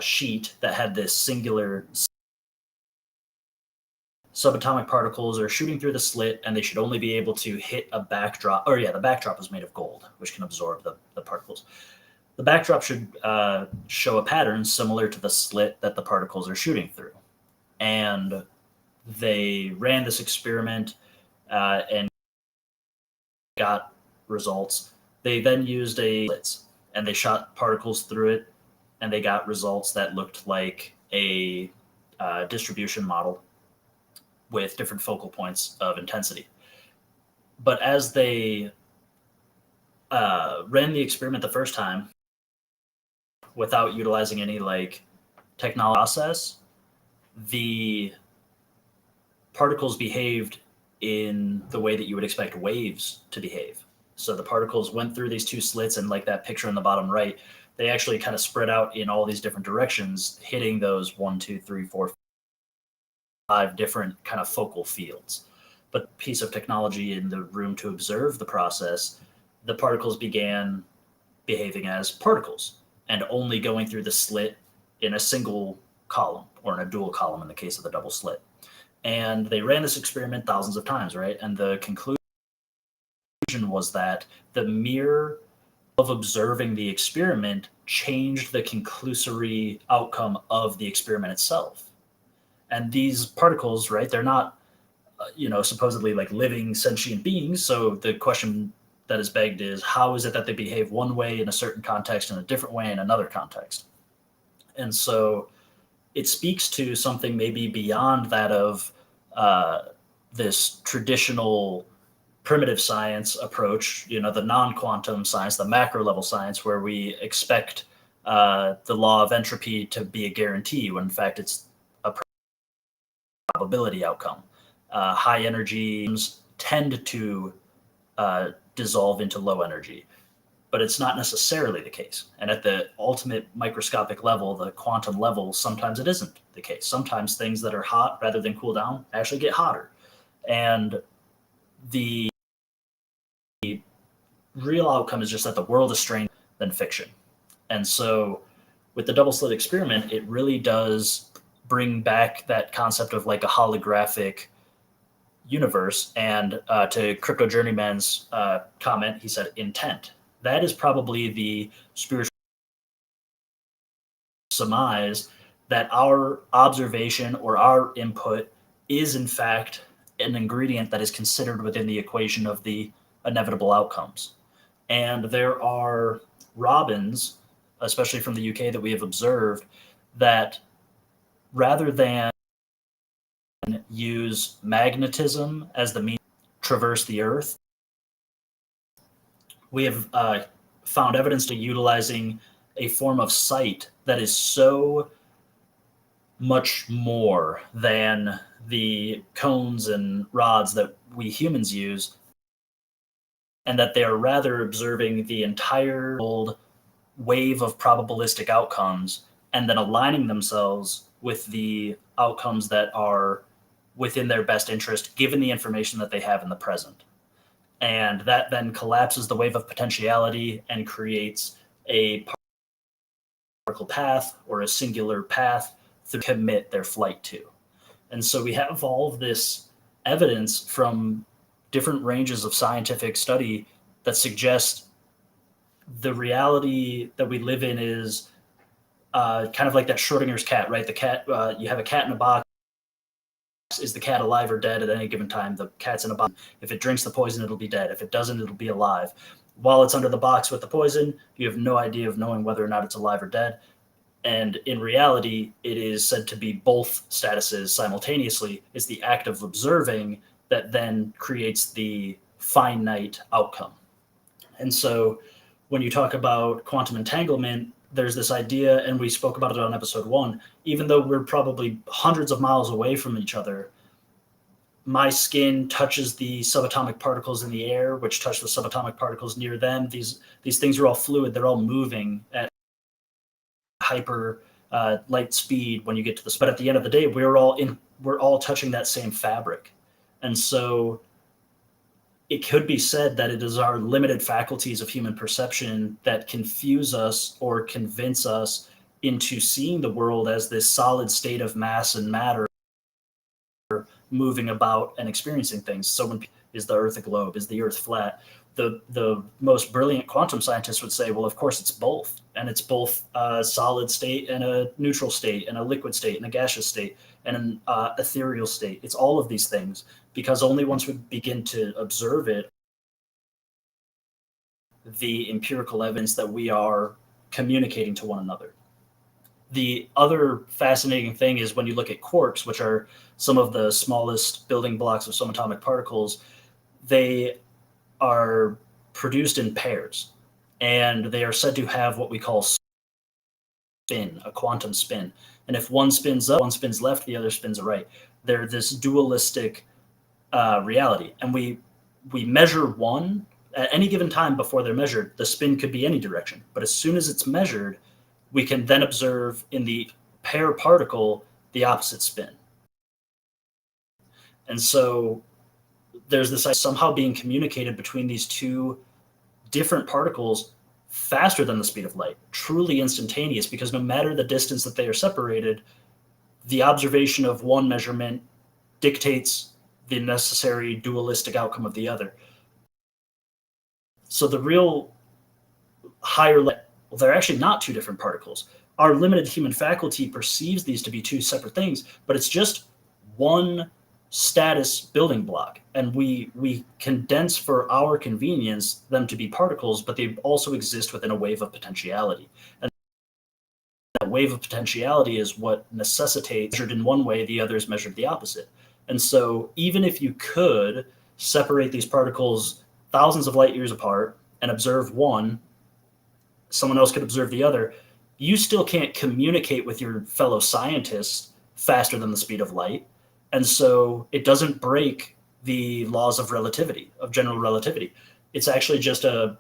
sheet that had this singular subatomic particles are shooting through the slit, and they should only be able to hit a backdrop. Or yeah, the backdrop is made of gold, which can absorb the particles. The backdrop should show a pattern similar to the slit that the particles are shooting through. And they ran this experiment and got results. They then used and they shot particles through it, and they got results that looked like a distribution model with different focal points of intensity. But as they ran the experiment the first time without utilizing any like technology process, the particles behaved in the way that you would expect waves to behave. So the particles went through these two slits, and like that picture in the bottom right, they actually kind of spread out in all these different directions, hitting those 1, 2, 3, 4, 5 different kind of focal fields. But piece of technology in the room to observe the process, the particles began behaving as particles and only going through the slit in a single column, or in a dual column in the case of the double slit. And they ran this experiment thousands of times, right? And the conclusion was that the mere of observing the experiment changed the conclusory outcome of the experiment itself. And these particles, right, they're not, supposedly like living sentient beings. So the question that is begged is, how is it that they behave one way in a certain context and a different way in another context? And so it speaks to something maybe beyond that of this traditional primitive science approach, the non-quantum science, the macro level science, where we expect the law of entropy to be a guarantee, when in fact it's a probability outcome. High energies tend to dissolve into low energy, but it's not necessarily the case. And at the ultimate microscopic level, the quantum level, sometimes it isn't the case. Sometimes things that are hot rather than cool down actually get hotter. And the real outcome is just that the world is stranger than fiction. And so with the double slit experiment, it really does bring back that concept of like a holographic universe. And to Crypto Journeyman's comment, he said intent. That is probably the spiritual surmise that our observation or our input is in fact an ingredient that is considered within the equation of the inevitable outcomes. And there are robins, especially from the UK, that we have observed that rather than use magnetism as the means to traverse the earth, we have found evidence to utilizing a form of sight that is so much more than the cones and rods that we humans use, and that they are rather observing the entire old wave of probabilistic outcomes and then aligning themselves with the outcomes that are within their best interest given the information that they have in the present. And that then collapses the wave of potentiality and creates a particle path or a singular path to commit their flight to. And so we have all of this evidence from different ranges of scientific study that suggest the reality that we live in is kind of like that Schrodinger's cat, right? The cat, you have a cat in a box. Is the cat alive or dead at any given time? The cat's in a box. If it drinks the poison, it'll be dead. If it doesn't, it'll be alive. While it's under the box with the poison, you have no idea of knowing whether or not it's alive or dead. And in reality, it is said to be both statuses simultaneously. It's the act of observing that then creates the finite outcome. And so when you talk about quantum entanglement, there's this idea, and we spoke about it on episode 1, even though we're probably hundreds of miles away from each other, my skin touches the subatomic particles in the air, which touch the subatomic particles near them. These things are all fluid. They're all moving at hyper light speed when you get to the. But at the end of the day, we're all touching that same fabric, and so it could be said that it is our limited faculties of human perception that confuse us or convince us into seeing the world as this solid state of mass and matter moving about and experiencing things. So when is the Earth a globe? Is the Earth flat? The most brilliant quantum scientists would say, well, of course it's both, and it's both a solid state and a neutral state and a liquid state and a gaseous state and an ethereal state. It's all of these things, because only once we begin to observe it, the empirical evidence that we are communicating to one another. The other fascinating thing is when you look at quarks, which are some of the smallest building blocks of subatomic particles, they are produced in pairs, and they are said to have what we call spin, a quantum spin. And if one spins up, one spins left, the other spins right. They're this dualistic reality, and we measure one at any given time. Before they're measured, the spin could be any direction, but as soon as it's measured, we can then observe in the pair particle the opposite spin. And so there's this somehow being communicated between these two different particles faster than the speed of light, truly instantaneous, because no matter the distance that they are separated, the observation of one measurement dictates the necessary dualistic outcome of the other. So the real higher level, well, they're actually not two different particles. Our limited human faculty perceives these to be two separate things, but it's just one status building block. And we condense for our convenience them to be particles, but they also exist within a wave of potentiality. And that wave of potentiality is what necessitates, measured in one way, the other is measured the opposite. And so even if you could separate these particles thousands of light years apart and observe one, someone else could observe the other, you still can't communicate with your fellow scientists faster than the speed of light. And so it doesn't break the laws of relativity, of general relativity. It's actually just a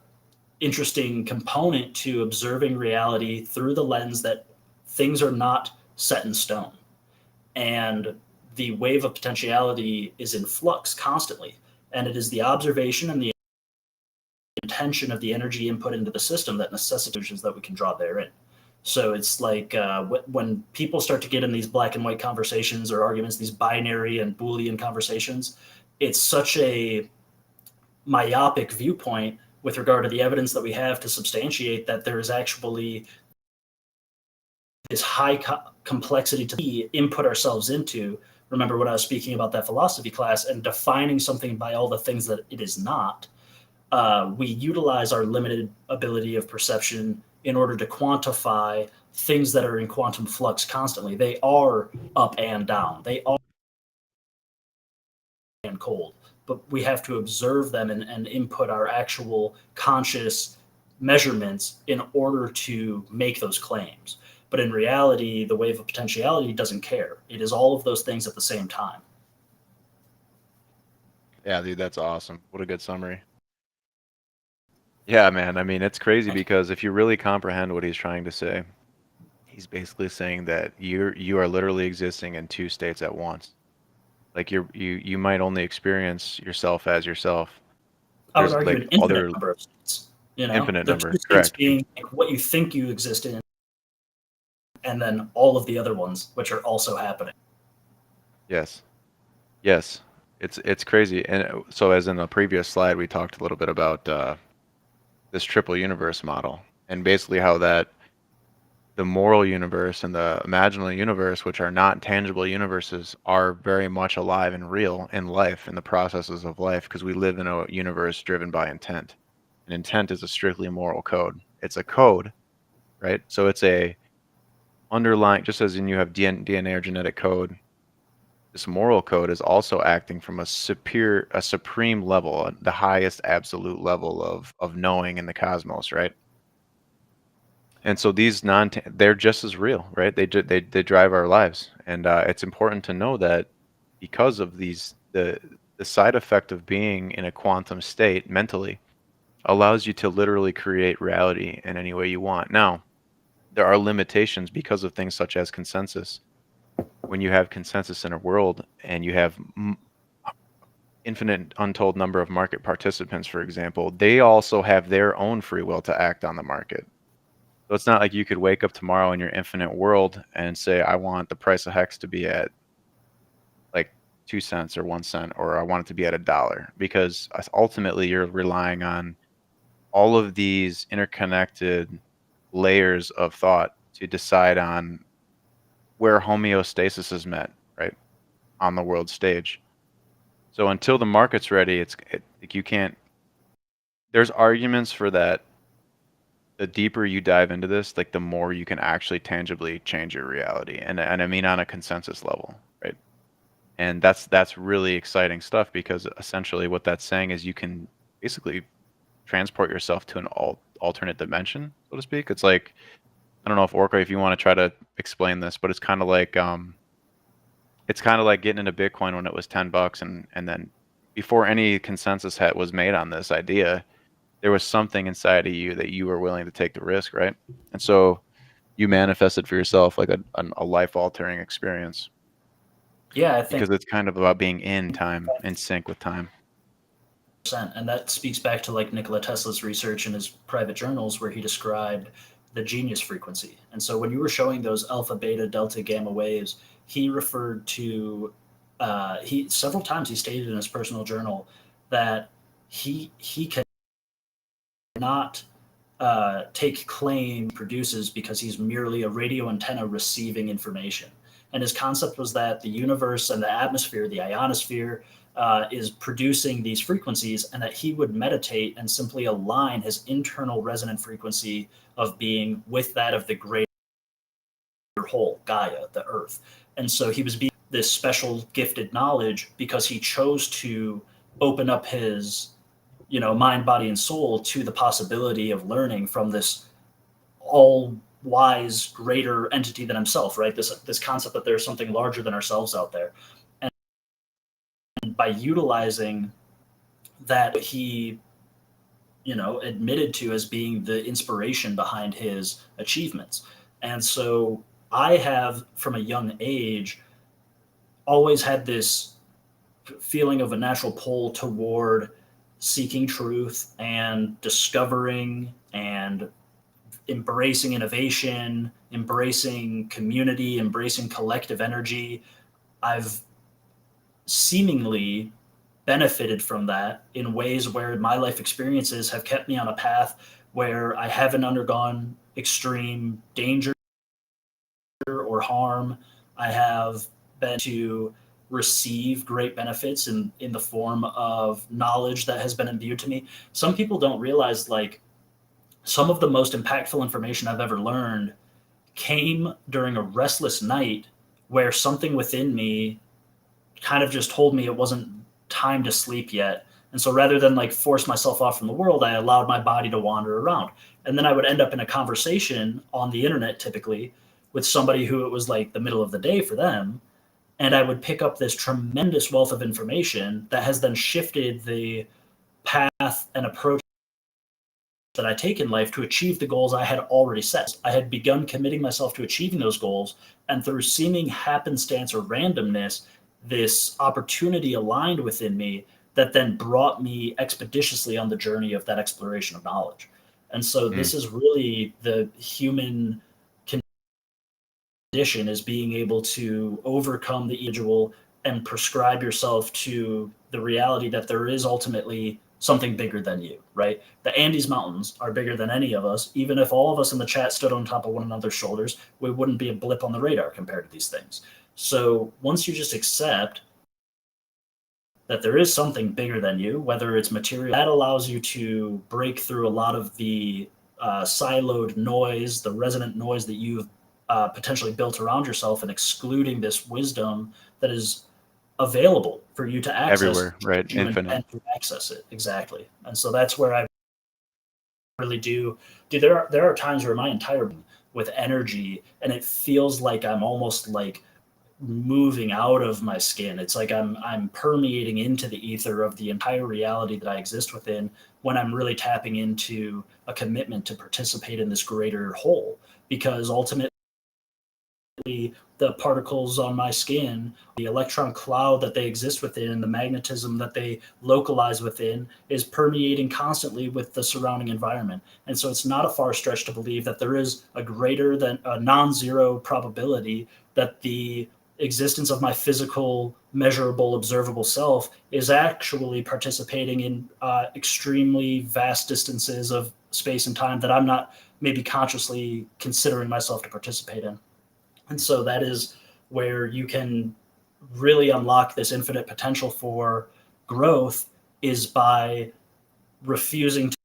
interesting component to observing reality through the lens that things are not set in stone. And the wave of potentiality is in flux constantly. And it is the observation and the intention of the energy input into the system that necessitates that we can draw therein. So it's like when people start to get in these black and white conversations or arguments, these binary and Boolean conversations, it's such a myopic viewpoint with regard to the evidence that we have to substantiate that there is actually this high complexity to input ourselves into. Remember when I was speaking about that philosophy class and defining something by all the things that it is not, we utilize our limited ability of perception in order to quantify things that are in quantum flux constantly. They are up and down. They are and cold, but we have to observe them and input our actual conscious measurements in order to make those claims. But in reality, the wave of potentiality doesn't care. It is all of those things at the same time. Yeah, dude, that's awesome. What a good summary. Yeah, man. I mean, it's crazy because if you really comprehend what he's trying to say, he's basically saying that you are literally existing in two states at once. Like you might only experience yourself as yourself. I would There's argue like an infinite other number of states. You know, infinite the number, two states correct? being like what you think you exist in, and then all of the other ones which are also happening. Yes. Yes. It's crazy. And so as in the previous slide, we talked a little bit about this triple universe model and basically how that the moral universe and the imaginal universe, which are not tangible universes, are very much alive and real in life, in the processes of life, because we live in a universe driven by intent. And intent is a strictly moral code. It's a code, right? So it's a underlying, just as in you have DNA or genetic code, this moral code is also acting from a supreme level, the highest absolute level of knowing in the cosmos, right? And so these they're just as real, right? They drive our lives, and it's important to know that because of these, the side effect of being in a quantum state mentally allows you to literally create reality in any way you want. Now, there are limitations because of things such as consensus. When you have consensus in a world and you have infinite untold number of market participants, for example, they also have their own free will to act on the market. So it's not like you could wake up tomorrow in your infinite world and say, I want the price of Hex to be at like 2 cents or 1 cent, or I want it to be at $1, because ultimately you're relying on all of these interconnected layers of thought to decide on where homeostasis is met, right, on the world stage. So until the market's ready, like you can't. There's arguments for that. The deeper you dive into this, like the more you can actually tangibly change your reality, and I mean on a consensus level, right? And that's really exciting stuff, because essentially what that's saying is you can basically transport yourself to an alternate dimension, so to speak. It's like, I don't know if Orca, if you want to try to explain this, but it's kind of like getting into Bitcoin when it was $10, and then before any consensus was made on this idea, there was something inside of you that you were willing to take the risk, right? And so you manifested for yourself like a life altering experience, Yeah, I think, because it's kind of about being in time, in sync with time. and that speaks back to like Nikola Tesla's research in his private journals where he described the genius frequency. And so when you were showing those alpha, beta, delta, gamma waves, he referred to he several times he stated in his personal journal that he cannot take claim produces because he's merely a radio antenna receiving information. And his concept was that the universe and the atmosphere, the ionosphere, is producing these frequencies, and that he would meditate and simply align his internal resonant frequency of being with that of the greater whole, Gaia, the Earth. And so he was being this special gifted knowledge because he chose to open up his, mind, body, and soul to the possibility of learning from this all wise greater entity than himself, right? This concept that there's something larger than ourselves out there. And by utilizing that, he admitted to as being the inspiration behind his achievements. And so I have, from a young age, always had this feeling of a natural pull toward seeking truth and discovering and embracing innovation, embracing community, embracing collective energy. I've seemingly benefited from that in ways where my life experiences have kept me on a path where I haven't undergone extreme danger or harm. I have been to receive great benefits in the form of knowledge that has been imbued to me. Some people don't realize, like, some of the most impactful information I've ever learned came during a restless night where something within me kind of just told me it wasn't time to sleep yet. And so rather than like force myself off from the world, I allowed my body to wander around. And then I would end up in a conversation on the internet, typically with somebody who it was like the middle of the day for them. And I would pick up this tremendous wealth of information that has then shifted the path and approach that I take in life to achieve the goals I had already set. I had begun committing myself to achieving those goals, and through seeming happenstance or randomness, this opportunity aligned within me that then brought me expeditiously on the journey of that exploration of knowledge. And so this is really the human condition, is being able to overcome the individual and prescribe yourself to the reality that there is ultimately something bigger than you, right? The Andes Mountains are bigger than any of us. Even if all of us in the chat stood on top of one another's shoulders, we wouldn't be a blip on the radar compared to these things. So once you just accept that there is something bigger than you, whether it's material, that allows you to break through a lot of the siloed noise, the resonant noise that you've potentially built around yourself, and excluding this wisdom that is available for you to access. Everywhere, right? You Infinite. intend to access it exactly, and so that's where I really do. There are times where my entire with energy, and it feels like I'm almost like moving out of my skin. It's like I'm permeating into the ether of the entire reality that I exist within when I'm really tapping into a commitment to participate in this greater whole. Because ultimately, the particles on my skin, the electron cloud that they exist within, and the magnetism that they localize within is permeating constantly with the surrounding environment. And so it's not a far stretch to believe that there is a greater than a non-zero probability that the existence of my physical, measurable, observable self is actually participating in extremely vast distances of space and time that I'm not maybe consciously considering myself to participate in. And so that is where you can really unlock this infinite potential for growth, is by refusing to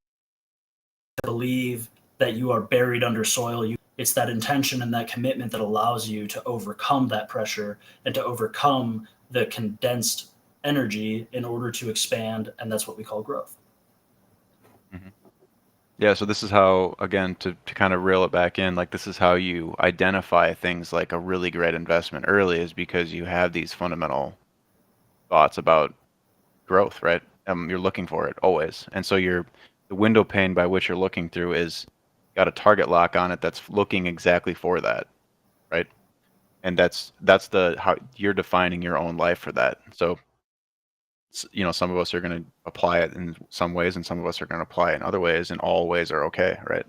believe that you are buried under soil. It's that intention and that commitment that allows you to overcome that pressure and to overcome the condensed energy in order to expand. And that's what we call growth. Mhm. Yeah, so this is how, again, to kind of reel it back in, like this is how you identify things like a really great investment early, is because you have these fundamental thoughts about growth, right? You're looking for it always. And so the window pane by which you're looking through is got a target lock on it that's looking exactly for that, right? And that's the how you're defining your own life for that. So you know, some of us are going to apply it in some ways and some of us are going to apply it in other ways, and all ways are okay, right?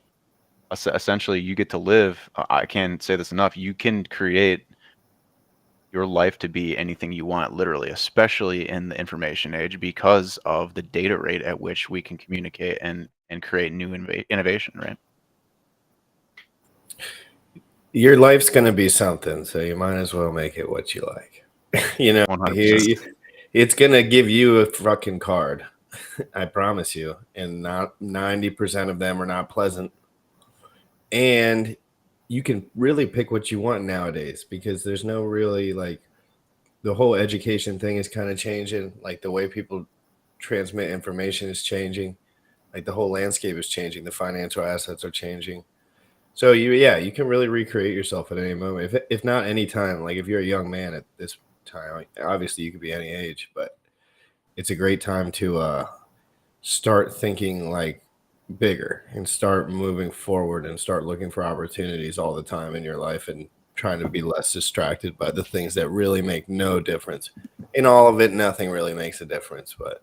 Essentially, you get to live, I can't say this enough, you can create your life to be anything you want, literally, especially in the information age, because of the data rate at which we can communicate and create new innovation, right? Your life's going to be something, so you might as well make it what you like. You know, 100%. it's going to give you a fucking card. I promise you. And not 90% of them are not pleasant. And you can really pick what you want nowadays, because there's no really, like, the whole education thing is kind of changing. Like the way people transmit information is changing. Like the whole landscape is changing. The financial assets are changing. So you can really recreate yourself at any moment. If not any time, like if you're a young man at this time, like, obviously you could be any age, but it's a great time to start thinking like bigger and start moving forward and start looking for opportunities all the time in your life, and trying to be less distracted by the things that really make no difference. In all of it, nothing really makes a difference, but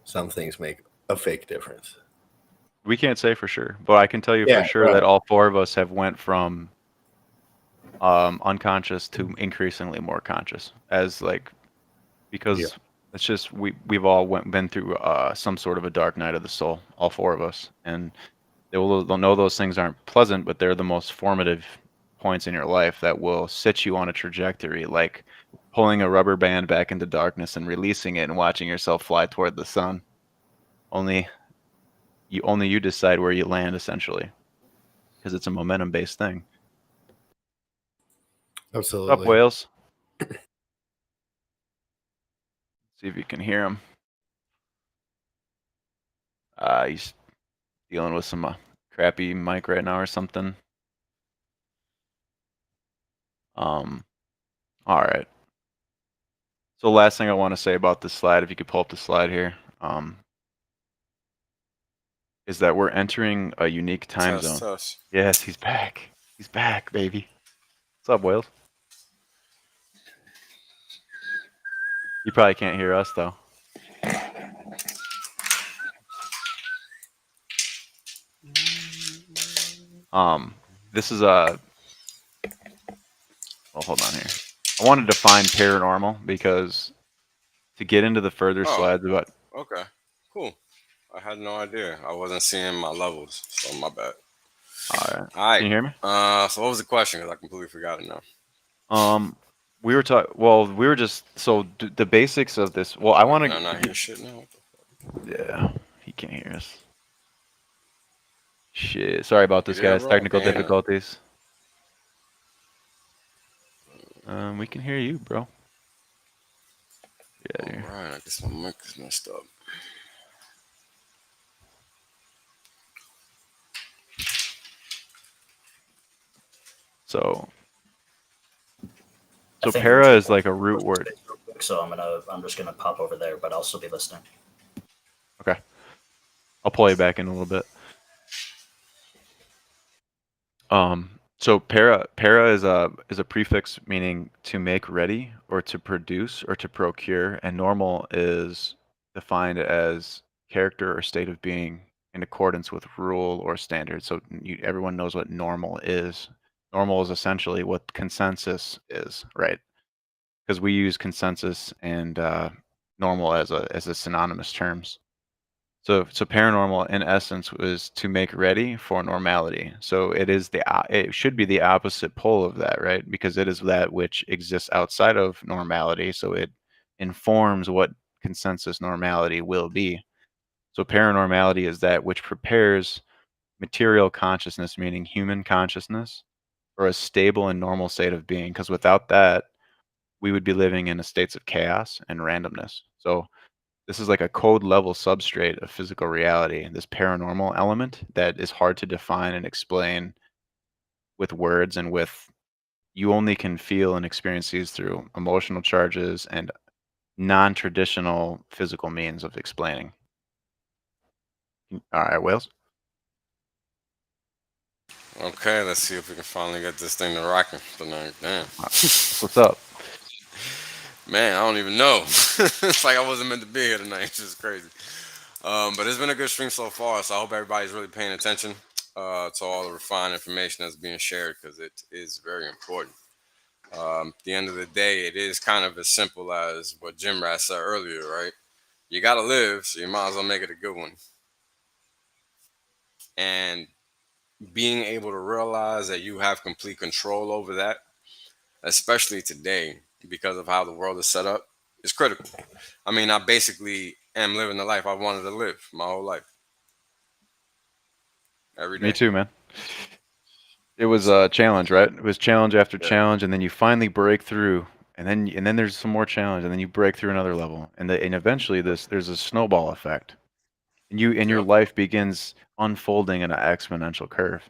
some things make a fake difference. We can't say for sure, but I can tell you for Yeah, sure right. that all four of us have went from unconscious to increasingly more conscious, as like, because it's just we've all been through some sort of a dark night of the soul, all four of us, and they'll know those things aren't pleasant, but they're the most formative points in your life that will set you on a trajectory, like pulling a rubber band back into darkness and releasing it and watching yourself fly toward the sun. Only you decide where you land, essentially, because it's a momentum based thing. What's up, Absolutely. Wales? See if you can hear him. He's dealing with some crappy mic right now or something. All right. So last thing I want to say about this slide, if you could pull up the slide here, is that we're entering a unique time zone. Test. Yes, he's back. He's back, baby. What's up, Wales? You probably can't hear us though. This is a. Well, hold on here. I wanted to define paranormal because to get into the further Oh, slides about. okay. Cool. I had no idea. I wasn't seeing my levels, so my bad. All right. All right. Can you hear me? So what was the question? Because I completely forgot it now. We were talking. Well, we were just the basics of this. Well, I want Can I to. not hear shit now? Yeah, he can't hear us. Shit. Sorry about You this, there, guys. bro? I Technical can't hear nothing. difficulties. We can hear you, bro. Yeah, All dude. right, I guess my mic is messed up. So I so think Rich para is is like a root word. real quick, so I'm just gonna pop over there, but I'll still be listening. Okay. I'll pull you back in a little bit. So para is a prefix meaning to make ready or to produce or to procure, and normal is defined as character or state of being in accordance with rule or standard. So everyone knows what normal is. Normal is essentially what consensus is, right? Because we use consensus and normal as a synonymous terms. So paranormal in essence was to make ready for normality. So it should be the opposite pole of that, right? Because it is that which exists outside of normality. So it informs what consensus normality will be. So paranormality is that which prepares material consciousness, meaning human consciousness, for a stable and normal state of being. Because without that, we would be living in a states of chaos and randomness. So this is like a code level substrate of physical reality, this paranormal element that is hard to define and explain with words and with you only can feel and experience these through emotional charges and non-traditional physical means of explaining. All right, Wales. Okay, let's see if we can finally get this thing to rocking tonight. Damn. What's up? Man, I don't even know. It's like I wasn't meant to be here tonight. It's just crazy. But it's been a good stream so far, so I hope everybody's really paying attention to all the refined information that's being shared because it is very important. At the end of the day, it is kind of as simple as what Jim Rat said earlier, right? You got to live, so you might as well make it a good one. And being able to realize that you have complete control over that, especially today, because of how the world is set up, is critical. I mean, I basically am living the life I wanted to live my whole life, every Me day. too, man. It was a So, challenge, right? It was challenge after yeah, challenge, and then you finally break through, and then there's some more challenge, and then you break through another level, and eventually there's a snowball effect, and your yep, life begins unfolding in an exponential curve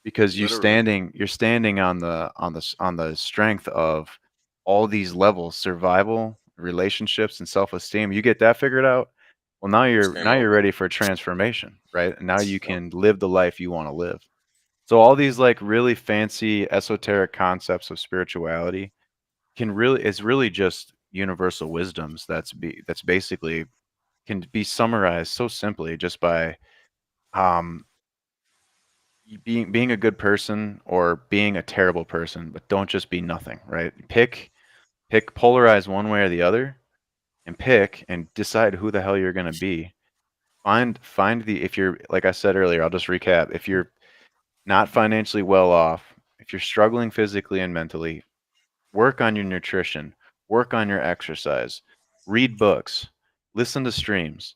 because literally. you're standing on the strength of all these levels: survival, relationships, and self-esteem. You get that figured out. Well, It's game now you're over. ready for transformation, right? And now you Yep. can live the life you want to live. So all these like really fancy esoteric concepts of spirituality can really is really just universal wisdoms that's basically can be summarized so simply just by um being a good person or being a terrible person, but don't just be nothing, right? Pick polarize one way or the other and pick and decide who the hell you're going to be. Find the if you're like I said earlier, I'll just recap. If you're not financially well off, if you're struggling physically and mentally, work on your nutrition, work on your exercise, read books, listen to streams.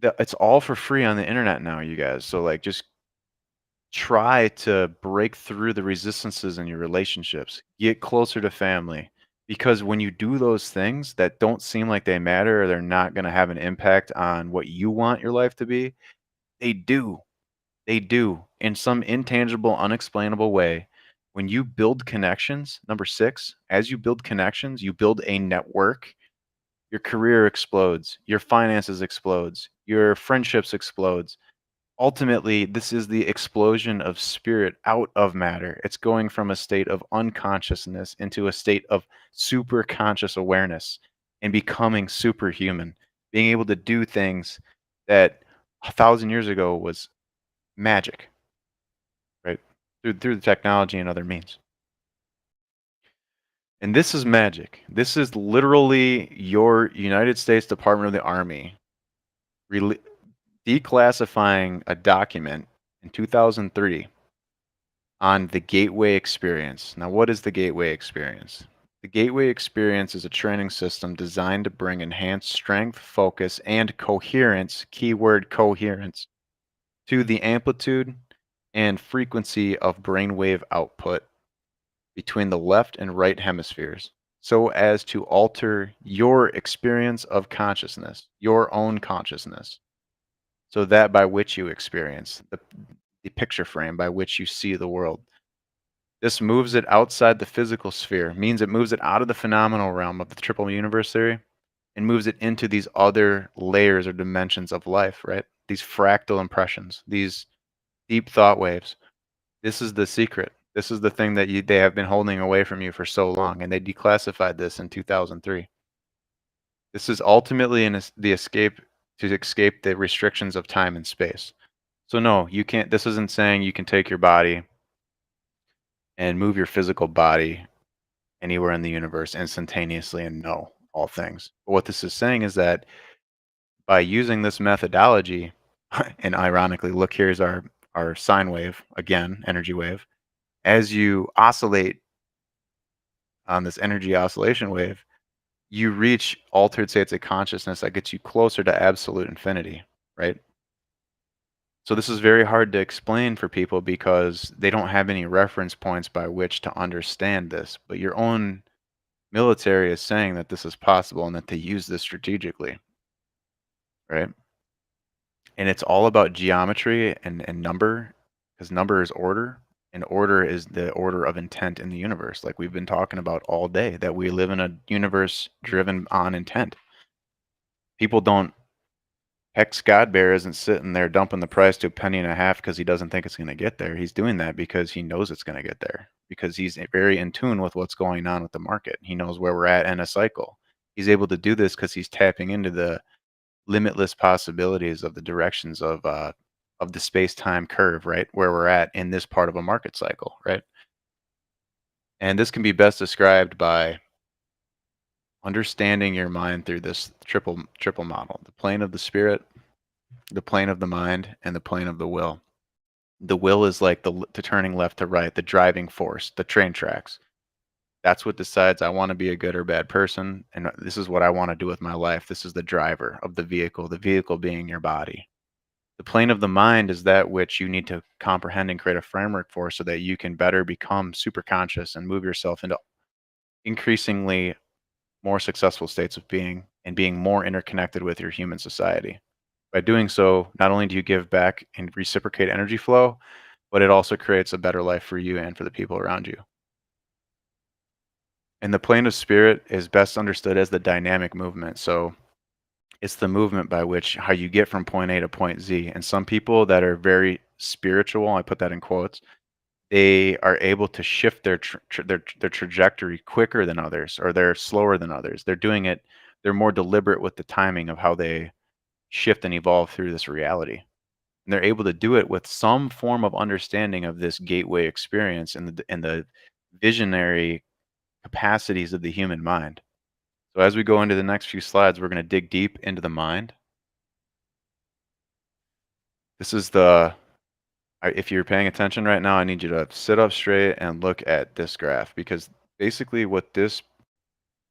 It's all for free on the internet now, you guys. So like just try to break through the resistances in your relationships. Get closer to family because when you do those things that don't seem like they matter or they're not going to have an impact on what you want your life to be, they do. They do in some intangible, unexplainable way. When you build connections, number 6, as you build connections, you build a network. Your career explodes, your finances explodes, your friendships explodes. Ultimately, this is the explosion of spirit out of matter. It's going from a state of unconsciousness into a state of super conscious awareness and becoming superhuman, being able to do things that 1,000 years ago was magic, right? Through the technology and other means. And this is magic. This is literally your United States Department of the Army rele declassifying a document in 2003 on the Gateway Experience. Now, what is the Gateway Experience? The Gateway Experience is a training system designed to bring enhanced strength, focus, and coherence, keyword coherence, to the amplitude and frequency of brainwave output between the left and right hemispheres. so as to alter your experience of consciousness, your own consciousness, so that by which you experience the picture frame by which you see the world. This moves it outside the physical sphere, means it moves it out of the phenomenal realm of the triple universe theory and moves it into these other layers or dimensions of life, right? These fractal impressions, these deep thought waves. This is the secret. This is the thing that they have been holding away from you for so long, and they declassified this in 2003. This is ultimately the escape to escape the restrictions of time and space. So no, you can't. This isn't saying you can take your body and move your physical body anywhere in the universe instantaneously and know all things. But what this is saying is that by using this methodology, and ironically, look, here's our sine wave again, energy wave. As you oscillate on this energy oscillation wave, you reach altered states of consciousness that gets you closer to absolute infinity, right? So this is very hard to explain for people because they don't have any reference points by which to understand this. But your own military is saying that this is possible and that they use this strategically, right? And it's all about geometry and number, because number is order, and order is the order of intent in the universe, like we've been talking about all day, that we live in a universe driven on intent. People don't Hex Godbear isn't sitting there dumping the price to a penny and a half because he doesn't think it's going to get there. He's doing that because he knows it's going to get there, because he's very in tune with what's going on with the market. He knows where we're at in a cycle. He's able to do this because he's tapping into the limitless possibilities of the directions of the space-time curve, right? Where we're at in this part of a market cycle, right? And this can be best described by understanding your mind through this triple model: the plane of the spirit, the plane of the mind, and the plane of the will. The will is like the turning left to right, the driving force, the train tracks. That's what decides I want to be a good or bad person, and this is what I want to do with my life. This is the driver of the vehicle being your body. The plane of the mind is that which you need to comprehend and create a framework for so that you can better become super conscious and move yourself into increasingly more successful states of being and being more interconnected with your human society. By doing so, not only do you give back and reciprocate energy flow, but it also creates a better life for you and for the people around you. And the plane of spirit is best understood as the dynamic movement. So it's the movement by which how you get from point A to point Z. And some people that are very spiritual, I put that in quotes, they are able to shift their trajectory quicker than others, or they're slower than others. They're doing it. They're more deliberate with the timing of how they shift and evolve through this reality. And they're able to do it with some form of understanding of this gateway experience and the visionary capacities of the human mind. So as we go into the next few slides, we're going to dig deep into the mind. This is if you're paying attention right now, I need you to sit up straight and look at this graph, because basically what this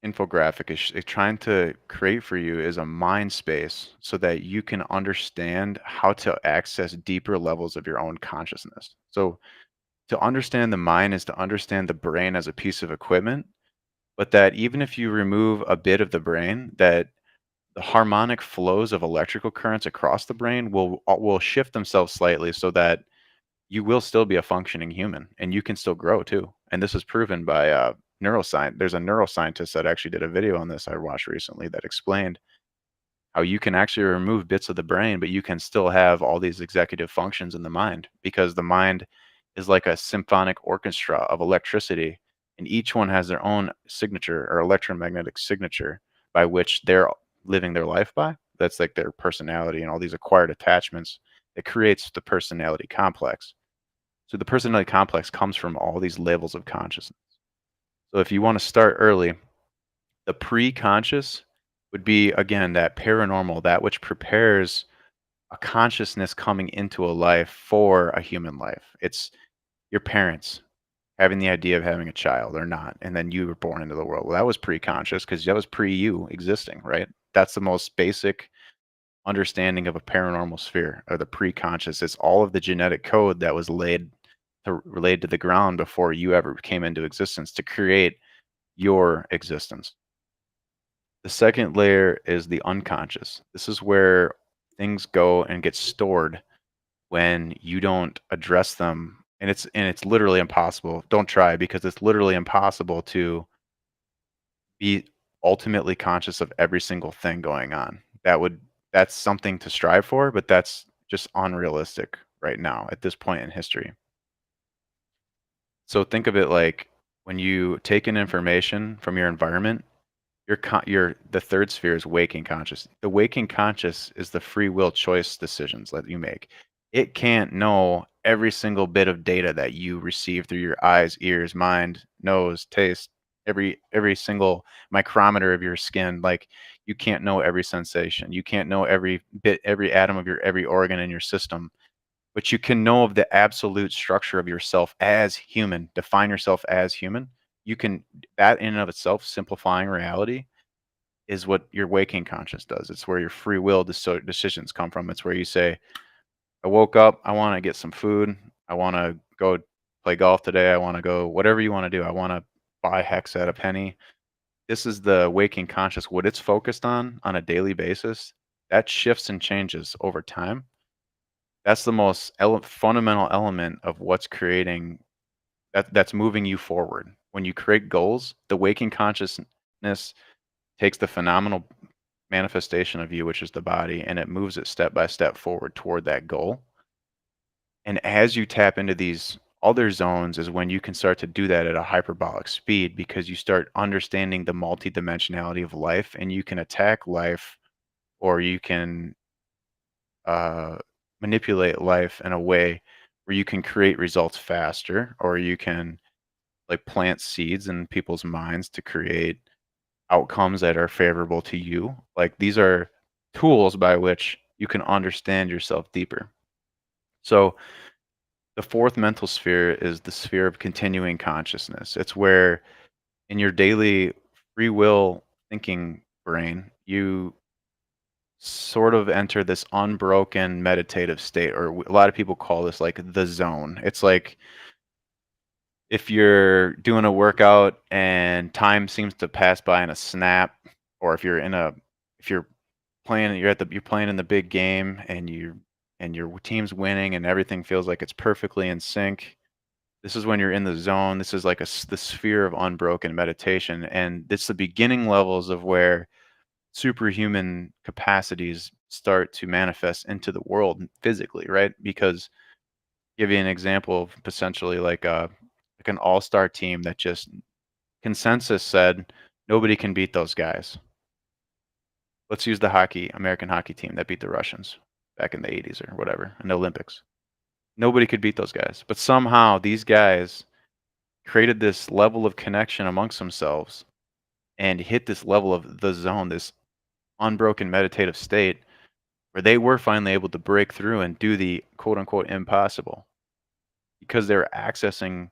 infographic is trying to create for you is a mind space so that you can understand how to access deeper levels of your own consciousness. So to understand the mind is to understand the brain as a piece of equipment, but that even if you remove a bit of the brain, that the harmonic flows of electrical currents across the brain will shift themselves slightly so that you will still be a functioning human and you can still grow too. And this is proven by neuroscience. There's a neuroscientist that actually did a video on this I watched recently that explained how you can actually remove bits of the brain, but you can still have all these executive functions in the mind, because the mind is like a symphonic orchestra of electricity, and each one has their own signature or electromagnetic signature by which they're living their life by. That's like their personality and all these acquired attachments that creates the personality complex. So the personality complex comes from all these levels of consciousness. So if you want to start early, the pre-conscious would be, again, that paranormal, that which prepares a consciousness coming into a life for a human life. It's your parents having the idea of having a child or not, and then you were born into the world. Well, that was pre-conscious because that was pre-you existing, right? That's the most basic understanding of a paranormal sphere, or the pre-conscious. It's all of the genetic code that was laid to the ground before you ever came into existence to create your existence. The second layer is the unconscious. This is where things go and get stored when you don't address them, and it's literally impossible. Don't try, because it's literally impossible to be ultimately conscious of every single thing going on. That's something to strive for, but that's just unrealistic right now at this point in history. So think of it like when you take in information from your environment, the third sphere is waking conscious. The waking conscious is the free will choice decisions that you make. It can't know every single bit of data that you receive through your eyes, ears, mind, nose, taste, every single micrometer of your skin. Like, you can't know every sensation. You can't know every bit, every atom of your every organ in your system, but you can know of the absolute structure of yourself as human. Define yourself as human. You can, that in and of itself, simplifying reality, is what your waking conscious does. It's where your free will decisions come from. It's where you say, I woke up, I want to get some food, I want to go play golf today, I want to go whatever you want to do, I want to buy hex at a penny. This is the waking conscious. What it's focused on a daily basis, that shifts and changes over time. That's the most fundamental element of what's creating that's moving you forward. When you create goals, the waking consciousness takes the phenomenal manifestation of you, which is the body, and it moves it step by step forward toward that goal. And as you tap into these other zones is when you can start to do that at a hyperbolic speed, because you start understanding the multidimensionality of life, and you can attack life, or you can manipulate life in a way where you can create results faster, or you can like plant seeds in people's minds to create outcomes that are favorable to you. Like, these are tools by which you can understand yourself deeper. So the fourth mental sphere is the sphere of continuing consciousness. It's where in your daily free will thinking brain, you sort of enter this unbroken meditative state, or a lot of people call this like the zone. It's like if you're doing a workout and time seems to pass by in a snap, or if you're playing, you're playing in the big game, and your team's winning and everything feels like it's perfectly in sync. This is when you're in the zone. This is like the sphere of unbroken meditation, and it's the beginning levels of where superhuman capacities start to manifest into the world physically, right? Because, give you an example of potentially like an all-star team that just consensus said nobody can beat those guys. Let's use the American hockey team that beat the Russians back in the 80s or whatever in the Olympics. Nobody could beat those guys, but somehow these guys created this level of connection amongst themselves and hit this level of the zone, this unbroken meditative state, where they were finally able to break through and do the quote unquote impossible, because they were accessing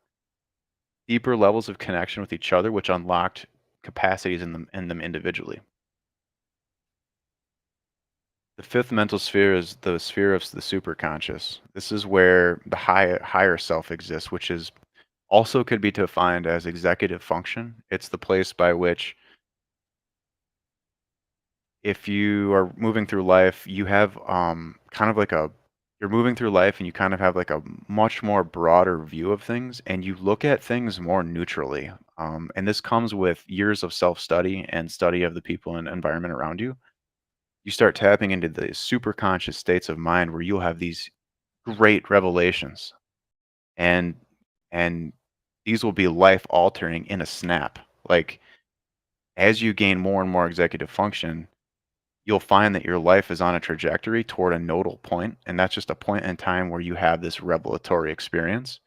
deeper levels of connection with each other, which unlocked capacities in them individually. The fifth mental sphere is the sphere of the superconscious. This is where the higher self exists, which is also could be defined as executive function. It's the place by which, if you are moving through life, you have kind of like you're moving through life and you kind of have like a much more broader view of things, and you look at things more neutrally. And this comes with years of self-study and study of the people and environment around you. You start tapping into the super conscious states of mind where you'll have these great revelations, and and these will be life altering in a snap. Like, as you gain more and more executive function, you'll find that your life is on a trajectory toward a nodal point, and that's just a point in time where you have this revelatory experience,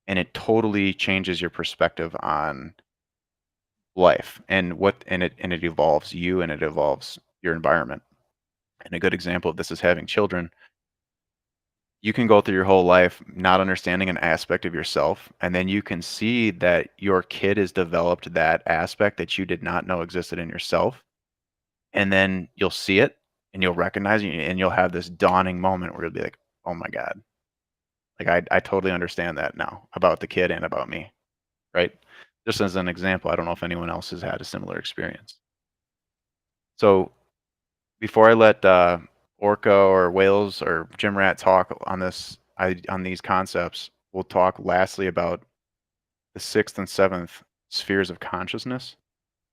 and it totally changes your perspective on life and it evolves you, and it evolves your environment. And a good example of this is having children. You can go through your whole life not understanding an aspect of yourself, and then you can see that your kid has developed that aspect that you did not know existed in yourself, and then you'll see it and you'll recognize it, and you'll have this dawning moment where you'll be like, oh my God, like I totally understand that now about the kid and about me, right? Just as an example, I don't know if anyone else has had a similar experience. So before I let Orca or Whales or GymRat talk on on these concepts, we'll talk lastly about the sixth and seventh spheres of consciousness.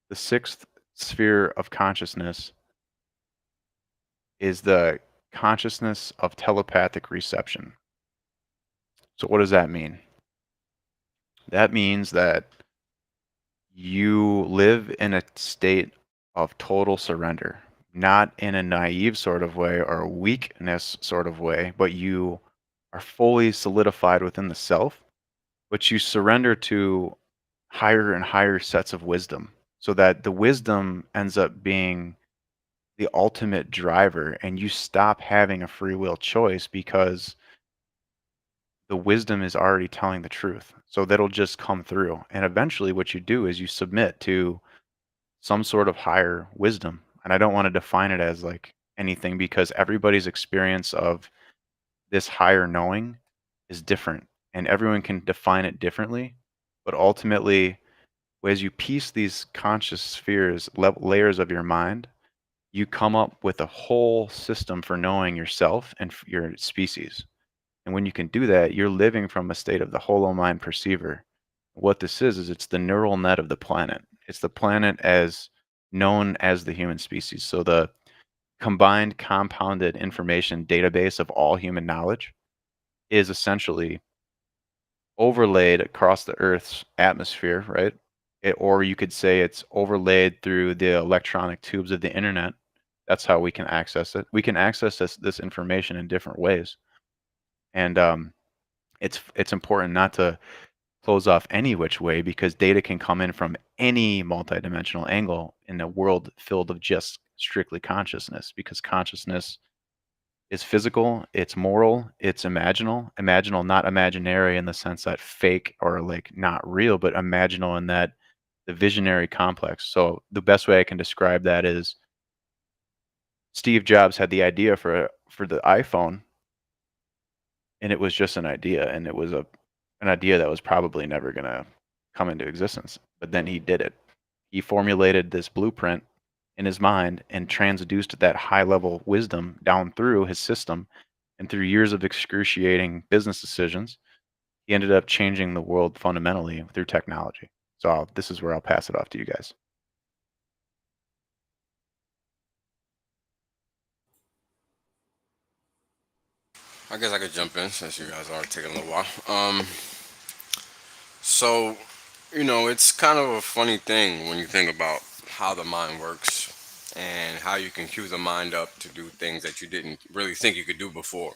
The sixth sphere of consciousness is the consciousness of telepathic reception. So what does that mean? That means that you live in a state of total surrender, not in a naive sort of way or a weakness sort of way, but you are fully solidified within the self, but you surrender to higher and higher sets of wisdom so that the wisdom ends up being the ultimate driver and you stop having a free will choice because the wisdom is already telling the truth. So that'll just come through. And eventually what you do is you submit to some sort of higher wisdom. And I don't want to define it as like anything because everybody's experience of this higher knowing is different and everyone can define it differently. But ultimately, as you piece these conscious spheres, layers of your mind, you come up with a whole system for knowing yourself and your species. And when you can do that, you're living from a state of the holo mind perceiver. What this is it's the neural net of the planet. It's the planet as known as the human species. So the combined compounded information database of all human knowledge is essentially overlaid across the Earth's atmosphere, right? Or you could say it's overlaid through the electronic tubes of the internet. That's how we can access it. We can access this information in different ways. And it's important not to close off any which way because data can come in from any multidimensional angle in a world filled of just strictly consciousness because consciousness is physical, it's moral, it's imaginal, not imaginary in the sense that fake or like not real, but imaginal in that the visionary complex. So the best way I can describe that is Steve Jobs had the idea for the iPhone and it was just an idea and it was an idea that was probably never going to come into existence, but then he did it. He formulated this blueprint in his mind and transduced that high level wisdom down through his system. And through years of excruciating business decisions, he ended up changing the world fundamentally through technology. So this is where I'll pass it off to you guys. I guess I could jump in since you guys are taking a little while. So, it's kind of a funny thing when you think about how the mind works and how you can cue the mind up to do things that you didn't really think you could do before.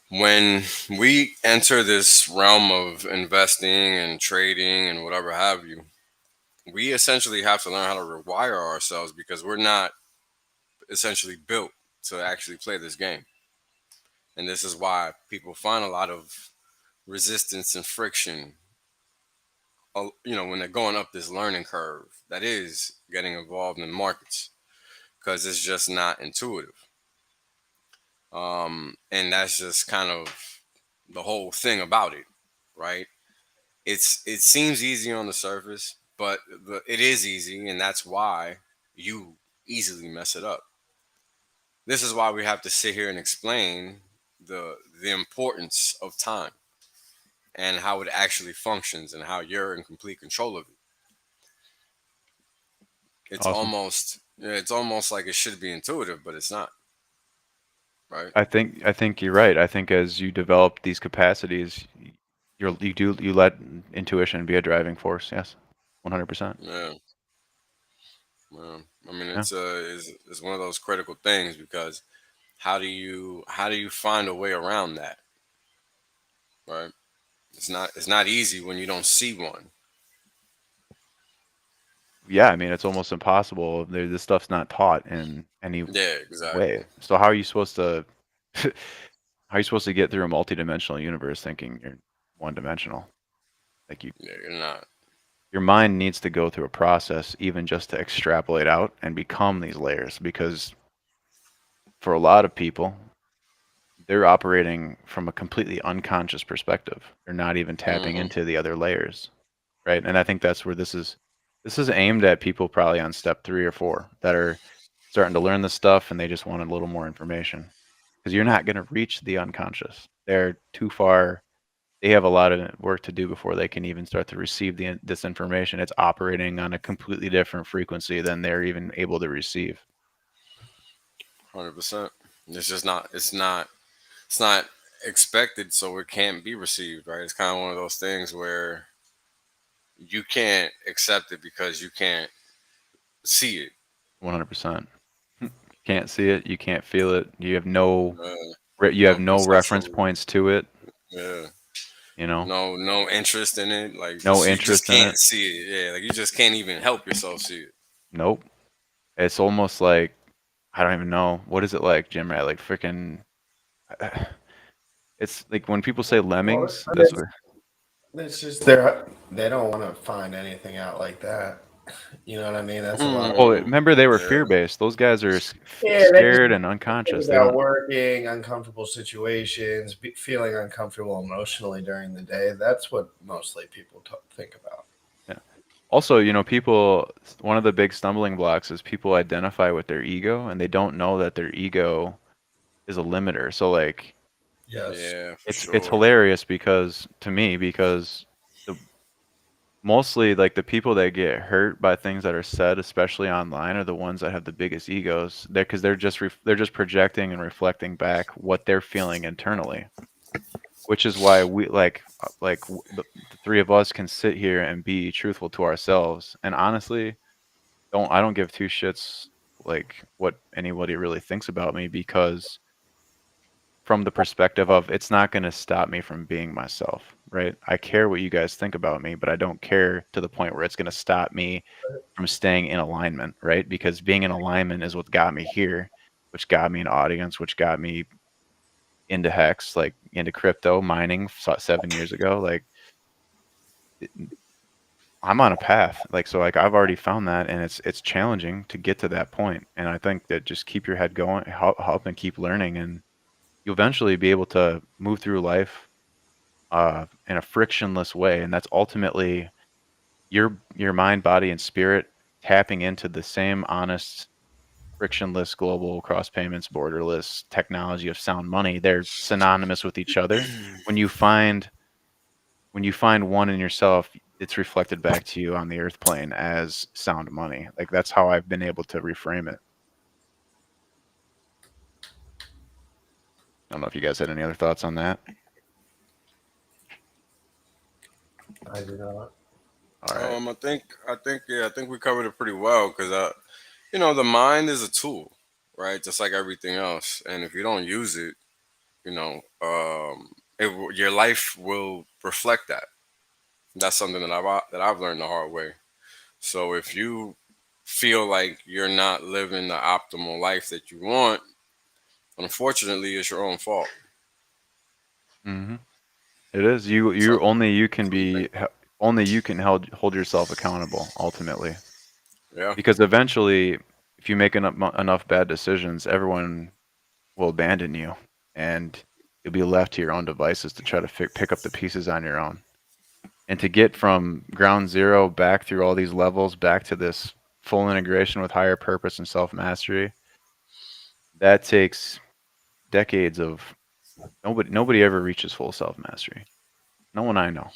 When we enter this realm of investing and trading and whatever have you, we essentially have to learn how to rewire ourselves because we're not essentially built to actually play this game. And this is why people find a lot of resistance and friction, when they're going up this learning curve that is getting involved in markets because it's just not intuitive. And that's just kind of the whole thing about it, right? It seems easy on the surface, but it is easy, and that's why you easily mess it up. This is why we have to sit here and explain the importance of time and how it actually functions and how you're in complete control of it. It's Awesome. almost it's almost like it should be intuitive, but it's not, right? I think you're right. I think as you develop these capacities, you let intuition be a driving force. Yes, 100%. Yeah. Well, I mean, Yeah. it's one of those critical things because how do you find a way around that, right? It's not easy when you don't see one. Yeah, I mean, it's almost impossible. This stuff's not taught in any Yeah, exactly. way. So how are you supposed to how are you supposed to get through a multidimensional universe thinking you're one dimensional? Like Yeah, you're not. your mind needs to go through a process even just to extrapolate out and become these layers because for a lot of people, they're operating from a completely unconscious perspective. They're not even tapping Hmm. into the other layers. right? And I think that's where this is aimed at people probably on step 3 or 4 that are starting to learn this stuff and they just want a little more information because you're not going to reach the unconscious. They're too far. They have a lot of work to do before they can even start to receive this information. It's operating on a completely different frequency than they're even able to receive. 100%. It's just not. It's not expected, so it can't be received. Right. It's kind of one of those things where you can't accept it because you can't see it. 100%. You can't see it. You can't feel it. You have no Uh, you have no no reference conceptual. points to it. Yeah. You know, No interest in it. Like no you just interest in can't it. see it. Yeah. Like you just can't even help yourself see it. Nope. It's almost like I don't even know what is it like, Jim Rat? Like freaking. It's like when people say Well, lemmings. but That's what. it's just they don't want to find anything out like that. You know what I mean? That's a lot of. Well, Hmm. remember they were Yeah. fear based. Those guys are Yeah, they just scared and think unconscious. They about don't. working, uncomfortable situations, feeling uncomfortable emotionally during the day. That's what mostly people think about. Yeah. Also, you know, people. One of the big stumbling blocks is people identify with their ego and they don't know that their ego is a limiter. So like, Yes. Yeah, for it's sure. hilarious because to me because the mostly like the people that get hurt by things that are said, especially online, are the ones that have the biggest egos. They're because they're just projecting and reflecting back what they're feeling internally, which is why we the three of us can sit here and be truthful to ourselves. And honestly, I don't give two shits like what anybody really thinks about me because from the perspective of it's not going to stop me from being myself, right? I care what you guys think about me, but I don't care to the point where it's going to stop me from staying in alignment, right? Because being in alignment is what got me here, which got me an audience, which got me into hex, like into crypto mining 7 years ago. Like I'm on a path, like so, like I've already found that, and it's challenging to get to that point. And I think that just keep your head going, help and keep learning, and you'll eventually be able to move through life in a frictionless way, and that's ultimately your mind, body, and spirit tapping into the same honest, frictionless, global, cross payments, borderless technology of sound money. They're synonymous with each other. When you find one in yourself, it's reflected back to you on the earth plane as sound money. Like that's how I've been able to reframe it. I don't know if you guys had any other thoughts on that. I do not. All right. I think we covered it pretty well because the mind is a tool, right? Just like everything else, and if you don't use it, your life will reflect that. That's something that I've learned the hard way. So if you feel like you're not living the optimal life that you want, unfortunately, it's your own fault. Mm-hmm. It is you Something, only you can something to be think about. only you can hold yourself accountable ultimately. Yeah. Because eventually, if you make enough bad decisions, everyone will abandon you, and you'll be left to your own devices to try to pick up the pieces on your own. And to get from ground zero back through all these levels, back to this full integration with higher purpose and self mastery, that takes decades of nobody ever reaches full self mastery. No one I know.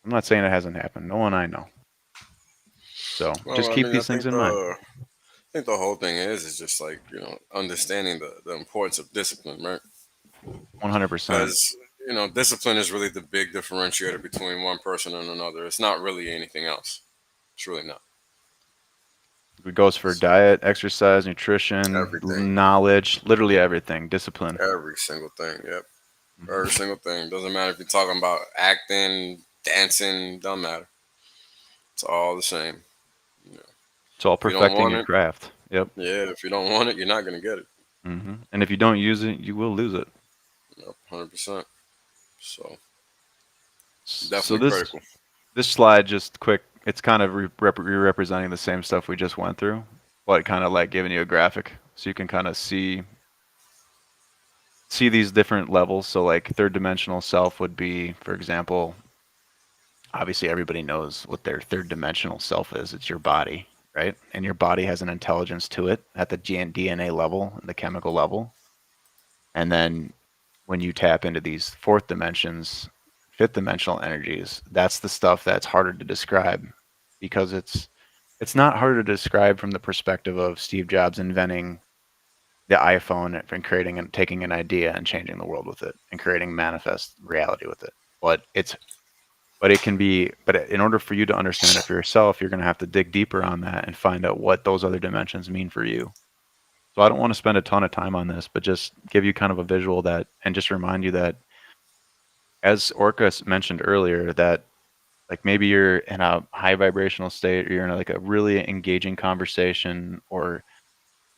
I'm not saying it hasn't happened. No one I know. So just Well, I keep mean, these things in mind. I think the whole thing is just like understanding the importance of discipline, right? 100%. Because discipline is really the big differentiator between one person and another. It's not really anything else. It's really not. It goes for So diet, exercise, nutrition, everything, knowledge, literally everything, discipline. every single thing. Yep, Mhm. every single thing. Doesn't matter if you're talking about acting, dancing. Don't matter. It's all the same. You know, It's all if you don't perfecting want your it, craft. Yep. yeah. If you don't want it, you're not gonna get it. And if you don't use it, you will lose it. Yep, 100%. So So definitely critical. this slide, just quick, it's kind of representing the same stuff we just went through, but kind of like giving you a graphic so you can kind of see these different levels. So like third dimensional self would be, for example, obviously everybody knows what their third dimensional self is. It's your body, right? And your body has an intelligence to it at the DNA level and the chemical level. And then when you tap into these fourth dimensions, fifth dimensional energies, that's the stuff that's harder to describe, because it's not harder to describe from the perspective of Steve Jobs inventing the iPhone and creating and taking an idea and changing the world with it and creating manifest reality with it. But it can be, but in order for you to understand it for yourself, you're going to have to dig deeper on that and find out what those other dimensions mean for you. So I don't want to spend a ton of time on this, but just give you kind of a visual that, and just remind you that, as Orca mentioned earlier, that like maybe you're in a high vibrational state, or you're in like a really engaging conversation, or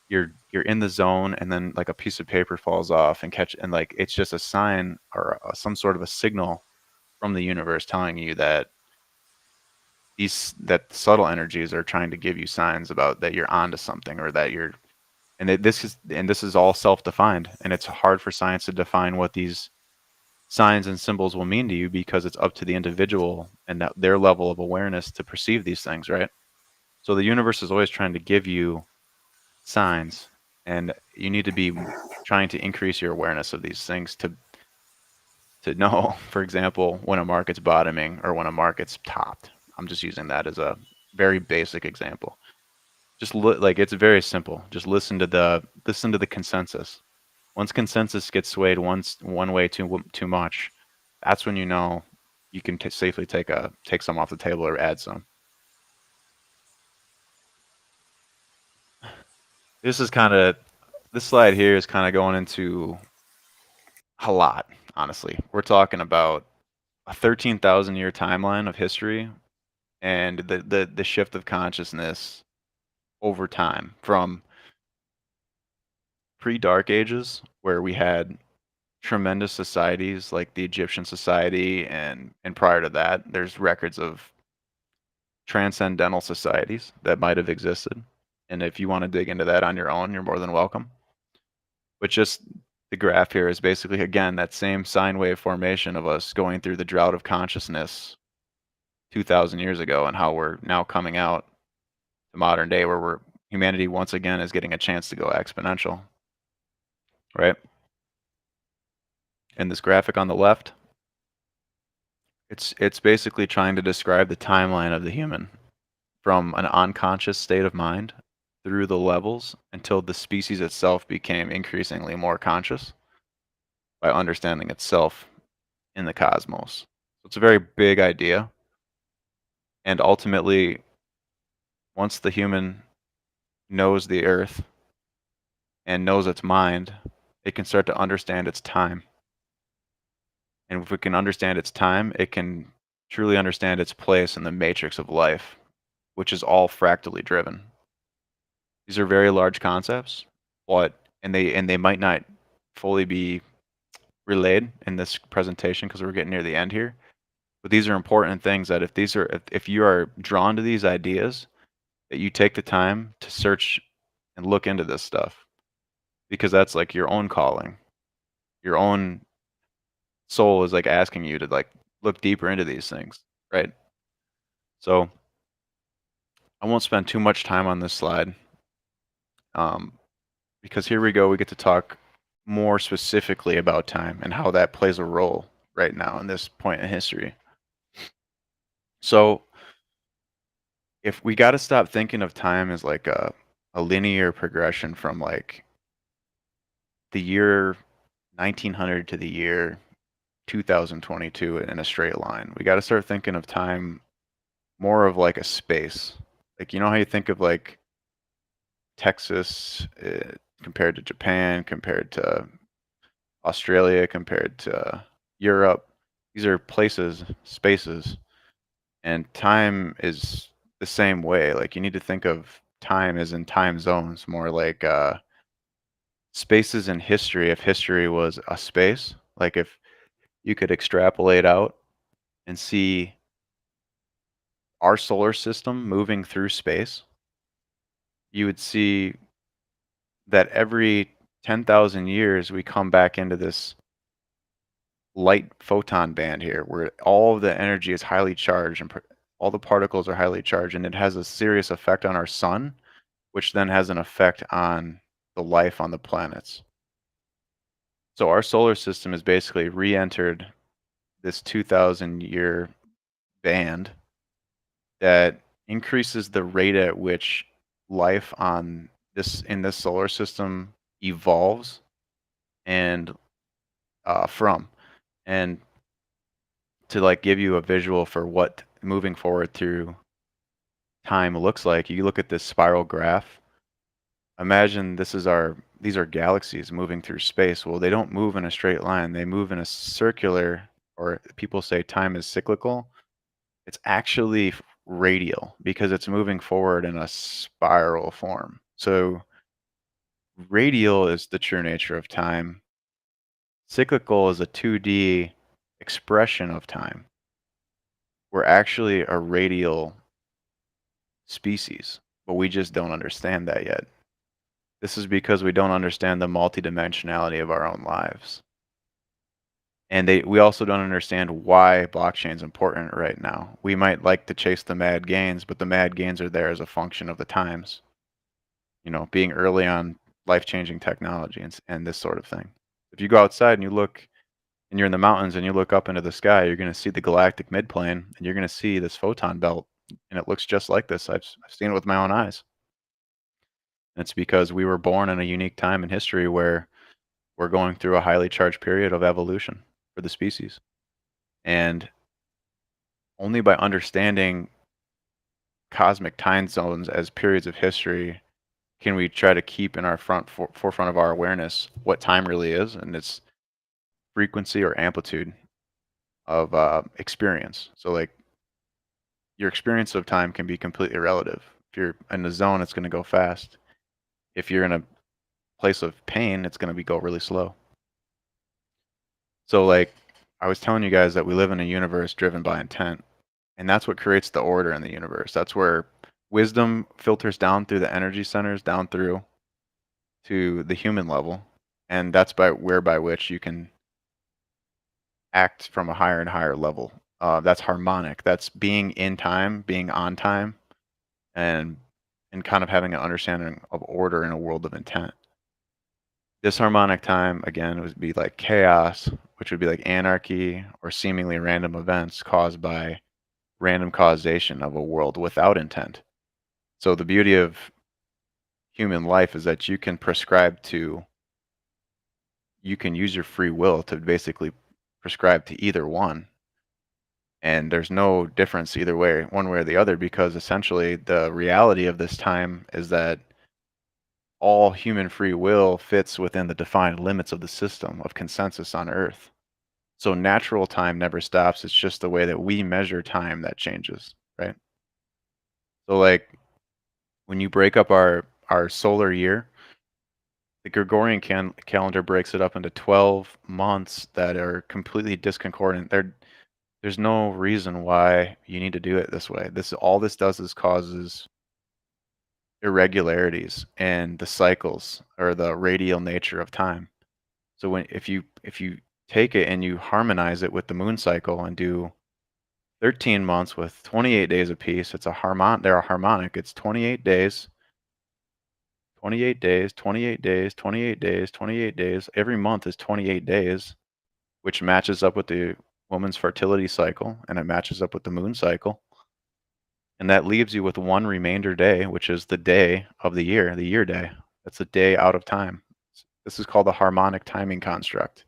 you're in the zone, and then like a piece of paper falls off and like it's just a sign or some sort of a signal from the universe telling you that that subtle energies are trying to give you signs about that you're onto something, or that you're, and this is all self-defined, and it's hard for science to define what these signs and symbols will mean to you, because it's up to the individual and their level of awareness to perceive these things, right? So the universe is always trying to give you signs, and you need to be trying to increase your awareness of these things to know, for example, when a market's bottoming or when a market's topped. I'm just using that as a very basic example. Just like, it's very simple. Just listen to the consensus. Once consensus gets swayed one way too much, that's when you know you can safely take some off the table or add some. This slide here is kind of going into a lot, honestly. We're talking about a 13,000-year timeline of history, and the shift of consciousness over time, from pre-Dark Ages, where we had tremendous societies like the Egyptian society, and prior to that, there's records of transcendental societies that might have existed. And if you want to dig into that on your own, you're more than welcome. But just the graph here is basically, again, that same sine wave formation of us going through the drought of consciousness 2,000 years ago, and how we're now coming out to modern day, where humanity once again is getting a chance to go exponential, right? And this graphic on the left, it's basically trying to describe the timeline of the human, from an unconscious state of mind through the levels until the species itself became increasingly more conscious by understanding itself in the cosmos. So it's a very big idea. And ultimately, once the human knows the earth and knows its mind, it can start to understand its time. And if it can understand its time, it can truly understand its place in the matrix of life, which is all fractally driven. These are very large concepts, but and they might not fully be relayed in this presentation because we're getting near the end here. But these are important things that if you are drawn to these ideas, that you take the time to search and look into this stuff, because that's like your own calling. Your own soul is like asking you to like look deeper into these things, right? So I won't spend too much time on this slide, because here we go. We get to talk more specifically about time and how that plays a role right now in this point in history. So if we got to stop thinking of time as like a linear progression from like the year 1900 to the year 2022 in a straight line, we got to start thinking of time more of like a space. Like, you know how you think of like Texas compared to Japan, compared to Australia, compared to Europe. These are places, spaces, and time is the same way. Like, you need to think of time as in time zones, more like spaces in history. If history was a space, like if you could extrapolate out and see our solar system moving through space, you would see that every 10,000 years we come back into this light photon band here, where all of the energy is highly charged and all the particles are highly charged, and it has a serious effect on our sun, which then has an effect on the life on the planets. So our solar system has basically re-entered this 2,000-year band that increases the rate at which life on in this solar system evolves and from. And to like give you a visual for what moving forward through time looks like, you look at this spiral graph. Imagine these are galaxies moving through space. Well, they don't move in a straight line. They move in a circular, or people say time is cyclical. It's actually radial because it's moving forward in a spiral form. So radial is the true nature of time. Cyclical is a 2D expression of time. We're actually a radial species, but we just don't understand that yet. This is because we don't understand the multidimensionality of our own lives. And we also don't understand why blockchain is important right now. We might like to chase the mad gains, but the mad gains are there as a function of the times. You know, being early on life-changing technology and this sort of thing. If you go outside and you look, and you're in the mountains and you look up into the sky, you're going to see the galactic midplane, and you're going to see this photon belt, and it looks just like this. I've seen it with my own eyes. And it's because we were born in a unique time in history where we're going through a highly charged period of evolution for the species. And only by understanding cosmic time zones as periods of history can we try to keep in our forefront of our awareness what time really is and its frequency or amplitude of experience. So like your experience of time can be completely relative. If you're in a zone, it's going to go fast. If you're in a place of pain, it's going to go really slow. So like I was telling you guys that we live in a universe driven by intent, and that's what creates the order in the universe. That's where wisdom filters down through the energy centers, down through to the human level, and that's by which you can act from a higher and higher level. That's harmonic. That's being in time, being on time, and kind of having an understanding of order in a world of intent. Disharmonic time, again, would be like chaos, which would be like anarchy or seemingly random events caused by random causation of a world without intent. So the beauty of human life is that you can use your free will to basically prescribe to either one. And there's no difference either way, one way or the other, because essentially the reality of this time is that all human free will fits within the defined limits of the system of consensus on Earth. So natural time never stops. It's just the way that we measure time that changes, right? So like when you break up our solar year, the Gregorian calendar breaks it up into 12 months that are completely discordant. There's no reason why you need to do it this way. All this does is causes irregularities in the cycles or the radial nature of time. So if you take it and you harmonize it with the moon cycle and do 13 months with 28 days apiece, they're harmonic. It's 28 days, 28 days, 28 days, 28 days, 28 days. Every month is 28 days, which matches up with the woman's fertility cycle, and it matches up with the moon cycle. And that leaves you with one remainder day, which is the day of the year day. That's a day out of time. This is called the harmonic timing construct.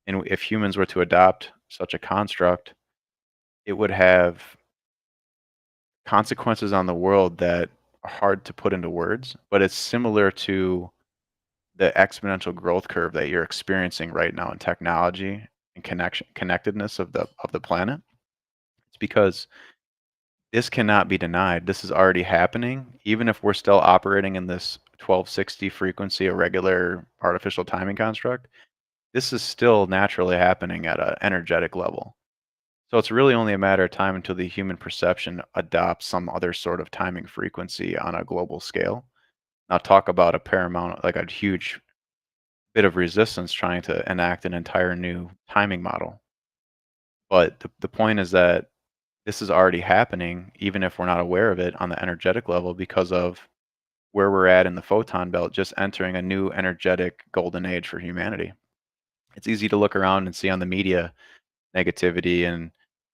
And if humans were to adopt such a construct, it would have consequences on the world that are hard to put into words, but it's similar to the exponential growth curve that you're experiencing right now in technology and connectedness of the planet. It's because this cannot be denied. This is already happening. Even if we're still operating in this 1260 frequency, a regular artificial timing construct, this is still naturally happening at an energetic level. So it's really only a matter of time until the human perception adopts some other sort of timing frequency on a global scale. Now talk about a paramount, like a huge bit of resistance trying to enact an entire new timing model. But the point is that this is already happening, even if we're not aware of it on the energetic level, because of where we're at in the photon belt, just entering a new energetic golden age for humanity. It's easy to look around and see on the media negativity and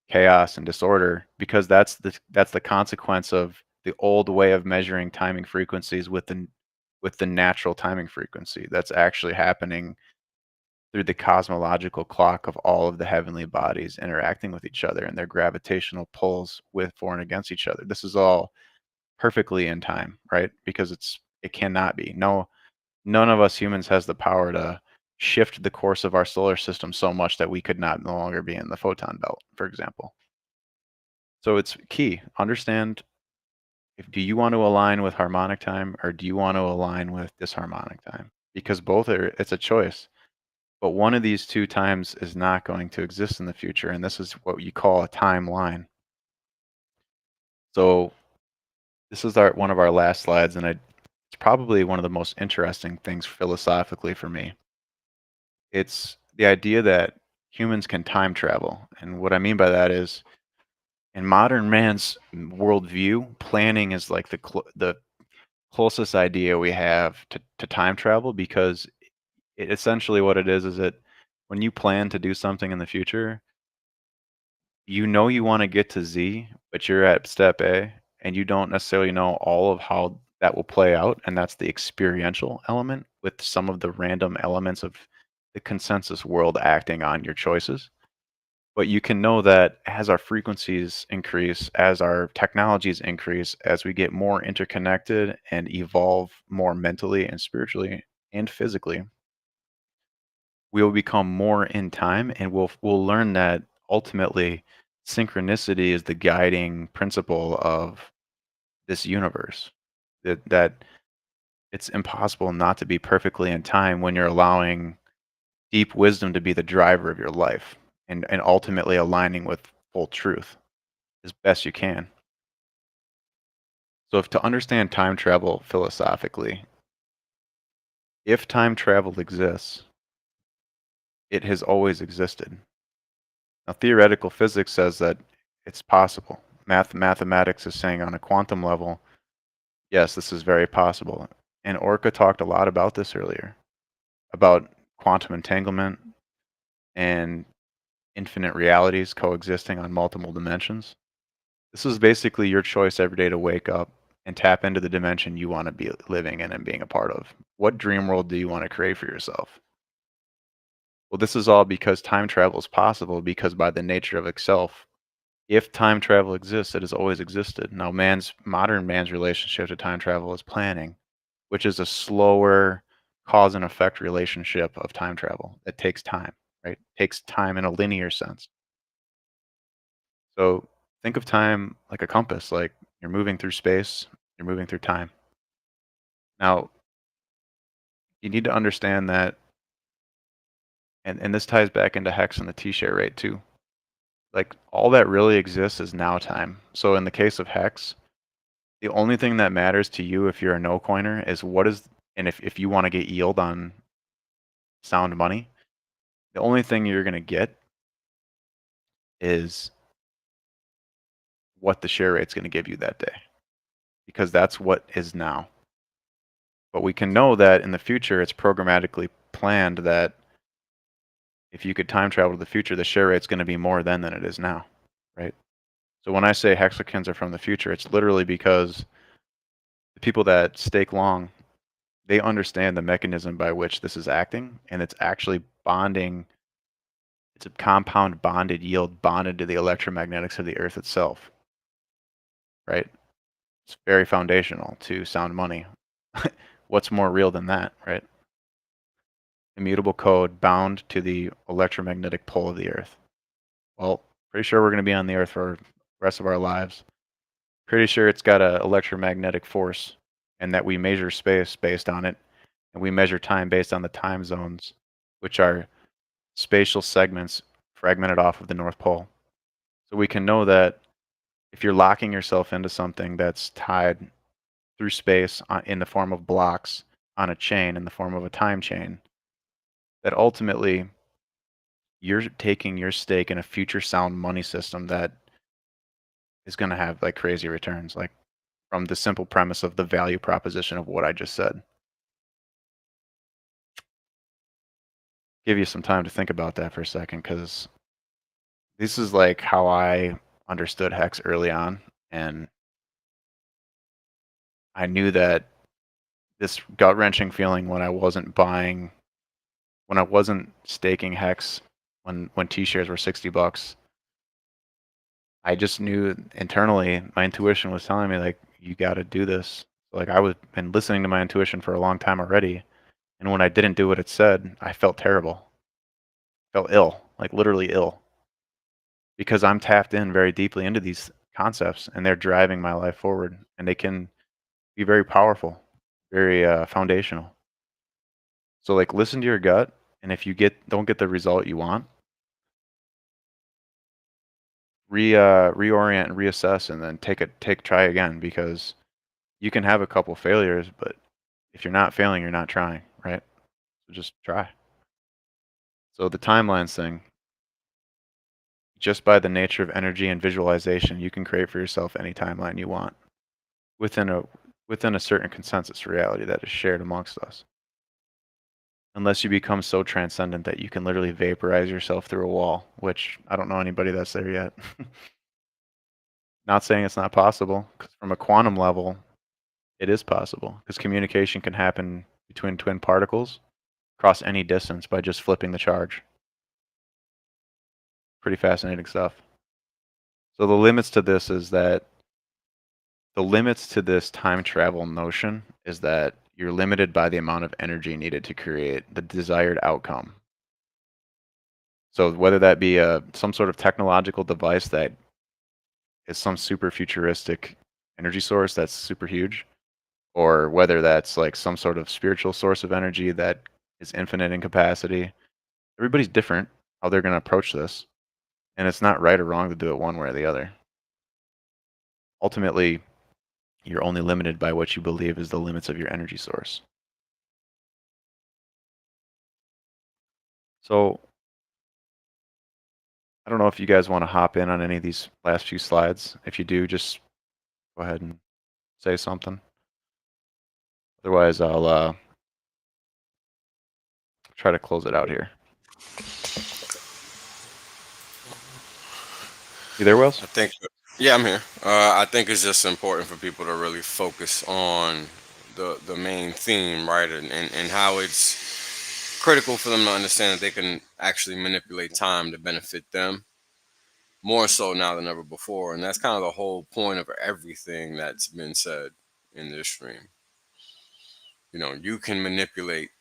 chaos and disorder, because that's the consequence of the old way of measuring timing frequencies with the natural timing frequency that's actually happening through the cosmological clock of all of the heavenly bodies interacting with each other and their gravitational pulls with for and against each other. This is all perfectly in time, right? Because it cannot be. No, none of us humans has the power to shift the course of our solar system so much that we could not no longer be in the photon belt, for example. So it's key. Understand, do you want to align with harmonic time or do you want to align with disharmonic time? Because both are, it's a choice. But one of these two times is not going to exist in the future, and this is what you call a timeline. So this is one of our last slides, and it's probably one of the most interesting things philosophically for me. It's the idea that humans can time travel. And what I mean by that is, in modern man's worldview, planning is like the closest idea we have to time travel, because essentially what it is that when you plan to do something in the future, you know you want to get to Z, but you're at step A, and you don't necessarily know all of how that will play out, and that's the experiential element with some of the random elements of the consensus world acting on your choices. But you can know that as our frequencies increase, as our technologies increase, as we get more interconnected and evolve more mentally and spiritually and physically, we will become more in time, and we'll learn that ultimately synchronicity is the guiding principle of this universe. That it's impossible not to be perfectly in time when you're allowing deep wisdom to be the driver of your life, and ultimately aligning with full truth as best you can. So if to understand time travel philosophically, if time travel exists, it has always existed. Now, theoretical physics says that it's possible. Mathematics is saying on a quantum level, yes, this is very possible. And Orca talked a lot about this earlier, about quantum entanglement and infinite realities coexisting on multiple dimensions. This is basically your choice every day to wake up and tap into the dimension you want to be living in and being a part of. What dream world do you want to create for yourself? Well, this is all because time travel is possible, because by the nature of itself, if time travel exists, it has always existed. Now, modern man's relationship to time travel is planning, which is a slower cause and effect relationship of time travel. It takes time, right? It takes time in a linear sense. So think of time like a compass, like you're moving through space, you're moving through time. Now, you need to understand that, and this ties back into hex and the T-share rate too. Like, all that really exists is now time. So in the case of hex, the only thing that matters to you if you're a no coiner is and if you want to get yield on sound money, the only thing you're going to get is what the share rate's going to give you that day, because that's what is now. But we can know that in the future, it's programmatically planned that if you could time travel to the future, the share rate's going to be more than it is now, right? So when I say hexagons are from the future, it's literally because the people that stake long, they understand the mechanism by which this is acting, and it's actually bonding. It's a compound bonded yield bonded to the electromagnetics of the earth itself, right? It's very foundational to sound money. What's more real than that, right? Immutable code bound to the electromagnetic pole of the earth. Well, pretty sure we're going to be on the earth for the rest of our lives. Pretty sure it's got an electromagnetic force, and that we measure space based on it, and we measure time based on the time zones, which are spatial segments fragmented off of the North Pole. So we can know that if you're locking yourself into something that's tied through space in the form of blocks on a chain, in the form of a time chain, that ultimately you're taking your stake in a future sound money system that is going to have like crazy returns, like from the simple premise of the value proposition of what I just said. Give you some time to think about that for a second, because this is like how I understood Hex early on, and I knew that this gut wrenching feeling when I wasn't staking Hex when T shares were $60. I just knew internally, my intuition was telling me like, you got to do this. Like I was been listening to my intuition for a long time already, and when I didn't do what it said, I felt terrible. Felt ill, like literally ill, because I'm tapped in very deeply into these concepts, and they're driving my life forward, and they can be very powerful, very foundational. So like listen to your gut, and if you don't get the result you want, reorient and reassess, and then try again, because you can have a couple failures, but if you're not failing, you're not trying, right? So just try. So the timelines thing, just by the nature of energy and visualization, you can create for yourself any timeline you want within a certain consensus reality that is shared amongst us. Unless you become so transcendent that you can literally vaporize yourself through a wall, which I don't know anybody that's there yet. Not saying it's not possible, 'cause from a quantum level, it is possible, because communication can happen between twin particles across any distance by just flipping the charge. Pretty fascinating stuff. So the limits to this time travel notion is that you're limited by the amount of energy needed to create the desired outcome. So whether that be some sort of technological device that is some super futuristic energy source that's super huge, or whether that's like some sort of spiritual source of energy that is infinite in capacity, everybody's different how they're going to approach this, and it's not right or wrong to do it one way or the other. Ultimately, you're only limited by what you believe is the limits of your energy source. So I don't know if you guys want to hop in on any of these last few slides. If you do, just go ahead and say something. Otherwise, I'll try to close it out here. You there, Wells? I think, yeah, I'm here. I think it's just important for people to really focus on the main theme, right, and how it's critical for them to understand that they can actually manipulate time to benefit them more so now than ever before, and that's kind of the whole point of everything that's been said in this stream. You know, you can manipulate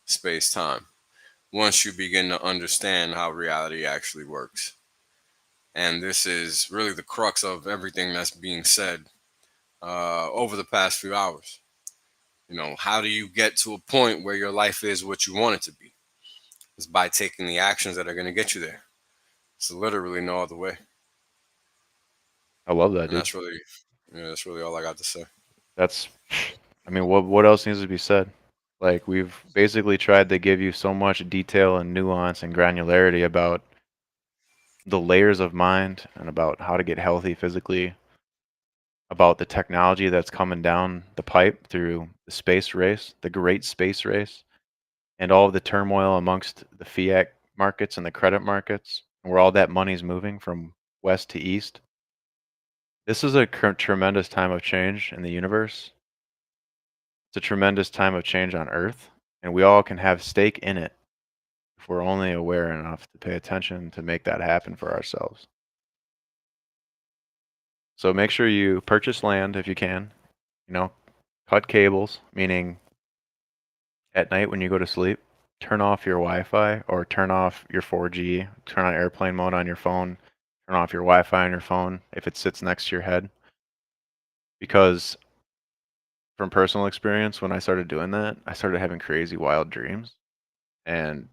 space time once you begin to understand how reality actually works. And this is really the crux of everything that's being said over the past few hours. You know, how do you get to a point where your life is what you want it to be? It's by taking the actions that are going to get you there. It's literally no other way. I love that, And dude. that's really all I got to say. That's, I mean, what else needs to be said? Like, we've basically tried to give you so much detail and nuance and granularity about the layers of mind and about how to get healthy physically, about the technology that's coming down the pipe through the space race, the great space race, and all of the turmoil amongst the fiat markets and the credit markets, and where all that money's moving from west to east. This is a tremendous time of change in the universe. It's a tremendous time of change on Earth, and we all can have stake in it if we're only aware enough to pay attention to make that happen for ourselves. So make sure you purchase land if you can. You know, cut cables, meaning at night when you go to sleep, turn off your Wi-Fi or turn off your 4G, turn on airplane mode on your phone, turn off your Wi-Fi on your phone if it sits next to your head. Because from personal experience, when I started doing that, I started having crazy wild dreams, and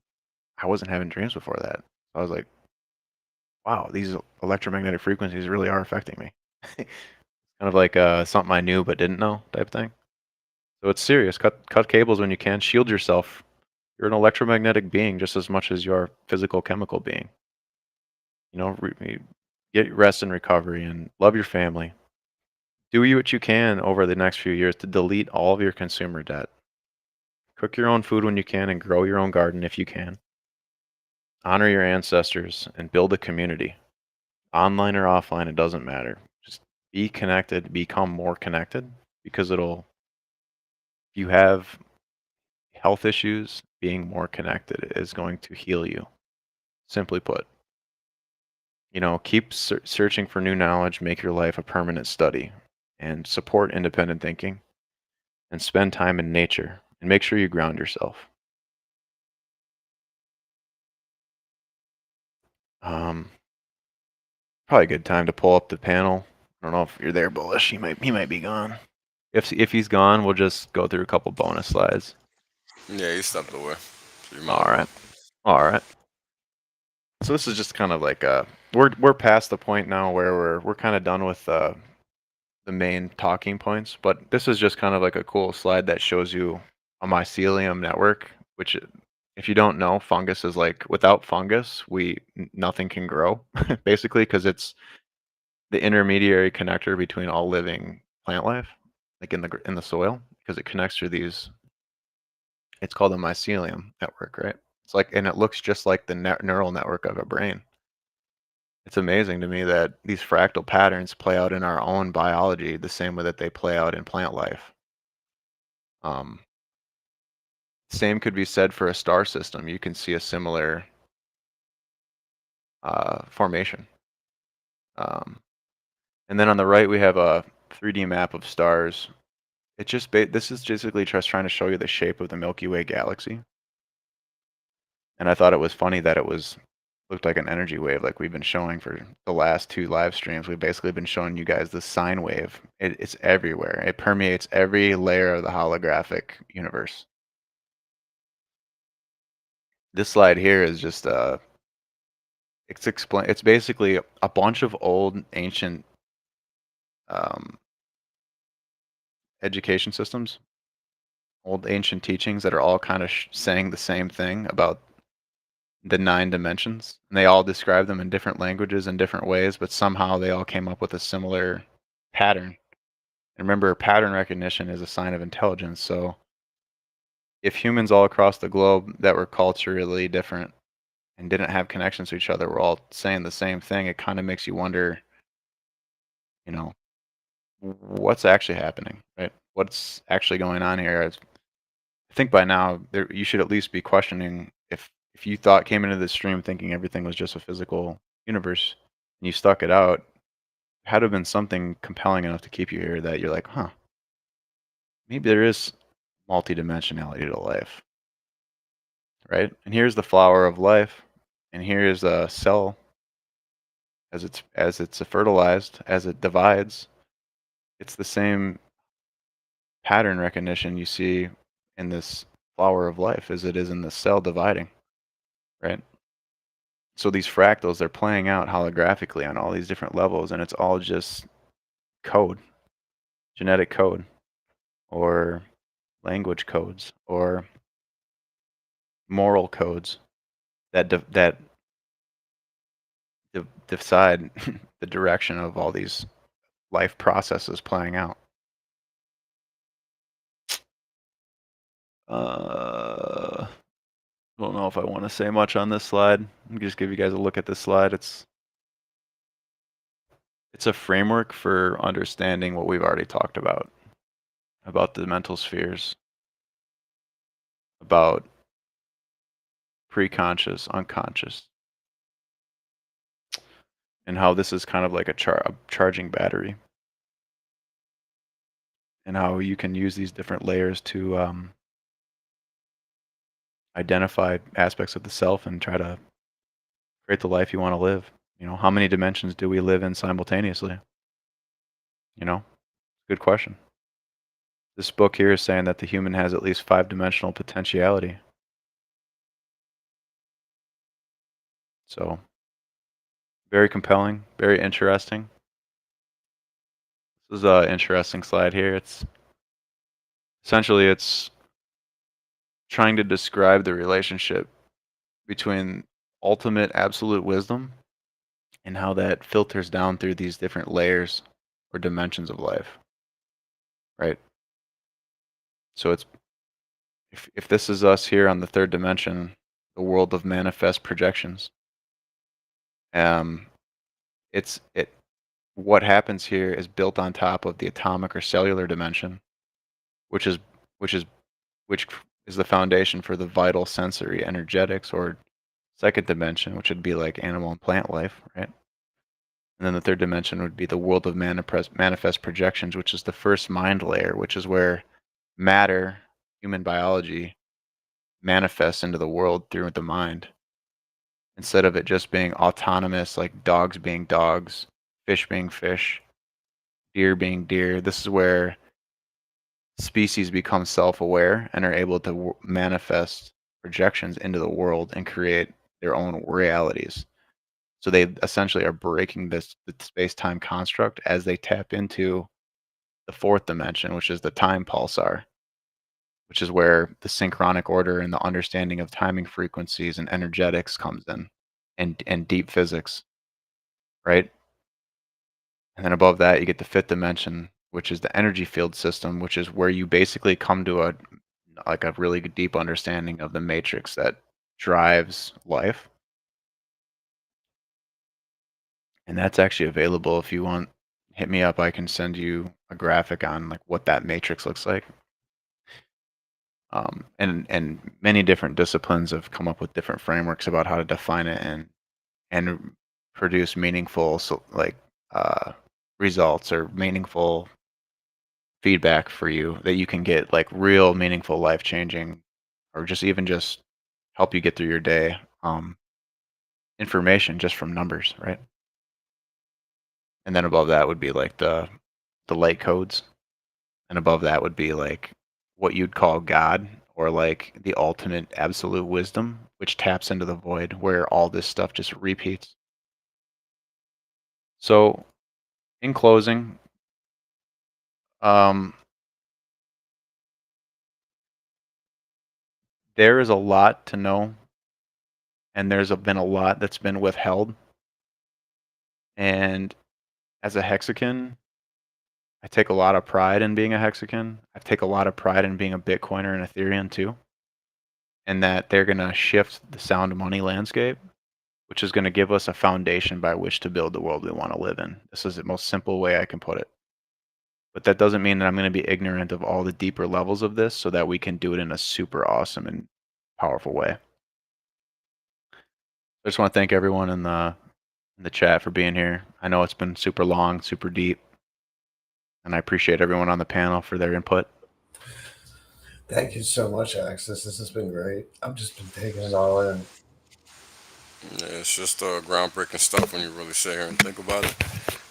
I wasn't having dreams before that. I was like, wow, these electromagnetic frequencies really are affecting me. Kind of like something I knew but didn't know type thing. So it's serious. Cut cables when you can. Shield yourself You're an electromagnetic being just as much as you're a physical chemical being. You know, get rest and recovery and love your family. Do what you can over the next few years to delete all of your consumer debt. Cook your own food when you can and grow your own garden if you can. Honor your ancestors and build a community. Online or offline, it doesn't matter. Just be connected, become more connected because if you have health issues, being more connected is going to heal you. Simply put, you know, keep searching for new knowledge, make your life a permanent study, and support independent thinking, and spend time in nature, and make sure you ground yourself. Probably a good time to pull up the panel. I don't know if you're there, Bullish. He might be gone. If he's gone, we'll just go through a couple bonus slides. Yeah, he stepped away. So you might All as well. right. All right. So this is just kind of like we're past the point now where we're kind of done with the main talking points, but this is just kind of like a cool slide that shows you a mycelium network, which if you don't know, fungus is like without fungus, nothing can grow basically because it's the intermediary connector between all living plant life, like in the soil, because it connects through these. It's called a mycelium network, right? It's like, and it looks just like the neural network of a brain. It's amazing to me that these fractal patterns play out in our own biology the same way that they play out in plant life. Same could be said for a star system. You can see a similar formation. And then on the right, we have a 3D map of stars. This is basically just trying to show you the shape of the Milky Way galaxy. And I thought it was funny that looked like an energy wave like we've been showing for the last 2 live streams. We've basically been showing you guys the sine wave. It's everywhere. It permeates every layer of the holographic universe. This slide here is just it's basically a bunch of old ancient education systems, old ancient teachings that are all kind of saying the same thing about the 9 dimensions. And they all describe them in different languages in different ways, but somehow they all came up with a similar pattern. And remember, pattern recognition is a sign of intelligence. So if humans all across the globe that were culturally different and didn't have connections to each other were all saying the same thing, it kind of makes you wonder, you know, what's actually happening, right? What's actually going on here? I think by now you should at least be questioning if you came into this stream thinking everything was just a physical universe and you stuck it out, it had to have been something compelling enough to keep you here that you're like, huh, maybe there is multidimensionality to life, right? And here's the flower of life, and here's a cell as it's fertilized, as it divides. It's the same pattern recognition you see in this flower of life as it is in the cell dividing, right? So these fractals, they're playing out holographically on all these different levels, and it's all just code, genetic code, or language codes, or moral codes that decide the direction of all these life processes playing out. I don't know if I want to say much on this slide. Let me just give you guys a look at this slide. It's a framework for understanding what we've already talked about the mental spheres, about pre-conscious, unconscious, and how this is kind of like a charging battery, and how you can use these different layers to identify aspects of the self and try to create the life you want to live. You know, how many dimensions do we live in simultaneously? You know, good question. This book here is saying that the human has at least 5-dimensional potentiality. So, very compelling, very interesting. This is an interesting slide here. It's trying to describe the relationship between ultimate absolute wisdom and how that filters down through these different layers or dimensions of life, right? So it's if this is us here on the third dimension, the world of manifest projections, um, it what happens here is built on top of the atomic or cellular dimension, which is which is which is the foundation for the vital sensory energetics or second dimension, which would be like animal and plant life, right? And then the third dimension would be the world of manifest projections, which is the first mind layer, which is where matter, human biology, manifests into the world through the mind. Instead of it just being autonomous, like dogs being dogs, fish being fish, deer being deer, this is where species become self-aware and are able to manifest projections into the world and create their own realities. So they essentially are breaking this the space-time construct as they tap into the fourth dimension, which is the time pulsar, which is where the synchronic order and the understanding of timing frequencies and energetics comes in, and deep physics, right? And then above that, you get the fifth dimension, which is the energy field system, which is where you basically come to a really deep understanding of the matrix that drives life. And that's actually available if you want. Hit me up. I can send you a graphic on like what that matrix looks like. And many different disciplines have come up with different frameworks about how to define it and produce meaningful results or meaningful feedback for you that you can get like real meaningful life changing or just help you get through your day information just from numbers, right? And then above that would be like the light codes, and above that would be like what you'd call God or like the ultimate absolute wisdom, which taps into the void where all this stuff just repeats. So in closing, um, there is a lot to know, and been a lot that's been withheld. And as a Hexican, I take a lot of pride in being a Hexican. I take a lot of pride in being a Bitcoiner and Ethereum too. And that they're going to shift the sound money landscape, which is going to give us a foundation by which to build the world we want to live in. This is the most simple way I can put it. But that doesn't mean that I'm going to be ignorant of all the deeper levels of this so that we can do it in a super awesome and powerful way. I just want to thank everyone in the chat for being here. I know it's been super long, super deep, and I appreciate everyone on the panel for their input. Thank you so much, Axis. This has been great. I've just been taking it all in. Yeah, it's just groundbreaking stuff when you really sit here and think about it,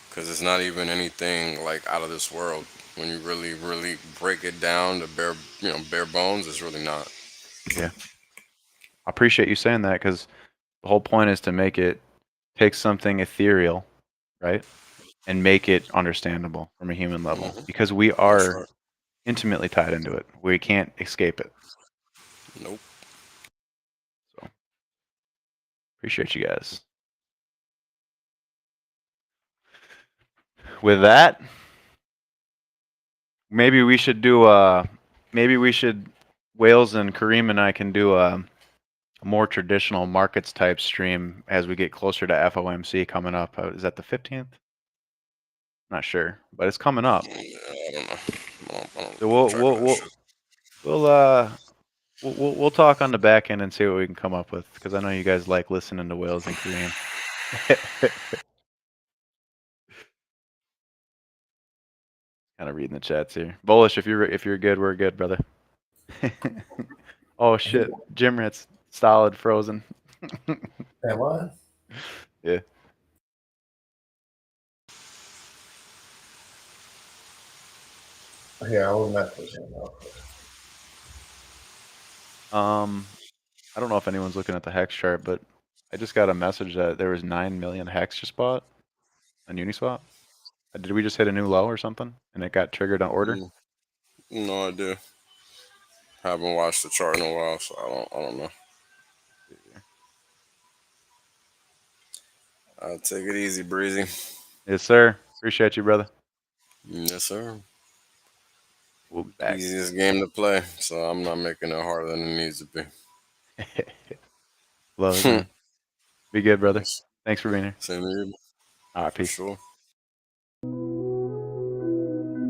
because it's not even anything like out of this world. When you really, really break it down to bare bones, it's really not. Yeah. I appreciate you saying that because the whole point is to take something ethereal, right? And make it understandable from a human level because we That's are right. intimately tied into it. We can't escape it. Nope. So appreciate you guys. With that, maybe we should Wales and Kareem and I can do a more traditional markets type stream as we get closer to FOMC coming up. Is that the 15th? Not sure, but it's coming up. Yeah, I don't know. I don't So keep track of that shit. we'll talk on the back end and see what we can come up with because I know you guys like listening to Wales and Kareem. Kind of reading the chats here. Bullish, if you're good, we're good, brother. Oh shit, GymRat's solid frozen. Hey, what? Yeah. Here, I will message him real quick. I don't know if anyone's looking at the hex chart, but I just got a message that there was 9 million hex just bought on Uniswap. Did we just hit a new low or something? And it got triggered on order? No idea. Haven't watched the chart in a while, so I don't know. Take it easy, Breezy. Yes, sir. Appreciate you, brother. Yes, sir. We'll be back. Easiest game to play, so I'm not making it harder than it needs to be. Love it, man. Be good, brother. Yes. Thanks for being here. Same to you. All right, For peace. sure.